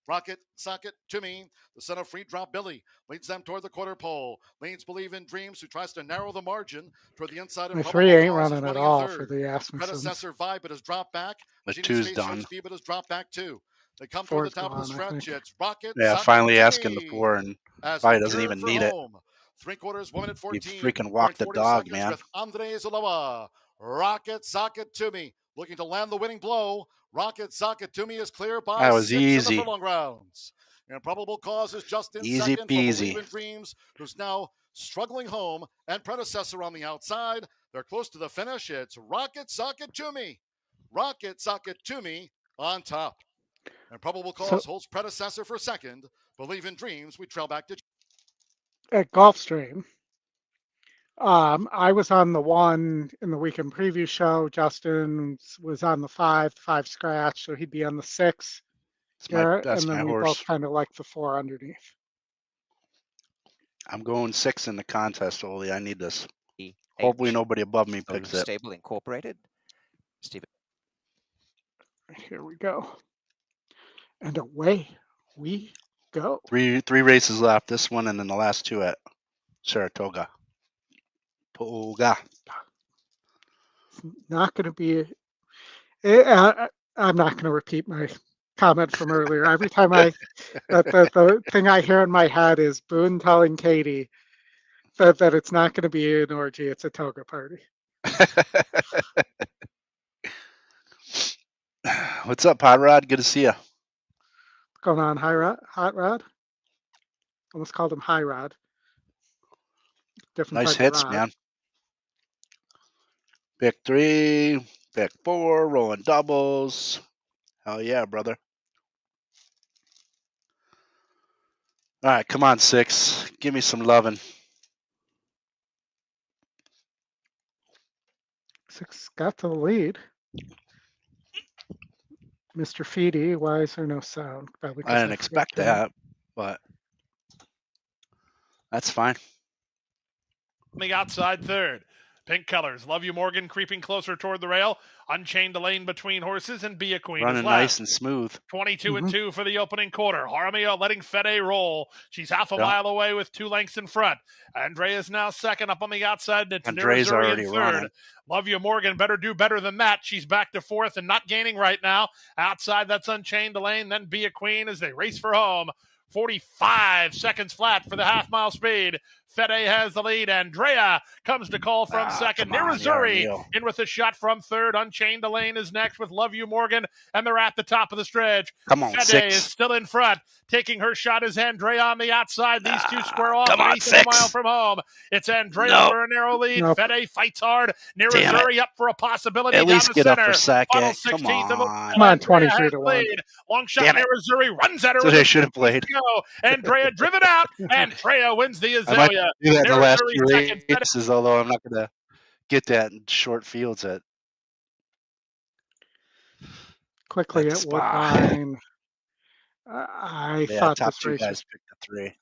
Rocket Socket Toomey, the son of Free Drop Billy, leads them toward the quarter pole. Leads Believe in Dreams, who tries to narrow the margin toward the inside. The 3 ain't running at all for the Asmussens. Predecessor Vibe, but has dropped back. The 2's done. Speed, but has dropped back too. They come toward the top of the stretch. It's Rocket. Yeah, Socket finally Toomey, asking the 4, and probably doesn't even need it. 3/4 1 minute 14. You freaking walk the dog, man. With Andre Zaloa. Rocket Socket Toomey looking to land the winning blow. Rocket Socket Toomey is clear by that was 6 easy. in the furlong rounds. Improbable Cause is just in Easy second peasy. for Believe in Dreams, who's now struggling home, and Predecessor on the outside. They're close to the finish. It's Rocket Socket Toomey. Rocket Socket Toomey on top. Improbable Cause holds Predecessor for second. Believe in Dreams, we trail back to at Gulfstream. I was on the 1 in the weekend preview show. Justin was on the 5 scratch, so he'd be on the 6. That's and then we both kind of like the 4 underneath. I'm going 6 in the contest, Oli. I need this. Hopefully nobody above me picks it. Stable Incorporated. Stephen. Here we go. And away we go. Three races left. This one and then the last 2 at Saratoga. not going to be. I'm not going to repeat my comment from earlier. Every time the thing I hear in my head is Boone telling Katie that it's not going to be an orgy, it's a toga party. What's up, Hot Rod? Good to see you. What's going on, Hot Rod? Almost called him High Rod. Different nice type hits, of rod. man. Pick 3, pick 4, rolling doubles. Hell yeah, brother. All right, come on, 6. Give me some loving. 6 got to the lead. Mr. Feedy, why is there no sound? Probably I didn't expect that, but that's fine. On the outside third. Pink colors. Love You Morgan creeping closer toward the rail. Unchained the lane between horses, and Be a Queen running is left. Nice and smooth. 22 and 2 for the opening quarter. Jaramillo letting Fede roll. She's half a mile away with 2 lengths in front. Andrea's now second up on the outside. It's Andrea's already in third. running. Love You Morgan better do better than that. She's back to fourth and not gaining right now. Outside, that's Unchained the lane. Then Be a Queen as they race for home. 45 seconds flat for the half-mile speed. Fede has the lead. Andrea comes to call from second. Nirazuri in with a shot from third. Unchained the lane is next with Love You Morgan, and they're at the top of the stretch. Come on, Fede 6. is still in front. Taking her shot is Andrea on the outside. These two square off come on, an eighth of a 6. mile from home. It's Andrea Nope. for a narrow lead. Nope. Fede fights hard. Nirazuri up for a possibility At down least the get center. up for second. Final Come 16th of a on. Come on, Andrea 23 has to 1. lead. Long shot. Damn it. Nirazuri runs at her. That's with what I a should have played. go. Andrea driven out. Andrea wins the I might Azalea. do that in the last Nirazuri few second. races, although I'm not going to get that in short fields at Quickly that at spot. Woodbine. I thought top this 2 race guys was picked the 3.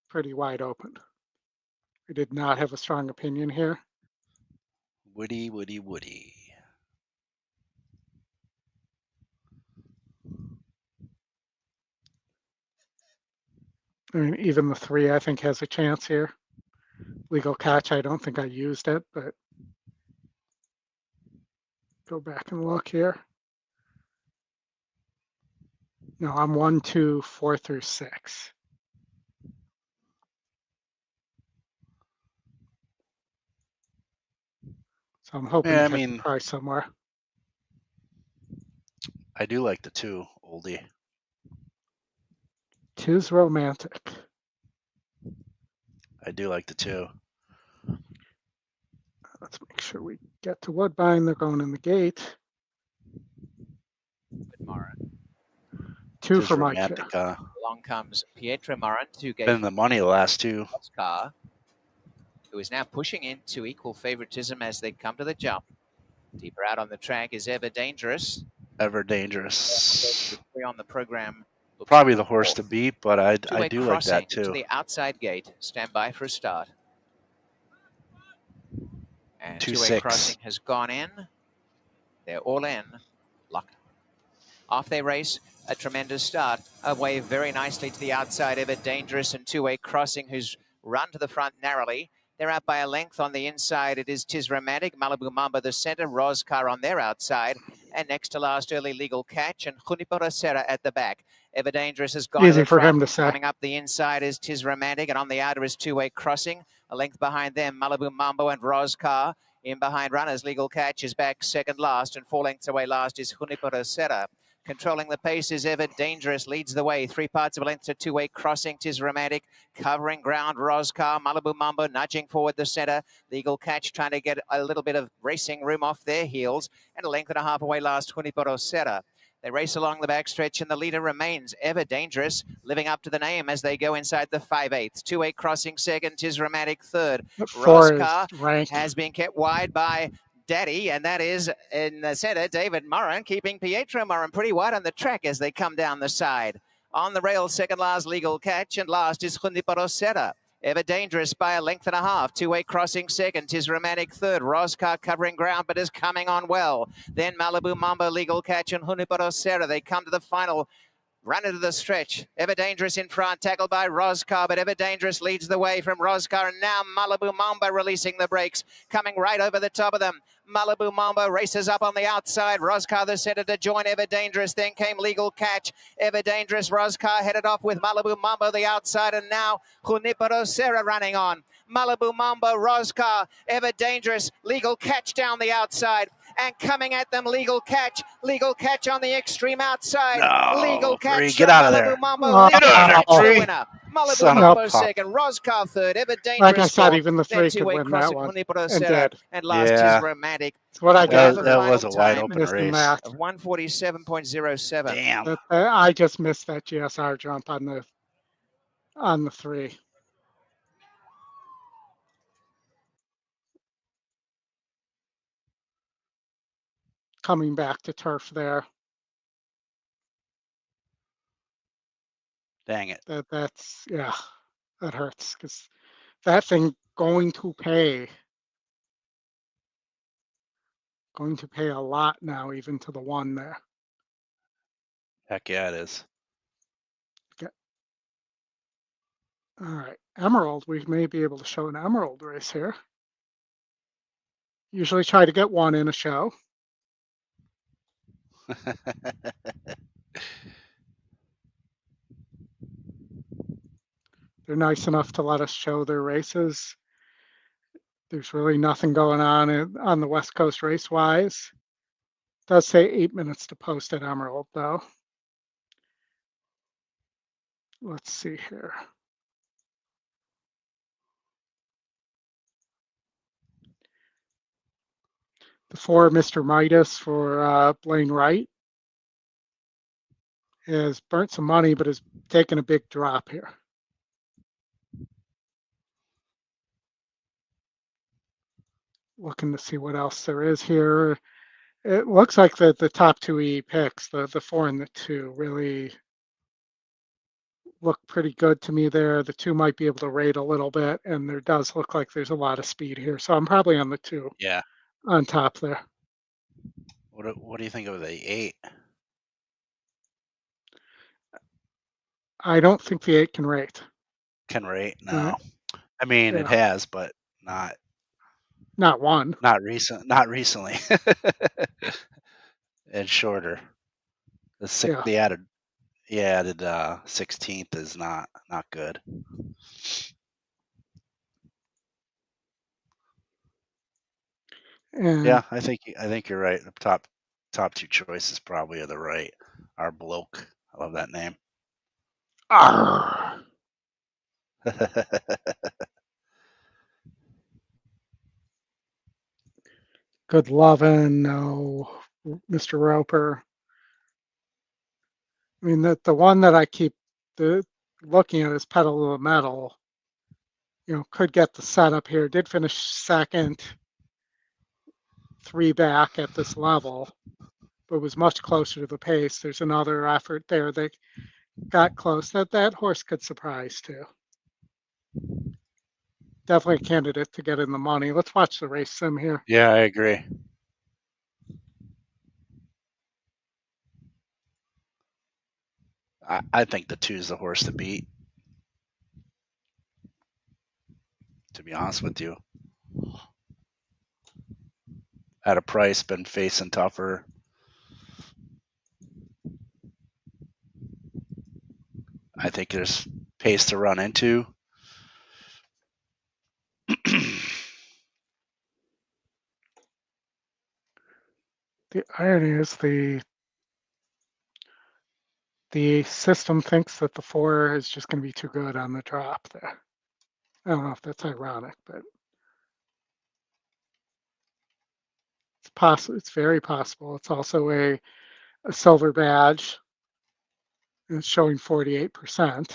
pretty wide open. I did not have a strong opinion here. Woody. I mean, even the 3, I think, has a chance here. Legal Catch, I don't think I used it, but go back and look here. No, I'm 1, 2, 4 through 6. So I'm hoping to catch a price somewhere. I do like the 2, Oldie. 2's romantic. I do like the 2. Let's make sure we get to Woodbine. They're going in the gate. 2 for Mike. Along comes Pietro Moran, 2 gates. Been the money the last 2. Oscar, who is now pushing into equal favoritism as they come to the jump. Deeper out on the track is Ever Dangerous. Ever Dangerous. 3 on the program. Probably the horse to beat, but I do like that to too. The outside gate. Stand by for a start. And 2-way crossing has gone in. They're all in. Locked. Off they race. A tremendous start. Away very nicely to the outside. Ever Dangerous and 2-way crossing, who's run to the front narrowly. They're out by a length on the inside. It is Tis Romantic, Malibu Mamba the center, Roscar on their outside, and next to last Early Legal Catch and Junipero Serra at the back. Ever Dangerous has gone easy for him to say. Coming up the inside is Tis Romantic, and on the outer is 2-way crossing. A length behind them, Malibu Mambo and Roscar. In behind runners, Legal Catch is back second last, and 4 lengths away last is Junipero Serra. Controlling the pace is Ever Dangerous, leads the way. 3 parts of a length to 2-way crossing. Tis Romantic, covering ground. Roscar, Malibu Mambo nudging forward the center. Legal Catch trying to get a little bit of racing room off their heels. And a length and a half away last, Junipero Serra. They race along the backstretch, and the leader remains Ever Dangerous, living up to the name as they go inside the 5/8. 2-way crossing second, Tis Romantic third. Roscar has been kept wide by Daddy, and that is in the center, David Moran, keeping Pietro Moran pretty wide on the track as they come down the side. On the rail, second last, Legal Catch, and last is Junipero Serra. Ever Dangerous by a length and a half. 2-way crossing second. Tis Romantic third. Roscar covering ground, but is coming on well. Then Malibu Mambo, Legal Catch, and Junipero Serra. They come to the final run into the stretch. Ever Dangerous in front, tackled by Roscar, but Ever Dangerous leads the way from Roscar, and now Malibu Mambo releasing the brakes, coming right over the top of them. Malibu Mambo races up on the outside. Roscar the centre to join Ever Dangerous. Then came Legal Catch. Ever Dangerous, Roscar headed off with Malibu Mambo the outside. And now Junipero Serra running on. Malibu Mambo, Roscar, Ever Dangerous, Legal Catch down the outside. And coming at them, Legal Catch on the extreme outside. No, Legal Catch, get out of Malibu there. Mambo, Get out of there, the winner. Malibu Mambo second, Roscar third, Ever Dangerous like I said, fourth, even the three could win that one, and last is Romantic. It's what I got. That was a wide open race. Of 147.07. Damn. I just missed that GSR jump on the 3. Coming back to turf there. Dang it. That's that hurts because that thing going to pay a lot now, even to the 1 there. Heck yeah, it is. Okay. All right, Emerald. We may be able to show an Emerald race here. Usually try to get 1 in a show. They're nice enough to let us show their races. There's really nothing going on the West Coast race-wise. It does say 8 minutes to post at Emerald, though. Let's see here. The 4, Mr. Midas for Blaine Wright, has burnt some money, but has taken a big drop here. Looking to see what else there is here. It looks like the top 2 E picks, the 4 and the 2, really look pretty good to me there. The 2 might be able to rate a little bit, and there does look like there's a lot of speed here. So I'm probably on the 2. Yeah. On top there. What do you think of the 8? I don't think the 8 can rate. Can rate? No. I mean, it has, but not 1. Not recently. And shorter. The added 16th is not good. Yeah, I think you're right. The top 2 choices probably are the right. Our bloke. I love that name. Good lovin', no, Mr. Roper. I mean, the one that I keep looking at is Pedal to the Metal. Could get the setup here. Did finish second, 3 back at this level, but was much closer to the pace. There's another effort there that got close. That horse could surprise too. Definitely a candidate to get in the money. Let's watch the race sim here. Yeah, I agree. I think the 2 is the horse to beat. To be honest with you. At a price, been facing tougher. I think there's pace to run into. The irony is the system thinks that the 4 is just going to be too good on the drop there. I don't know if that's ironic, but it's possible. It's very possible. It's also a silver badge. It's showing 48%.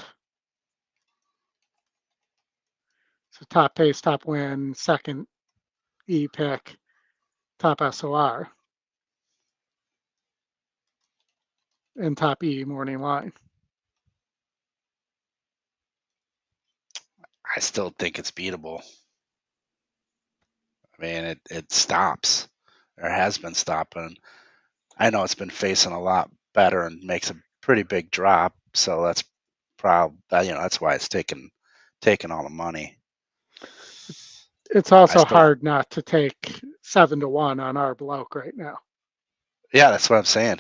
So top pace, top win, second E pick, top SOR, and top E morning line. I still think it's beatable. I mean, it stops, or has been stopping. I know it's been facing a lot better and makes a pretty big drop, so that's probably that's why it's taking all the money. It's also hard not to take 7-1 on our bloke right now. Yeah, that's what I'm saying.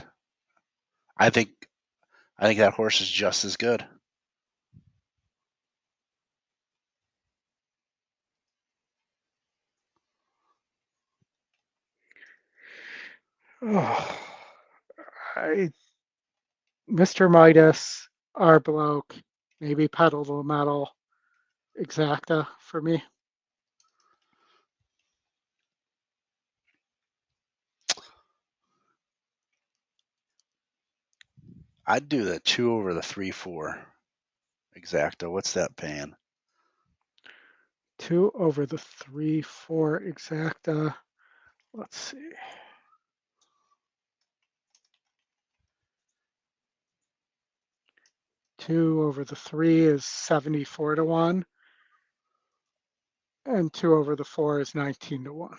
I think that horse is just as good. Oh, Mr. Midas, our bloke, maybe pedal to the metal, exacta for me. I'd do the 2 over the 3-4 exacta. What's that paying? 2 over the 3-4 exacta. Let's see. Two over the 3 is 74-1, and 2 over the 4 is 19-1.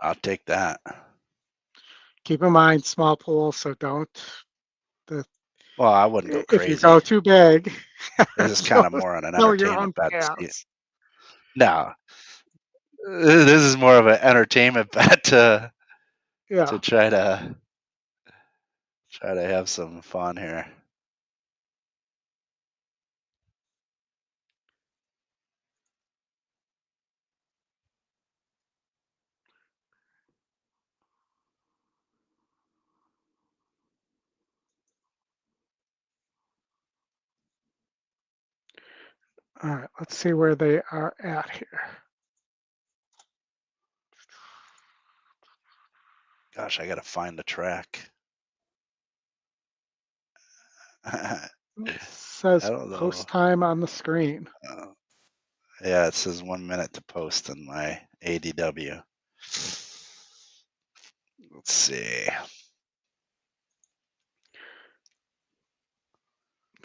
I'll take that. Keep in mind, small pool, so don't. Well, I wouldn't go crazy. If you go too big, this is kind of more on an entertainment bet. No, this is more of an entertainment bet to try to have some fun here. All right, let's see where they are at here. Gosh, I got to find the track. It says post time on the screen. Yeah, it says 1 minute to post in my ADW. Let's see.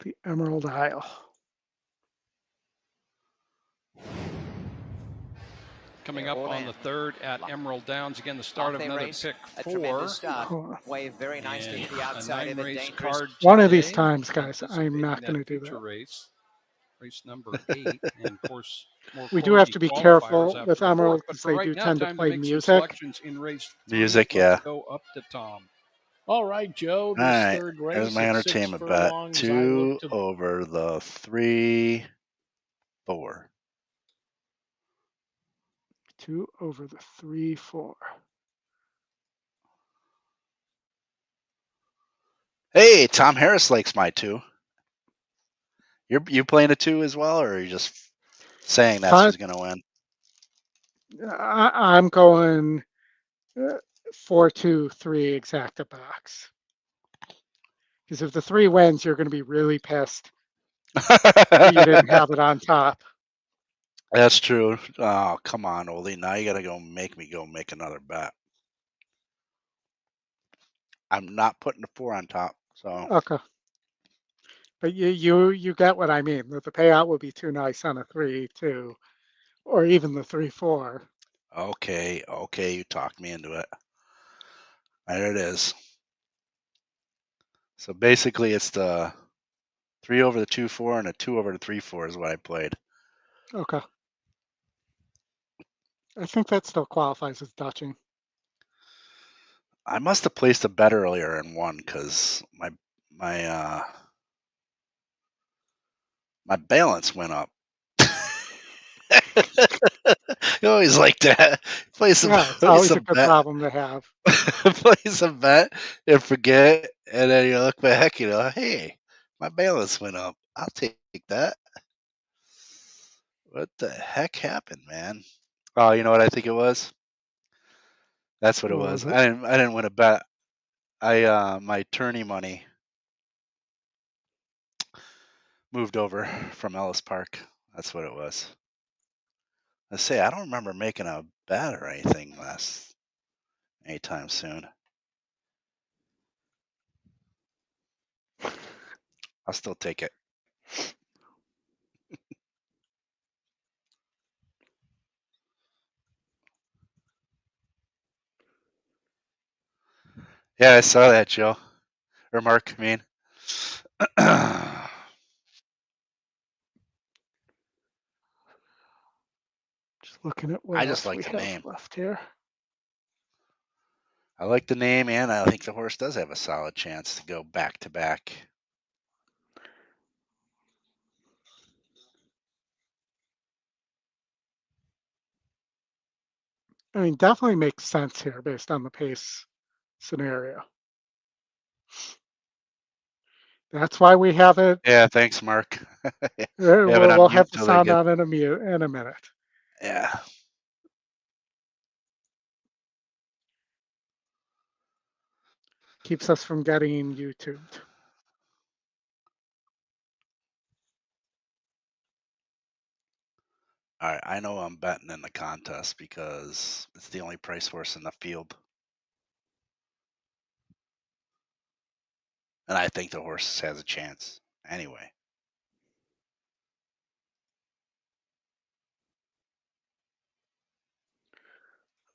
The Emerald Isle. Coming up on the 3rd at Emerald Downs. Again, the start of another pick 4. Wave very nicely to the outside of it. One of these times, guys, I'm not going to do that. Race number 8, and of course, we do have to be careful with Emerald because they do tend to play music. Music, yeah. Go up to Tom. All right, Joe. This third race. There's my entertainment bet. 2 over the 3-4. 2 over the 3-4. Hey, Tom Harris likes my 2. You playing a 2 as well, or are you just saying that's who's going to win? I'm going 4-2-3 exacta box. Because if the 3 wins, you're going to be really pissed. You didn't have it on top. That's true. Oh, come on, Oldie. Now you got to make me make another bet. I'm not putting the 4 on top. So okay. But you get what I mean. That the payout would be too nice on a 3-2, or even the 3-4. Okay, you talked me into it. There it is. So basically, it's the 3 over the 2-4 and a 2 over the 3-4 is what I played. Okay. I think that still qualifies as Dutching. I must have placed a bet earlier and won because my balance went up. You always like that. It's always a good problem to have. Place a bet and forget, and then you look back, hey, my balance went up. I'll take that. What the heck happened, man? Oh, you know what I think it was? That's what it was. I didn't win a bet. My tourney money moved over from Ellis Park. That's what it was. I say I don't remember making a bet or anything anytime soon. I'll still take it. Yeah, I saw that, Joe. Or Mark, I mean. Just looking at what else we have left here. I like the name, and I think the horse does have a solid chance to go back to back. I mean, definitely makes sense here based on the pace scenario. That's why we have it. Yeah, thanks, Mark. We'll have the sound on in a minute. Yeah. Keeps us from getting YouTubed. All right, I know I'm betting in the contest because it's the only price horse in the field. And I think the horse has a chance anyway.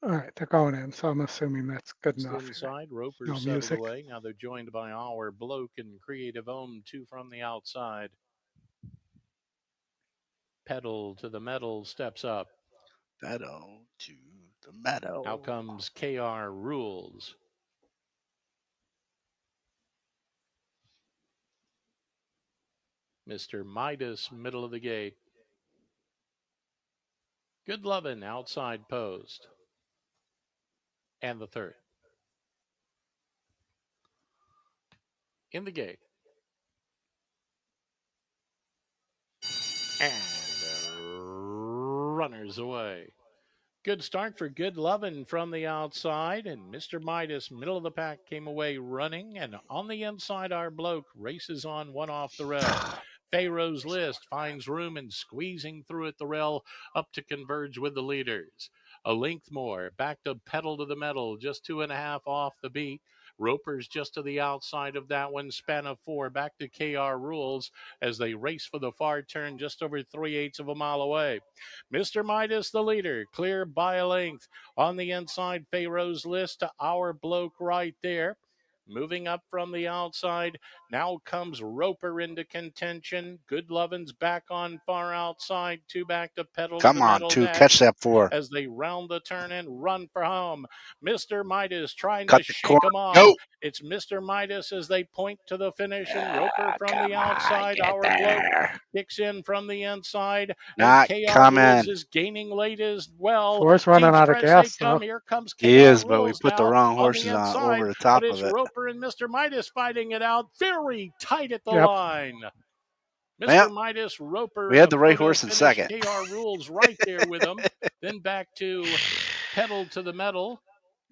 All right, they're going in, so I'm assuming that's good enough. Inside, Roper's no settled music. away. Now they're joined by our bloke and Creative Ohm, 2 from the outside. Pedal to the metal steps up. Pedal to the metal. Now comes KR Rules. Mr. Midas, middle of the gate. Good Lovin', outside post. And the third. In the gate. And runners away. Good start for Good Lovin' from the outside, and Mr. Midas, middle of the pack, came away running, and on the inside, our bloke races on one off the rail. Pharaoh's List finds room and squeezing through at the rail up to converge with the leaders. A length more, back to Pedal to the Metal, just 2.5 off the beat. Roper's just to the outside of that one, span of 4, back to KR Rules as they race for the far turn just over 3/8 of a mile away. Mr. Midas, the leader, clear by a length. On the inside, Pharaoh's List to our bloke right there. Moving up from the outside, now comes Roper into contention. Good Lovin's back on far outside, 2 back to Pedal Come to the on, metal 2, next. catch that 4. As they round the turn and run for home. Mr. Midas trying Cut to the shake corner. them off. Go. It's Mr. Midas as they point to the finish, and Roper from the outside. Our bloke kicks in from the inside. Not and KR coming. Rules is gaining late as well. 4's running Teams out of press, gas, they come. though. Here comes KR He is, Rules but we put the now wrong on horses the on inside, over the top but it's of it. Roper and Mr. Midas fighting it out very tight at the Yep. line. Mr. Well, Midas, Roper, we had the right photo horse in finish, second. KR Rules right there with him. Then back to Pedal to the Metal.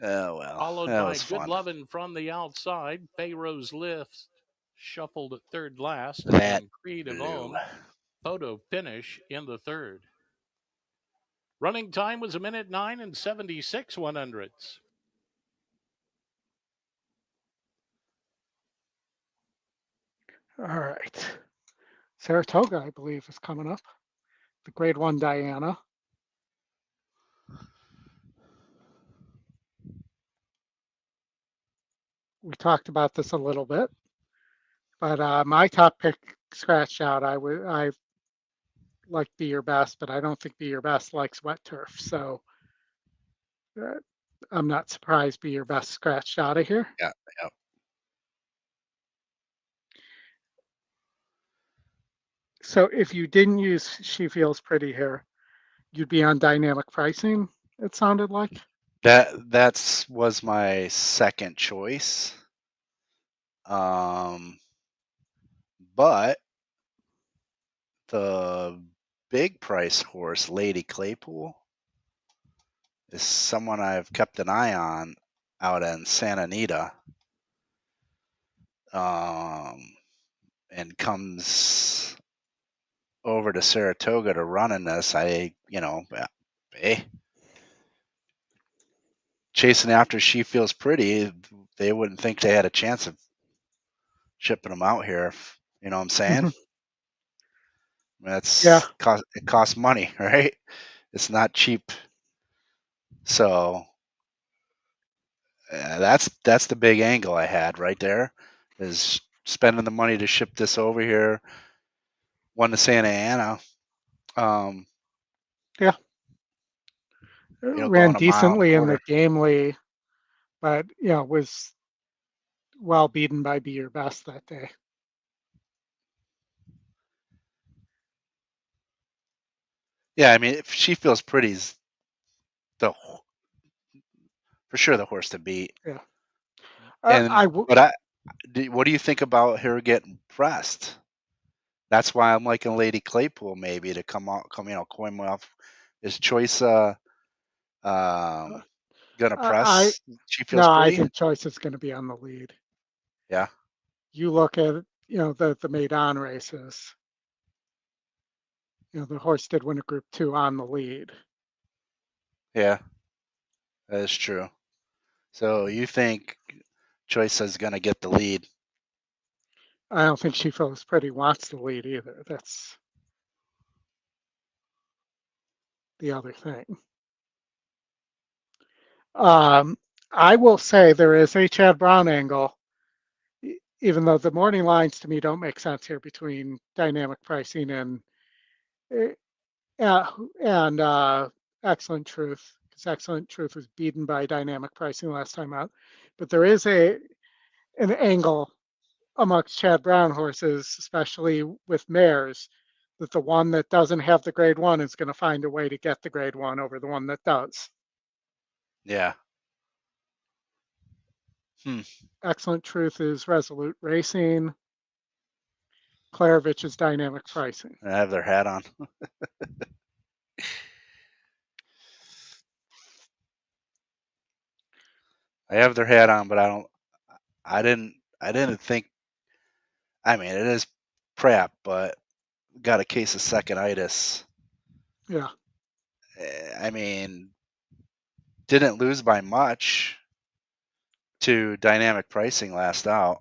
Oh, well. Followed That by was Good fun. Lovin' from the outside. Pharaoh's List shuffled at third last. That and Creative blew. Ohm, photo finish in the third. Running time was 1:09 and 76 100ths. All right. Saratoga, I believe, is coming up. The grade 1 Diana. We talked about this a little bit, but my top pick scratched out. I like Be Your Best, but I don't think Be Your Best likes wet turf. So I'm not surprised Be Your Best scratched out of here. Yeah. So if you didn't use She Feels Pretty here, you'd be on dynamic pricing, it sounded like. That was my second choice. But the big price horse, Lady Claypool, is someone I've kept an eye on out in Santa Anita. And comes over to Saratoga to run in this. Chasing after She Feels Pretty, they wouldn't think they had a chance of shipping them out here. You know what I'm saying? It costs money, right? It's not cheap. So that's the big angle I had right there, is spending the money to ship this over here. One to Santa Ana. Ran decently in the Gamely but was well beaten by Be Your Best that day. Yeah, I mean, if She Feels Pretty's for sure the horse to beat. Yeah. What do you think about her getting pressed? That's why I'm liking Lady Claypool maybe to come coin off. Is Choice gonna press? She Feels No, Pretty? I think Choice is going to be on the lead. Yeah. You look at the Maidan races. The horse did win a Group 2 on the lead. Yeah, that is true. So you think Choice is going to get the lead? I don't think She Feels Pretty wants the lead either. That's the other thing. I will say there is a Chad Brown angle, even though the morning lines to me don't make sense here between dynamic pricing and Excellent Truth, because Excellent Truth was beaten by dynamic pricing last time out. But there is an angle amongst Chad Brown horses, especially with mares, that the one that doesn't have the grade 1 is going to find a way to get the grade 1 over the one that does. Yeah. Excellent Truth is Resolute Racing. Klarovich is Dynamic Pricing. I have their hat on. I have their hat on, but I didn't think. I mean, it is prep, but got a case of second-itis. Yeah. I mean, didn't lose by much to dynamic pricing last out.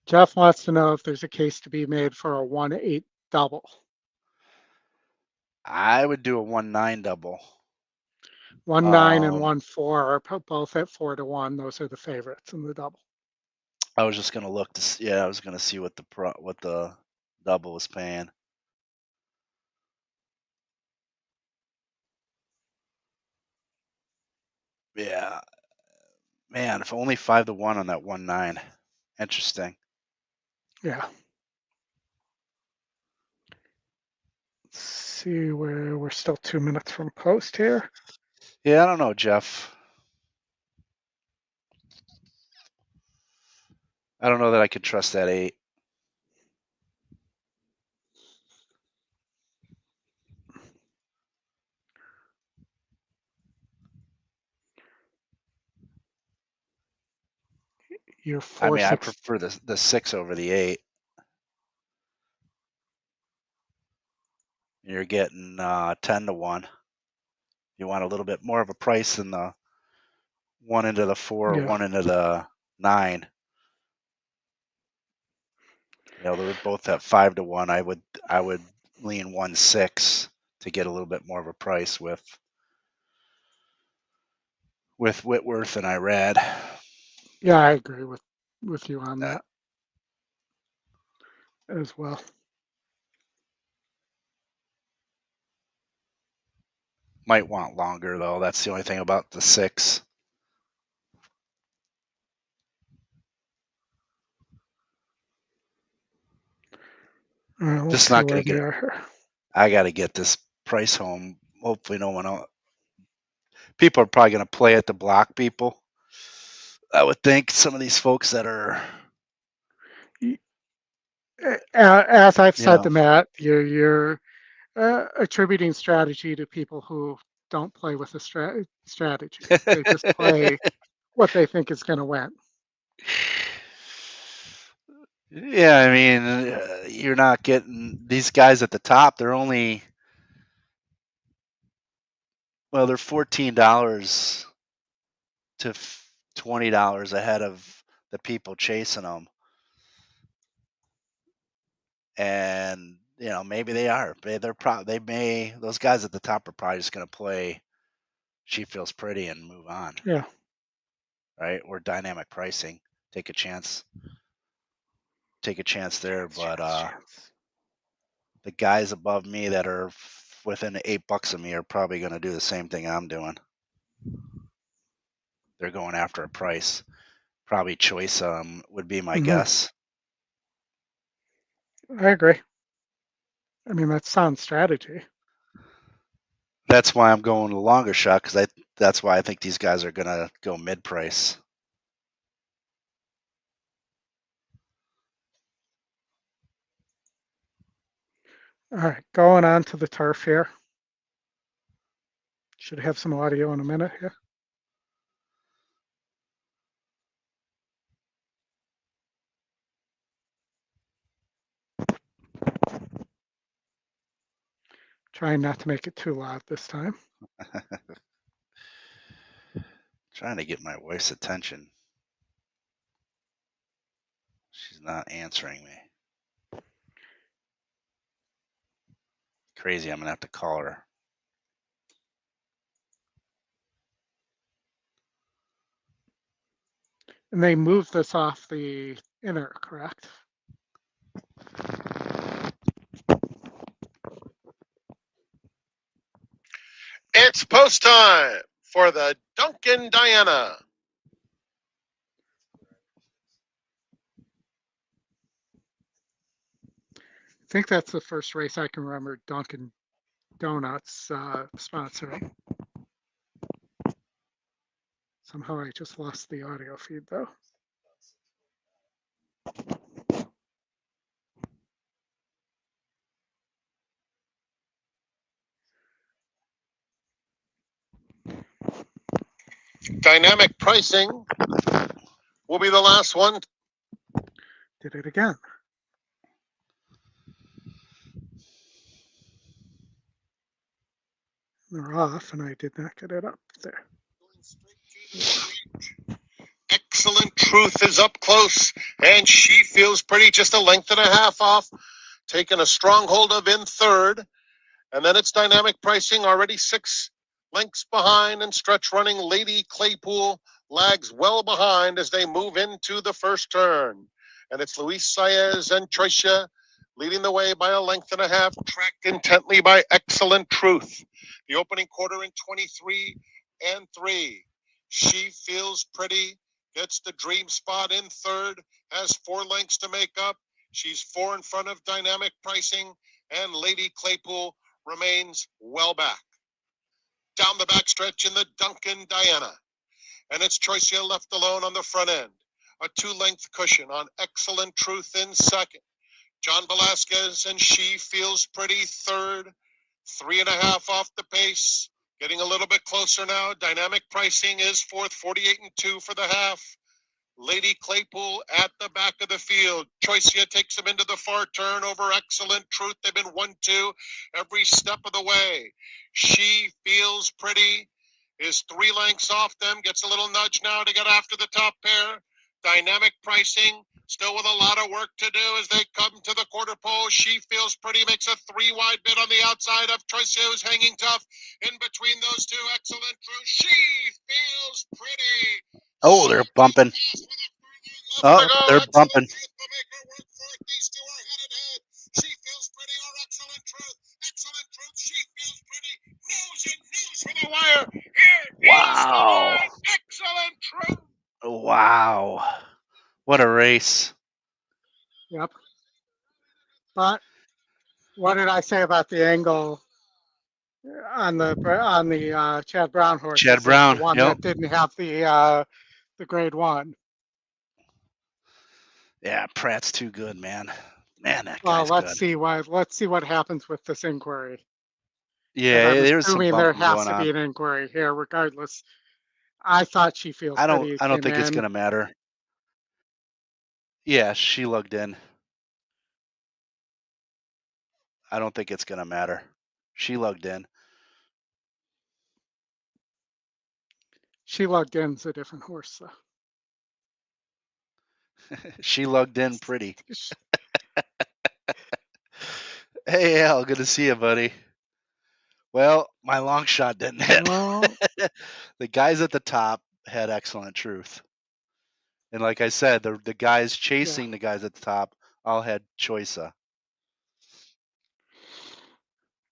Jeff wants to know if there's a case to be made for a 1-8 double. I would do a 1-9 double. 1-9 and 1-4 are both at 4-1. Those are the favorites in the double. I was just gonna look to see. Yeah, I was gonna see what the double was paying. Yeah, man, if only 5-1 on that 1-9. Interesting. Yeah. Let's see where we're still 2 minutes from post here. Yeah, I don't know, Jeff. I don't know that I could trust that 8. I mean, I prefer the 6 over the 8. You're getting 10-1. You want a little bit more of a price than the 1 into the 4 or 1 into the 9. They're both at 5-1. I would lean 1-6 to get a little bit more of a price with Whitworth and Irad. Yeah, I agree with you on that as well. Might want longer though. That's the only thing about the 6. Just not going to get it. I got to get this price home. Hopefully no one else. People are probably going to play at the block people. I would think some of these folks that are. As I've said to Matt, you're attributing strategy to people who don't play with a strategy. They just play what they think is going to win. Yeah, I mean, you're not getting these guys at the top. They're only, they're $14 to $20 ahead of the people chasing them. And, maybe they are. Those guys at the top are probably just going to play She Feels Pretty and move on. Yeah. Right? Or dynamic pricing. Take a chance there. But the guys above me that are within $8 of me are probably going to do the same thing I'm doing. They're going after a price. Probably choice would be my guess. I agree. I mean, that's sound strategy. That's why I'm going the longer shot, because that's why I think these guys are going to go mid-price. All right, going on to the turf here. Should have some audio in a minute here. Trying not to make it too loud this time. Trying to get my wife's attention. She's not answering me. Crazy, I'm going to have to call her. And they moved this off the inner, correct? It's post time for the Duncan Diana. I think that's the first race I can remember Dunkin' Donuts sponsoring. Somehow I just lost the audio feed though. Dynamic pricing will be the last one. Did it again. They're off, and I did not get it up there. Excellent Truth is up close, and she feels pretty, just a length and a half off, taking a strong hold of in third. And then it's Dynamic Pricing, already 6 lengths behind, and stretch running Lady Claypool lags well behind as they move into the first turn. And it's Luis Saez and Troisia leading the way by a length and a half, tracked intently by Excellent Truth. The opening quarter in 23 and 3. She Feels Pretty gets the dream spot in third, has 4 lengths to make up. She's 4 in front of Dynamic Pricing, and Lady Claypool remains well back. Down the backstretch in the Duncan Diana, and it's Troisia left alone on the front end. A 2-length cushion on Excellent Truth in second. John Velasquez and She Feels Pretty third. 3.5 off the pace. Getting a little bit closer now. Dynamic Pricing is fourth, 48 and 2 for the half. Lady Claypool at the back of the field. Troisia takes him into the far turn over Excellent Truth. They've been 1-2 every step of the way. She Feels Pretty is 3 lengths off them. Gets a little nudge now to get after the top pair. Dynamic Pricing still with a lot of work to do as they come to the quarter pole. She Feels Pretty makes a 3-wide bid on the outside of Troisia, who's hanging tough. In between those two, Excellent Truth. She Feels Pretty. Oh, they're bumping. Oh, they're bumping. These two are headed head. She Feels Pretty or Excellent Truth. Excellent Truth. She Feels Pretty. News for the wire. Here is the line. Excellent Truth. Wow. What a race. Yep. But what did I say about the angle on the Chad Brown horse? Chad Brown, the one that didn't have the grade 1. Yeah, Pratt's too good, man. Man, that well, guy's let's good. Let's see what happens with this inquiry. Yeah, there's some bumping there has going to on. be an inquiry here, regardless. I thought She Feels Pretty. I don't think it's gonna matter. Yeah, she lugged in. I don't think it's gonna matter. She lugged in. She lugged in's a different horse, though. She lugged in pretty. Hey, Al, good to see you, buddy. Well, my long shot didn't hit. Well, the guys at the top had Excellent Truth. And like I said, the guys chasing the guys at the top all had Troisia.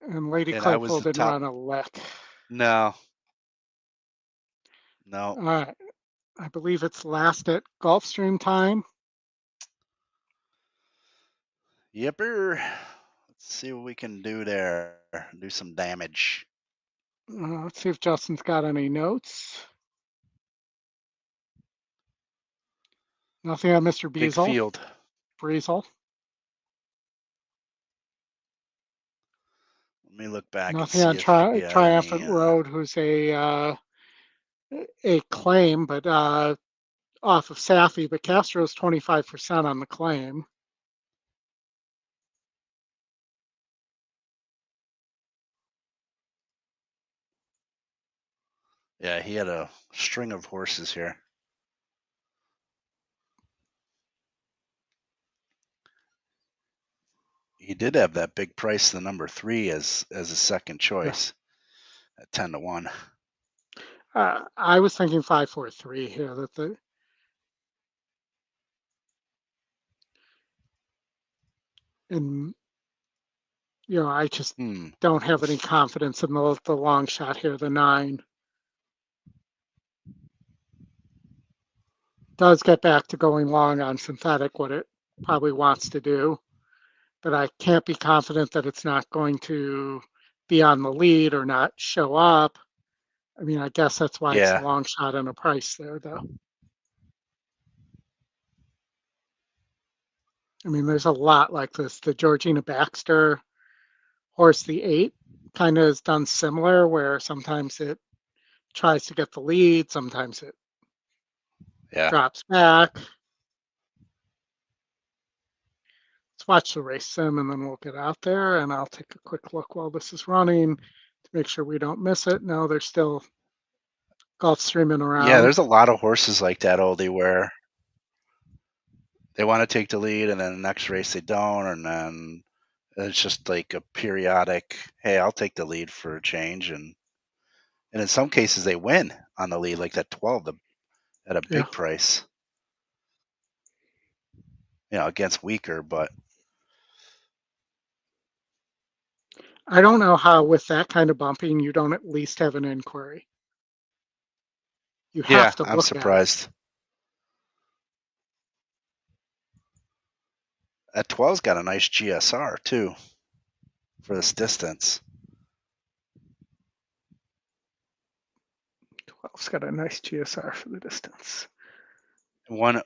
And Lady Claypool didn't run a lick. No. No. All right. I believe it's last at Gulfstream time. Yipper. Let's see what we can do there. Do some damage. Let's see if Justin's got any notes. Nothing on Mr. Big Beazle. field. Breezel. Let me look back Nothing and on see if Triumphant Road, who's a claim, but off of Safi, but Castro's 25% on the claim. Yeah, he had a string of horses here. He did have that big price, the number 3, as a second choice at 10-1. I was thinking 5-4-3 here. And I just don't have any confidence in the long shot here. The 9 does get back to going long on synthetic, what it probably wants to do, but I can't be confident that it's not going to be on the lead or not show up. I mean, I guess that's why it's a long shot and a price there, though. I mean, there's a lot like this. The Georgina Baxter horse, the 8, kind of has done similar, where sometimes it tries to get the lead, sometimes it drops back. Let's watch the race sim, and then we'll get out there, and I'll take a quick look while this is running to make sure we don't miss it. No, there's still Gulfstreaming around. Yeah, there's a lot of horses like that, Oldie, where they want to take the lead, and then the next race they don't, and then it's just like a periodic, hey, I'll take the lead for a change, and in some cases they win on the lead, like that 12 at a big price. Against weaker, but I don't know how with that kind of bumping you don't at least have an inquiry. You have to look I'm surprised. That 12's got a nice GSR too for this distance. 12's got a nice GSR for the distance. One at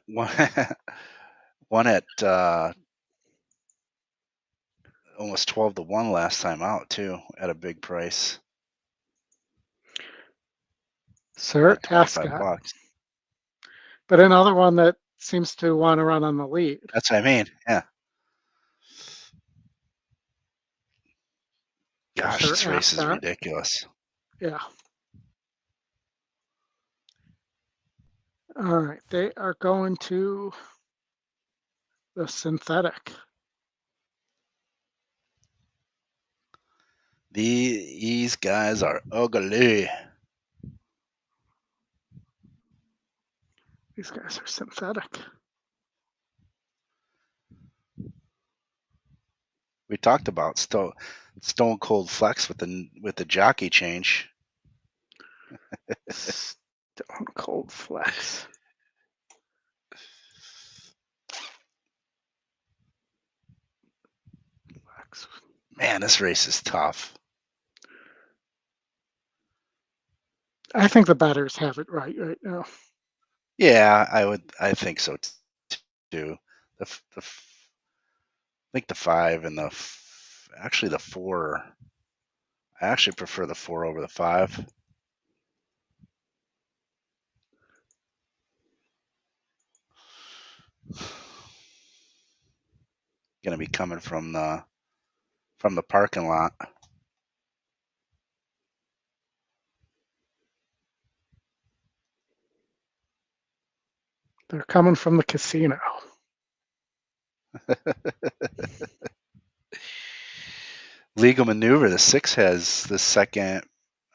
almost 12-1 last time out too, at a big price. Sir, Ascot. But another one that seems to want to run on the lead. That's what I mean. Yeah. Gosh, this race is ridiculous. Yeah. All right, they are going to the synthetic. These guys are ugly. These guys are synthetic. We talked about Stone Cold Flex with the jockey change. Stone Cold Flex. Man, this race is tough. I think the bettors have it right now. Yeah, I think so too. I think the 5 and actually the 4. I actually prefer the 4 over the 5. Going to be coming from the parking lot. They're coming from the casino. Legal Maneuver, the 6 has the second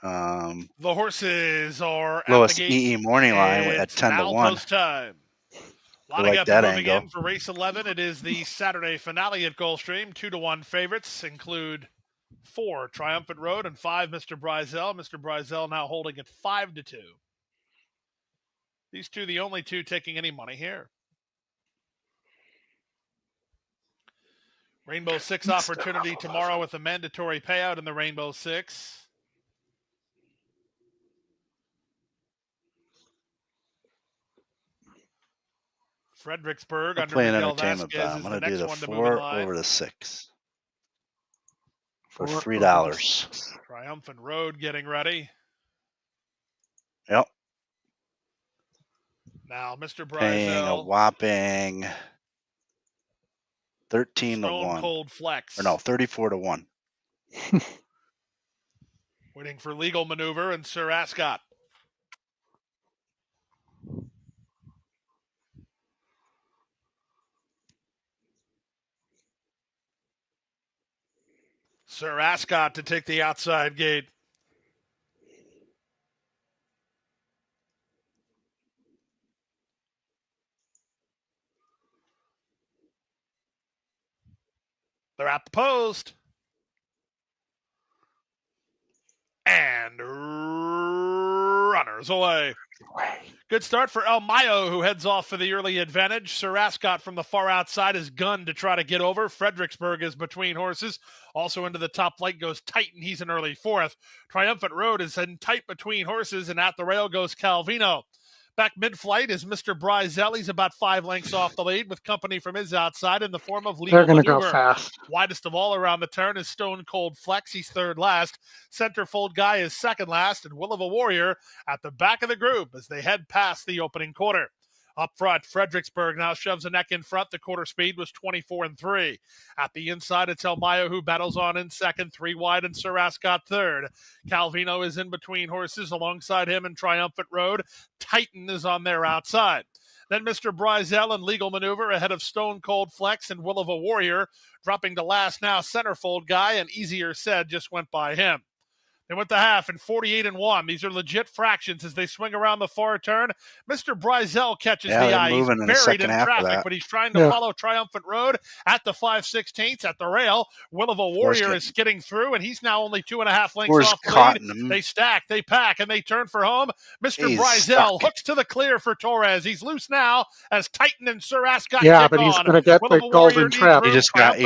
the horses are lowest EE morning line at 10-1. Time. Lining up and moving in for race 11. It is the Saturday finale at Gulfstream. 2-1 favorites include 4 Triumphant Road and 5 Mr. Bryzell. Mr. Bryzell now holding at 5-2. These two, the only two taking any money here. Rainbow Six opportunity tomorrow with a mandatory payout in the Rainbow Six. Fredericksburg under Miguel Vasquez is the next one to move in line. I'm going to do the 4 over the 6 for $3. Triumphant Road getting ready. Yep. Now, Mr. Bryzell. Paying a whopping 13 to 1. Stone Cold Flex. Or no, 34 to 1. Waiting for legal maneuver and Sir Ascot. Sir Ascot to take the outside gate. They're at the post. And runners away. Good start for El Mayo, who heads off for the early advantage. Sir Ascot from the far outside is gunned to try to get over. Fredericksburg is between horses. Also into the top flight goes Titan. He's an early 4th. Triumphant Road is in tight between horses, and at the rail goes Calvino. Back mid-flight is Mr. Bryzell. He's about 5 lengths off the lead with company from his outside in the form of legal They're going to maneuver. go fast. Widest of all around the turn is Stone Cold Flex. He's 3rd last. Centerfold Guy is 2nd last. And Will of a Warrior at the back of the group as they head past the opening quarter. Up front, Fredericksburg now shoves a neck in front. The quarter speed was 24 3. At the inside, it's El Mayo who battles on in 2nd, 3 wide, and Sir Ascot 3rd. Calvino is in between horses alongside him in Triumphant Road. Titan is on their outside. Then Mr. Bryzell in legal maneuver ahead of Stone Cold Flex and Will of a Warrior. Dropping to last now, Centerfold Guy, and Easier Said just went by him. They went the half in 48 1. These are legit fractions as they swing around the far turn. Mr. Bryzell catches the eye. He's buried in traffic, but he's trying to follow Triumphant Road at the 5/16 at the rail. Will of a Warrior is skidding through, and he's now only 2.5 lengths off the lead. They stack, they pack, and they turn for home. Mr. Bryzell hooks to the clear for Torres. He's loose now as Titan and Sir Ascot kick but he's going to get the golden trap. He just got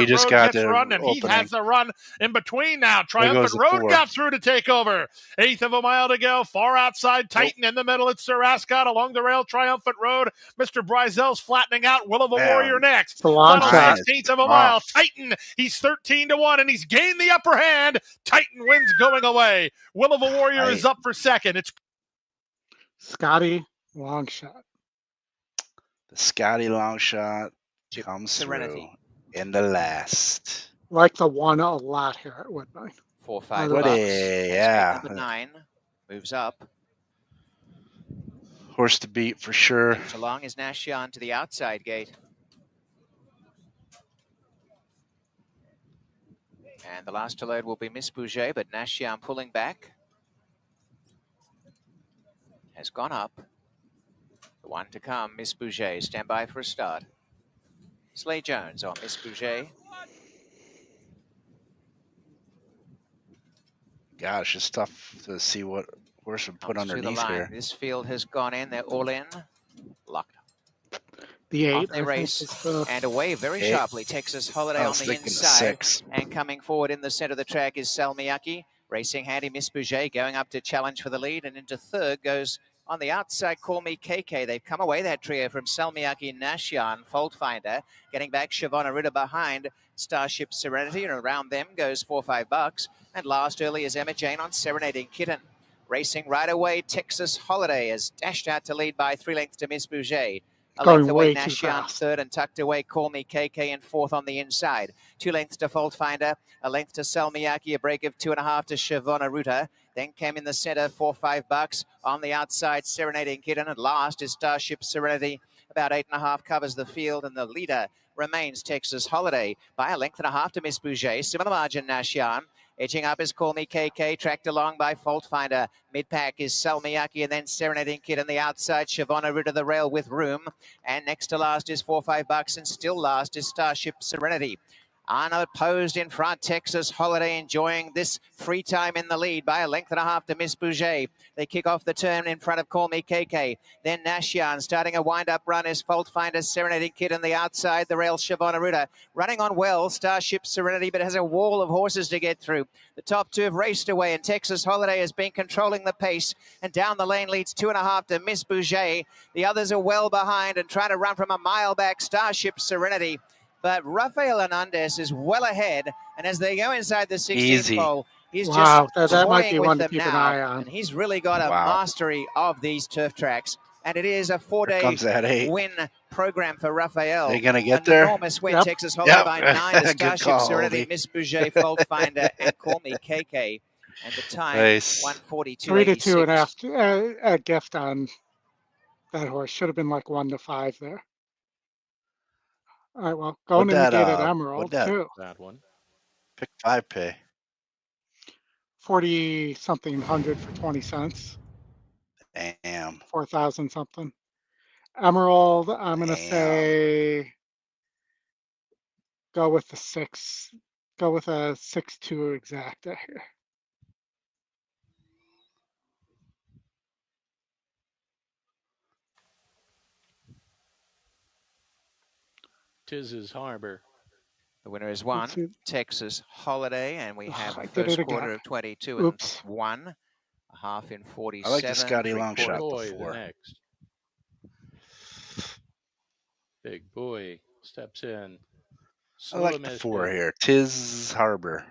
the run, and he has the run in between now. Triumphant Road got through to take over. 1/8 of a mile to go. Far outside, Titan in the middle. It's Sir Ascot along the rail. Triumphant Road. Mr. Bryzell's flattening out. Will of a Warrior next. Final 16th of a mile. Titan. He's 13 to 1, and he's gained the upper hand. Titan wins going away. Will of a Warrior is up for 2nd. It's Scotty long shot. The Scotty long shot comes through in the last. Like the one a lot here at Woodbine. 4 5 bucks. Yeah. Number 9 moves up. Horse to beat for sure. Moves along is Nashian to the outside gate. And the last to load will be Miss Bouget, but Nashian pulling back. Has gone up. The one to come, Miss Bouget. Stand by for a start. Slay Jones on Miss Bouget. Gosh, it's tough to see what horse would put underneath here. This field has gone in. They're all in. Locked. The 8. Off they race and away very sharply. Texas Holiday on the inside. And coming forward in the center of the track is Salmiaki. Racing handy Miss Bouget going up to challenge for the lead. And into 3rd goes on the outside, Call Me KK. They've come away, that trio, from Salmiaki, Nashian, Fault Finder. Getting back, Shavonna Ritter behind Starship Serenity. And around them goes 4 5 bucks. And last early is Emma Jane on Serenading Kitten. Racing right away, Texas Holiday has dashed out to lead by 3 lengths to Miss Bouget. A length away, Nashian 3rd, and tucked away, Call Me KK in 4th on the inside. 2 lengths to Fault Finder, a length to Salmiaki, a break of 2.5 to Shavonna Ruta. Then came in the center, 4 5 bucks. On the outside, Serenading Kitten. And last is Starship Serenity. About 8.5 covers the field, and the leader remains Texas Holiday by a length and a half to Miss Bouget. Similar margin, Nashian. Edging up is Call Me KK, tracked along by Fault Finder. Mid-pack is Salmiaki, and then Serenading Kid on the outside. Shavonna Ritter the rail with room. And next to last is 4 5 bucks, and still last is Starship Serenity. Unopposed in front, Texas Holiday enjoying this free time in the lead by a length and a half to Miss Bouget. They kick off the turn in front of Call Me KK. Then Nashian starting a wind-up run is Fault Finder, Serenity Kid on the outside, the rail Shavona running on well, Starship Serenity, but has a wall of horses to get through. The top two have raced away, and Texas Holiday has been controlling the pace, and down the lane leads 2.5 to Miss Bouget. The others are well behind and trying to run from a mile back, Starship Serenity. But Rafael Hernandez is well ahead, and as they go inside the 16th pole, he's just that might be toying one with to them keep an now, eye on. and he's really got a mastery of these turf tracks. And it is a 4-day win program for Rafael. They're gonna get An there. enormous win, Texas Holiday by 9 to Starship Serenity, Miss Bouget, Fault Finder, and Call Me KK. And the time, 1:42.86. 3-2 and after a gift on that horse. Should have been like 1-5 there. All right, well, going in the gate at Emerald too. That one. Pick 5 pay. 40-something hundred for 20 cents. Damn. 4,000 something. Emerald, I'm gonna say go with the 6. Go with a 6-2 exacta here. Tiz's Harbor. The winner is 1, Texas Holiday, and we have first quarter of 22 and 1, a half in 47. I like the Scotty long shot before. Next. Big Boy steps in. I like the 4 here. Tiz Harbor.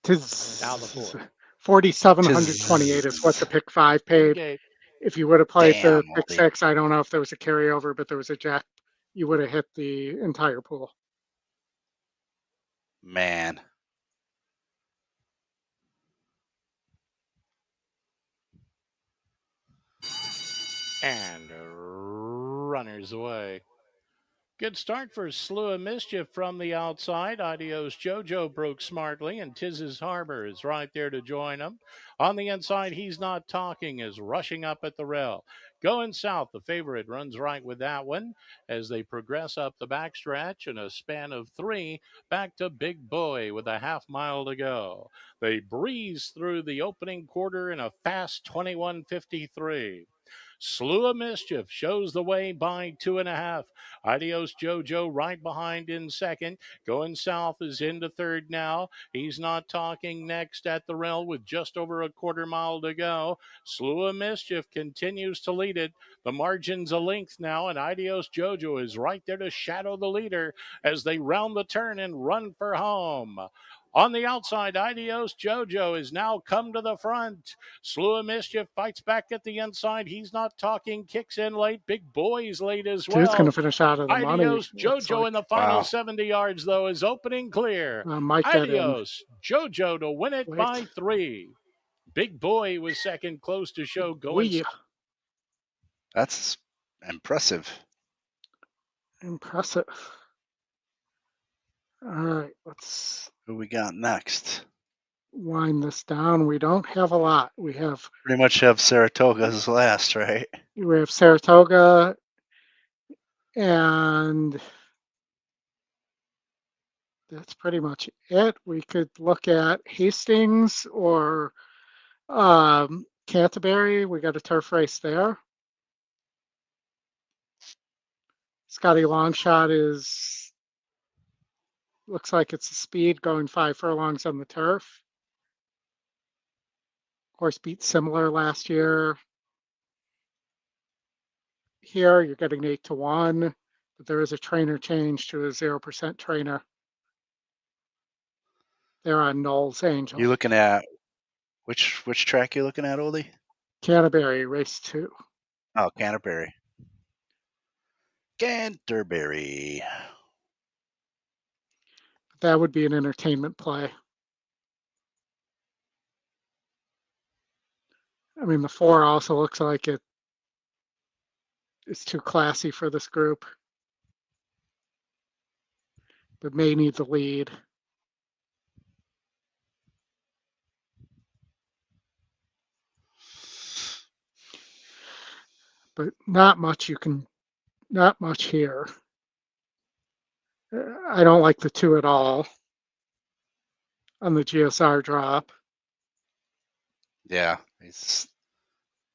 Tiz. Now the 4. 4,728 is what the pick 5 paid. Okay. If you would have played the pick 6, I don't know if there was a carryover, but there was a jack. You would have hit the entire pool. Man. And runners away. Good start for Slew of Mischief from the outside. Adios Jojo broke smartly, and Tiz's Harbor is right there to join him. On the inside, He's Not Talking is rushing up at the rail. Going south, the favorite runs right with that one as they progress up the backstretch in a span of 3 back to Big Boy with a half mile to go. They breeze through the opening quarter in a fast 21:53. Slew of Mischief shows the way by 2.5. Adios Jojo right behind in second. Going south is into third now. He's Not Talking next at the rail with just over a quarter mile to go. Slew of Mischief continues to lead it. The margin's a length now, and Adios Jojo is right there to shadow the leader as they round the turn and run for home. On the outside, Adios Jojo is now come to the front. Slew of Mischief fights back at the inside. He's Not Talking, kicks in late. Big Boy's late as well. He's going to finish out of the money. Adios Jojo in the final 70 yards, though, is opening clear. Adios Jojo to win it by 3. Big Boy was second, close to show going. That's impressive. Impressive. All right, let's. Who we got next? Wind this down. We don't have a lot. We have pretty much have Saratoga's last, right? We have Saratoga, and that's pretty much it. We could look at Hastings or Canterbury. We got a turf race there. Scotty Longshot looks like it's a speed going 5 furlongs on the turf. Horse beat similar last year. Here you're getting 8-1, but there is a trainer change to a 0% trainer. They're on Knowles Angel. You looking at which track you looking at, Oldie? Canterbury, race 2. Oh, Canterbury. Canterbury. That would be an entertainment play. I mean, the 4 also looks like it's too classy for this group, but may need the lead. But not much here. I don't like the 2 at all on the GSR drop. Yeah, it's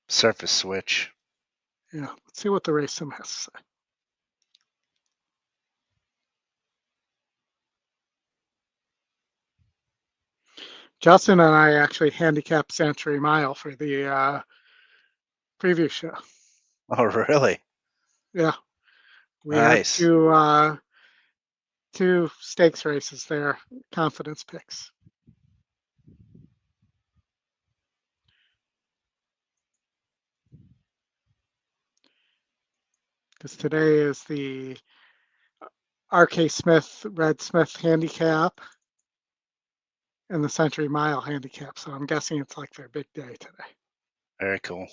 surface switch. Yeah, let's see what the race sim has to say. Justin and I actually handicapped Century Mile for the preview show. Oh, really? Yeah. We nice. had two stakes races there, confidence picks. Because today is the R.K. Smith, Red Smith handicap and the Century Mile handicap. So I'm guessing it's like their big day today. Very cool.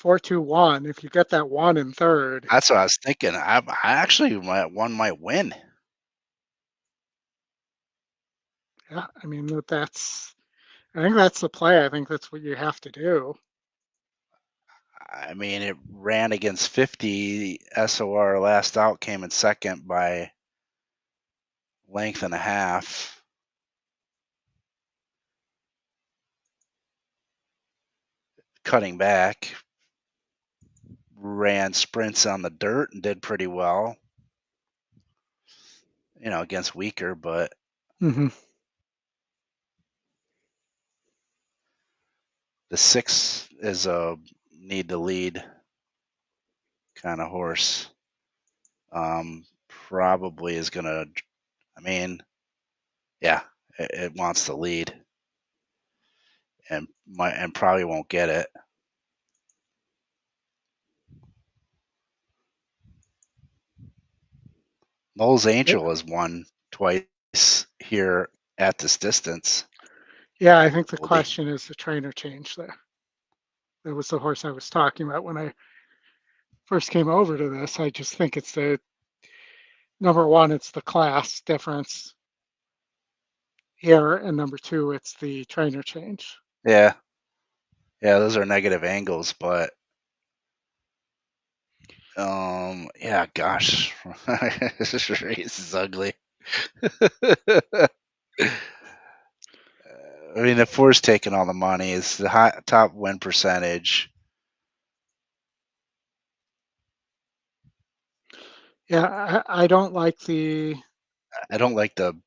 4-2-1. If you get that 1 in third. That's what I was thinking. I actually one might win. Yeah, I mean I think that's the play. I think that's what you have to do. I mean, it ran against 50. SOR last out came in second by length and a half. Cutting back, ran sprints on the dirt and did pretty well. Against weaker, but the 6 is a need to lead kind of horse. Probably is gonna. I mean, yeah, it wants to lead, and probably won't get it. Noel's Angel has won twice here at this distance. Yeah, I think the question is the trainer change there. That was the horse I was talking about when I first came over to this. I just think it's the number one, it's the class difference here, and number 2, it's the trainer change. Yeah, those are negative angles, but yeah, gosh, this race is ugly. I mean, the 4's taking all the money. It's the top win percentage. Yeah, I don't like the. I don't like the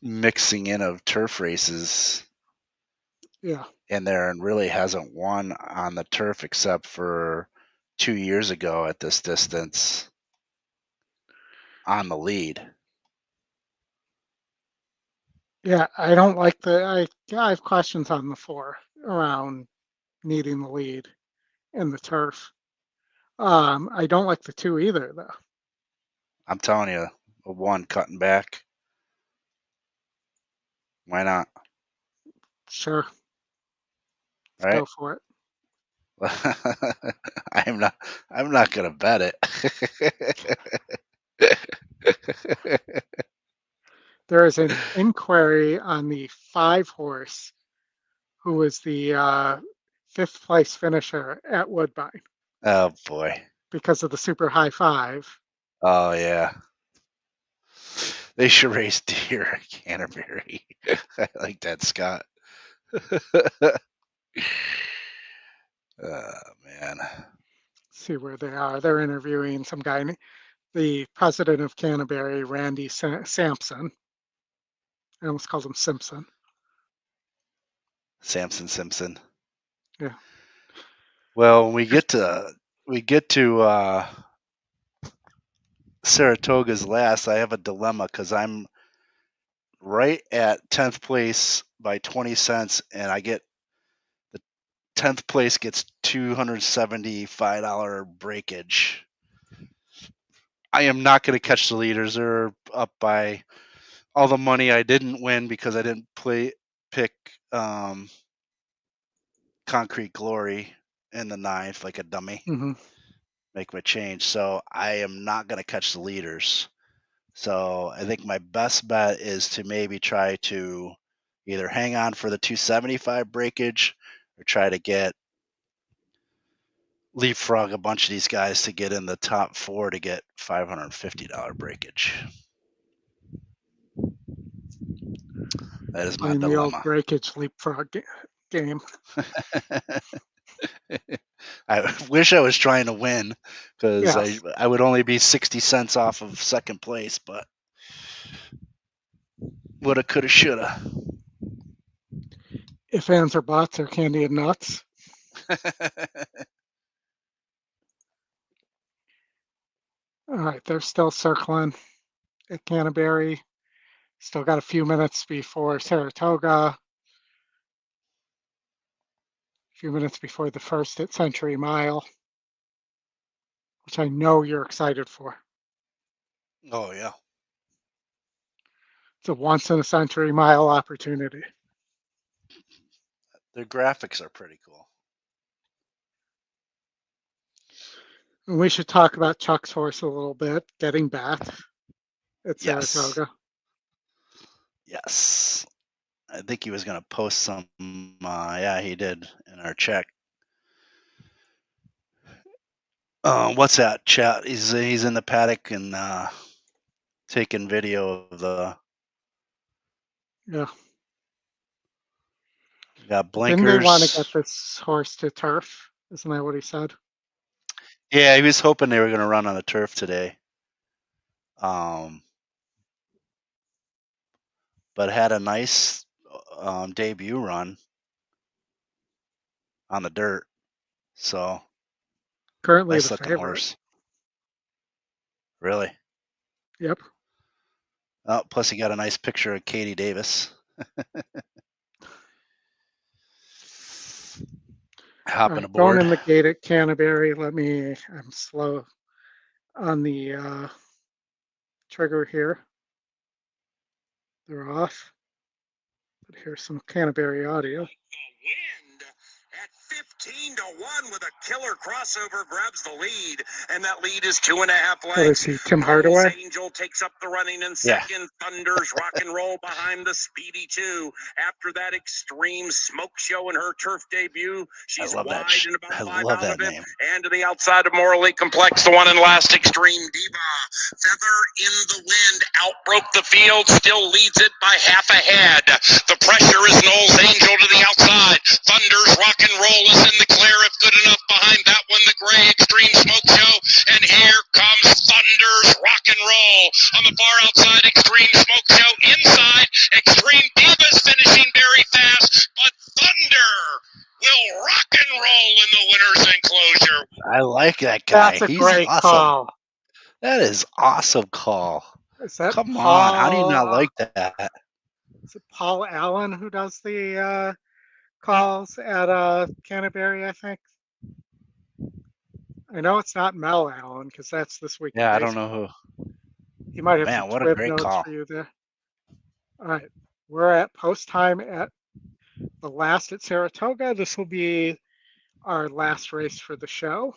mixing in of turf races. Yeah. In there, and really hasn't won on the turf except for 2 years ago at this distance on the lead. Yeah, I don't like I have questions on the 4 around needing the lead in the turf. I don't like the 2 either, though. I'm telling you, a 1 cutting back. Why not? Sure. Right? Go for it. I'm not gonna bet it. There is an inquiry on the 5 horse who was the 5th place finisher at Woodbine. Oh boy. Because of the super high 5. Oh yeah. They should race deer at Canterbury. I like that, Scott. Oh man. Let's see where they are. They're interviewing some guy, the president of Canterbury, Randy Sampson. I almost called him Simpson. Samson Simpson. Yeah. Well, we get to Saratoga's last. I have a dilemma because I'm right at 10th place by 20 cents, and I get the 10th place gets $275 breakage. I am not going to catch the leaders. They're up by all the money I didn't win because I didn't pick Concrete Glory in the 9th like a dummy. Make my change. So I am not going to catch the leaders. So I think my best bet is to maybe try to either hang on for the 275 breakage or try to get leapfrog a bunch of these guys to get in the top 4 to get $550 breakage. That is my dilemma. The old breakage leapfrog game. I wish I was trying to win because I would only be 60 cents off of second place, but woulda, coulda, shoulda. If ands or buts or candy and nuts. All right, they're still circling at Canterbury. Still got a few minutes before Saratoga. A few minutes before the first at Century Mile, which I know you're excited for. Oh, yeah. It's a once-in-a-century mile opportunity. The graphics are pretty cool. And we should talk about Chuck's horse a little bit, getting back at Saratoga. Yes. I think he was going to post some. Yeah, he did in our check. What's that, chat? He's in the paddock and taking video of the. Yeah. Got blinkers. Didn't they want to get this horse to turf? Isn't that what he said? Yeah, he was hoping they were going to run on the turf today. But had a nice debut run on the dirt. So currently nice the looking favorite. Horse. Really? Yep. Oh, plus he got a nice picture of Katie Davis. Hopping aboard. Going in the gate at Canterbury. I'm slow on the trigger here. They're off. But here's some Canterbury audio. At 15-1 with a killer crossover grabs the lead, and that lead is 2.5 lengths. Tim Hardaway. Angel takes up the running in second. Thunder's Rock and Roll behind the Speedy 2. After that extreme smoke show in her turf debut, she's wide and about 5 out of it. And to the outside of Morally Complex, the one in last, Extreme Diva. Feather in the wind outbroke the field, still leads it by half a head. The pressure is Knowles Angel to the outside. Thunder's Rock and Roll is in the clear, if good enough behind that one, the gray Extreme Smoke Show. And here comes Thunder's Rock and Roll. On the far outside, Extreme Smoke Show. Inside, Extreme Divas finishing very fast, but Thunder will rock and roll in the winner's enclosure. I like that guy. That's a He's great awesome. call. That is awesome call. Is that Come Paul, on, how do you not like that? Is it Paul Allen who does the calls at Canterbury, I think? I know it's not Mel Allen because that's this week. Yeah, I don't know who. He might have Man, some what a Twib great notes call. for you there. All right, we're at post time at the last at Saratoga. This will be our last race for the show.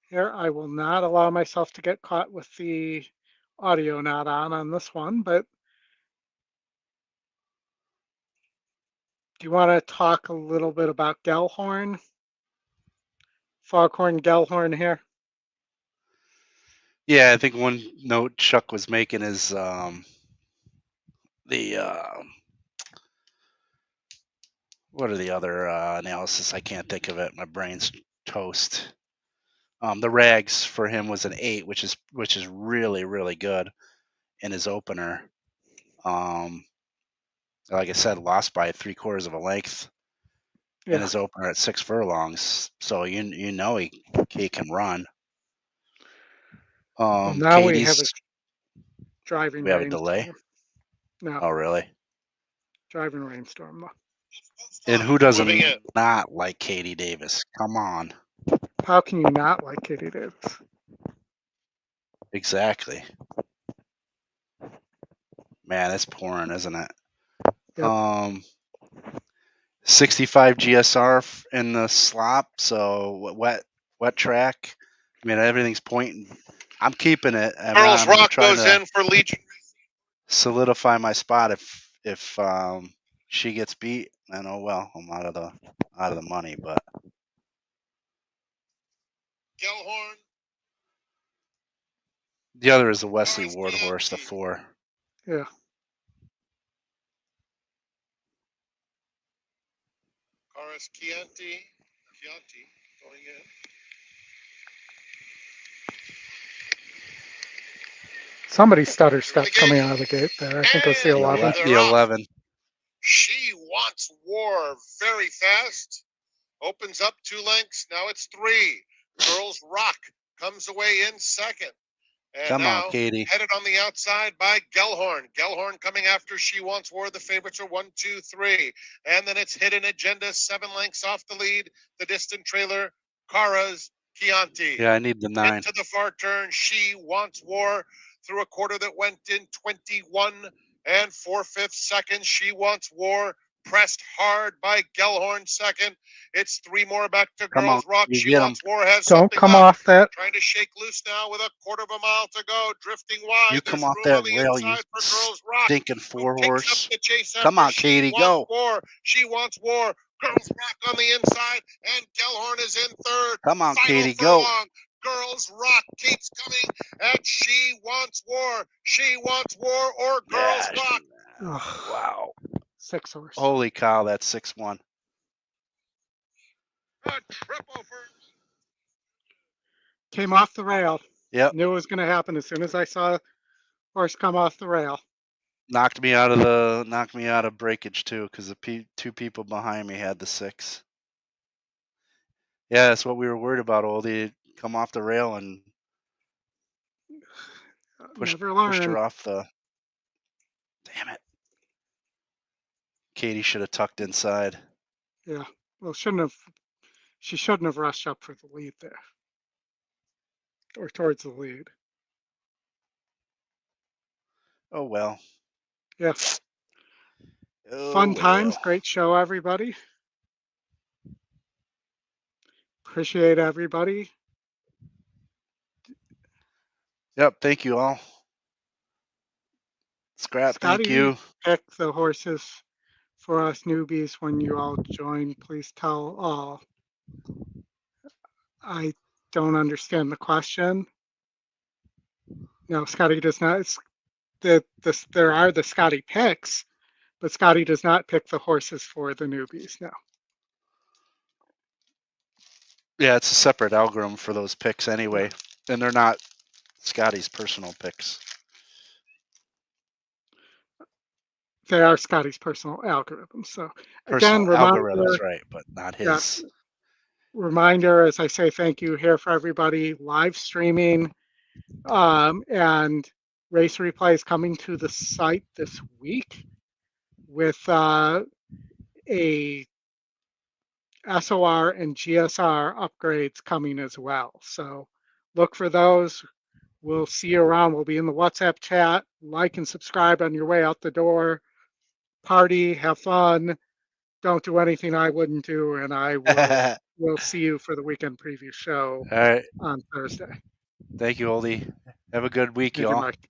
Here, I will not allow myself to get caught with the audio not on this one, but do you want to talk a little bit about Gellhorn? Foghorn Gellhorn here. Yeah, I think one note Chuck was making is what are the other analysis? I can't think of it. My brain's toast. The rags for him was an 8, which is really, really good in his opener. Like I said, lost by 3/4 of a length in his opener at 6 furlongs. So you know he can run. Well, now we have a driving. We have a delay. No. Oh, really? Driving rainstorm. And who doesn't not like Katie Davis? Come on. How can you not like Katie Davis? Exactly. Man, it's pouring, isn't it? Yep. 65 GSR in the slop, so wet track. I mean, everything's pointing. I'm keeping it. Charles Rock goes in for Legion. Solidify my spot if she gets beat, then oh well, I'm out of the money. But Gellhorn. The other is a Wesley Ward horse, the 4. Yeah. Horace Chianti going in. Somebody's stutter step coming out of the gate there. I think it was the 11. The 11. She Wants War very fast. Opens up 2 lengths. Now it's 3. Girls Rock comes away in second. And Come now on, Katie. Headed on the outside by Gellhorn. Gellhorn coming after She Wants War. The favorites are 1, 2, 3. And then it's Hidden Agenda, 7 lengths off the lead. The distant trailer, Cara's Chianti. Yeah, I need the 9. Into the far turn, She Wants War through a quarter that went in 21 and 4/5 seconds. She Wants War pressed hard by Gellhorn second. It's 3 more back to Girls Rock. She Wants War has Don't come off that. Trying to shake loose now with a quarter of a mile to go. Drifting wide. You come There's off room that on the rail, you inside for Girls Rock. stinking 4 horse. The chase Come on, She Katie, Wants go. War. She Wants War. Girls Rock on the inside, and Gellhorn is in third. Come on, Final Katie, go. furlong. Girls Rock keeps coming, and She Wants War. She Wants War or Girls Rock. Wow. 6 horse. Holy cow, that's 6-1. A triple for. Came off the rail. Yep. Knew it was going to happen as soon as I saw horse come off the rail. Knocked me out of breakage too, because the 2 people behind me had the 6. Yeah, that's what we were worried about. Oldie come off the rail and pushed her off the. Damn it! Katie should have tucked inside. Yeah, well, she shouldn't have rushed up for the lead there, or towards the lead. Oh well. Yeah. Oh, Fun times, great show, everybody. Appreciate everybody. Yep, thank you all. Scrap, Scotty, thank you. Pick the horses for us newbies when you all join. Please tell all. I don't understand the question. No, Scotty does not. There are the Scotty picks, but Scotty does not pick the horses for the newbies. No. Yeah, it's a separate algorithm for those picks anyway, and they're not Scotty's personal picks. They are Scotty's personal algorithms. So personal again, algorithms, right, but not his. Yeah, reminder, as I say, thank you here for everybody live streaming, and race replays coming to the site this week with a SOR and GSR upgrades coming as well. So look for those. We'll see you around. We'll be in the WhatsApp chat. Like and subscribe on your way out the door. Party, have fun. Don't do anything I wouldn't do, and I will see you for the weekend preview show all right. on Thursday. Thank you, Oldie. Have a good week, Thank you, y'all. Mike.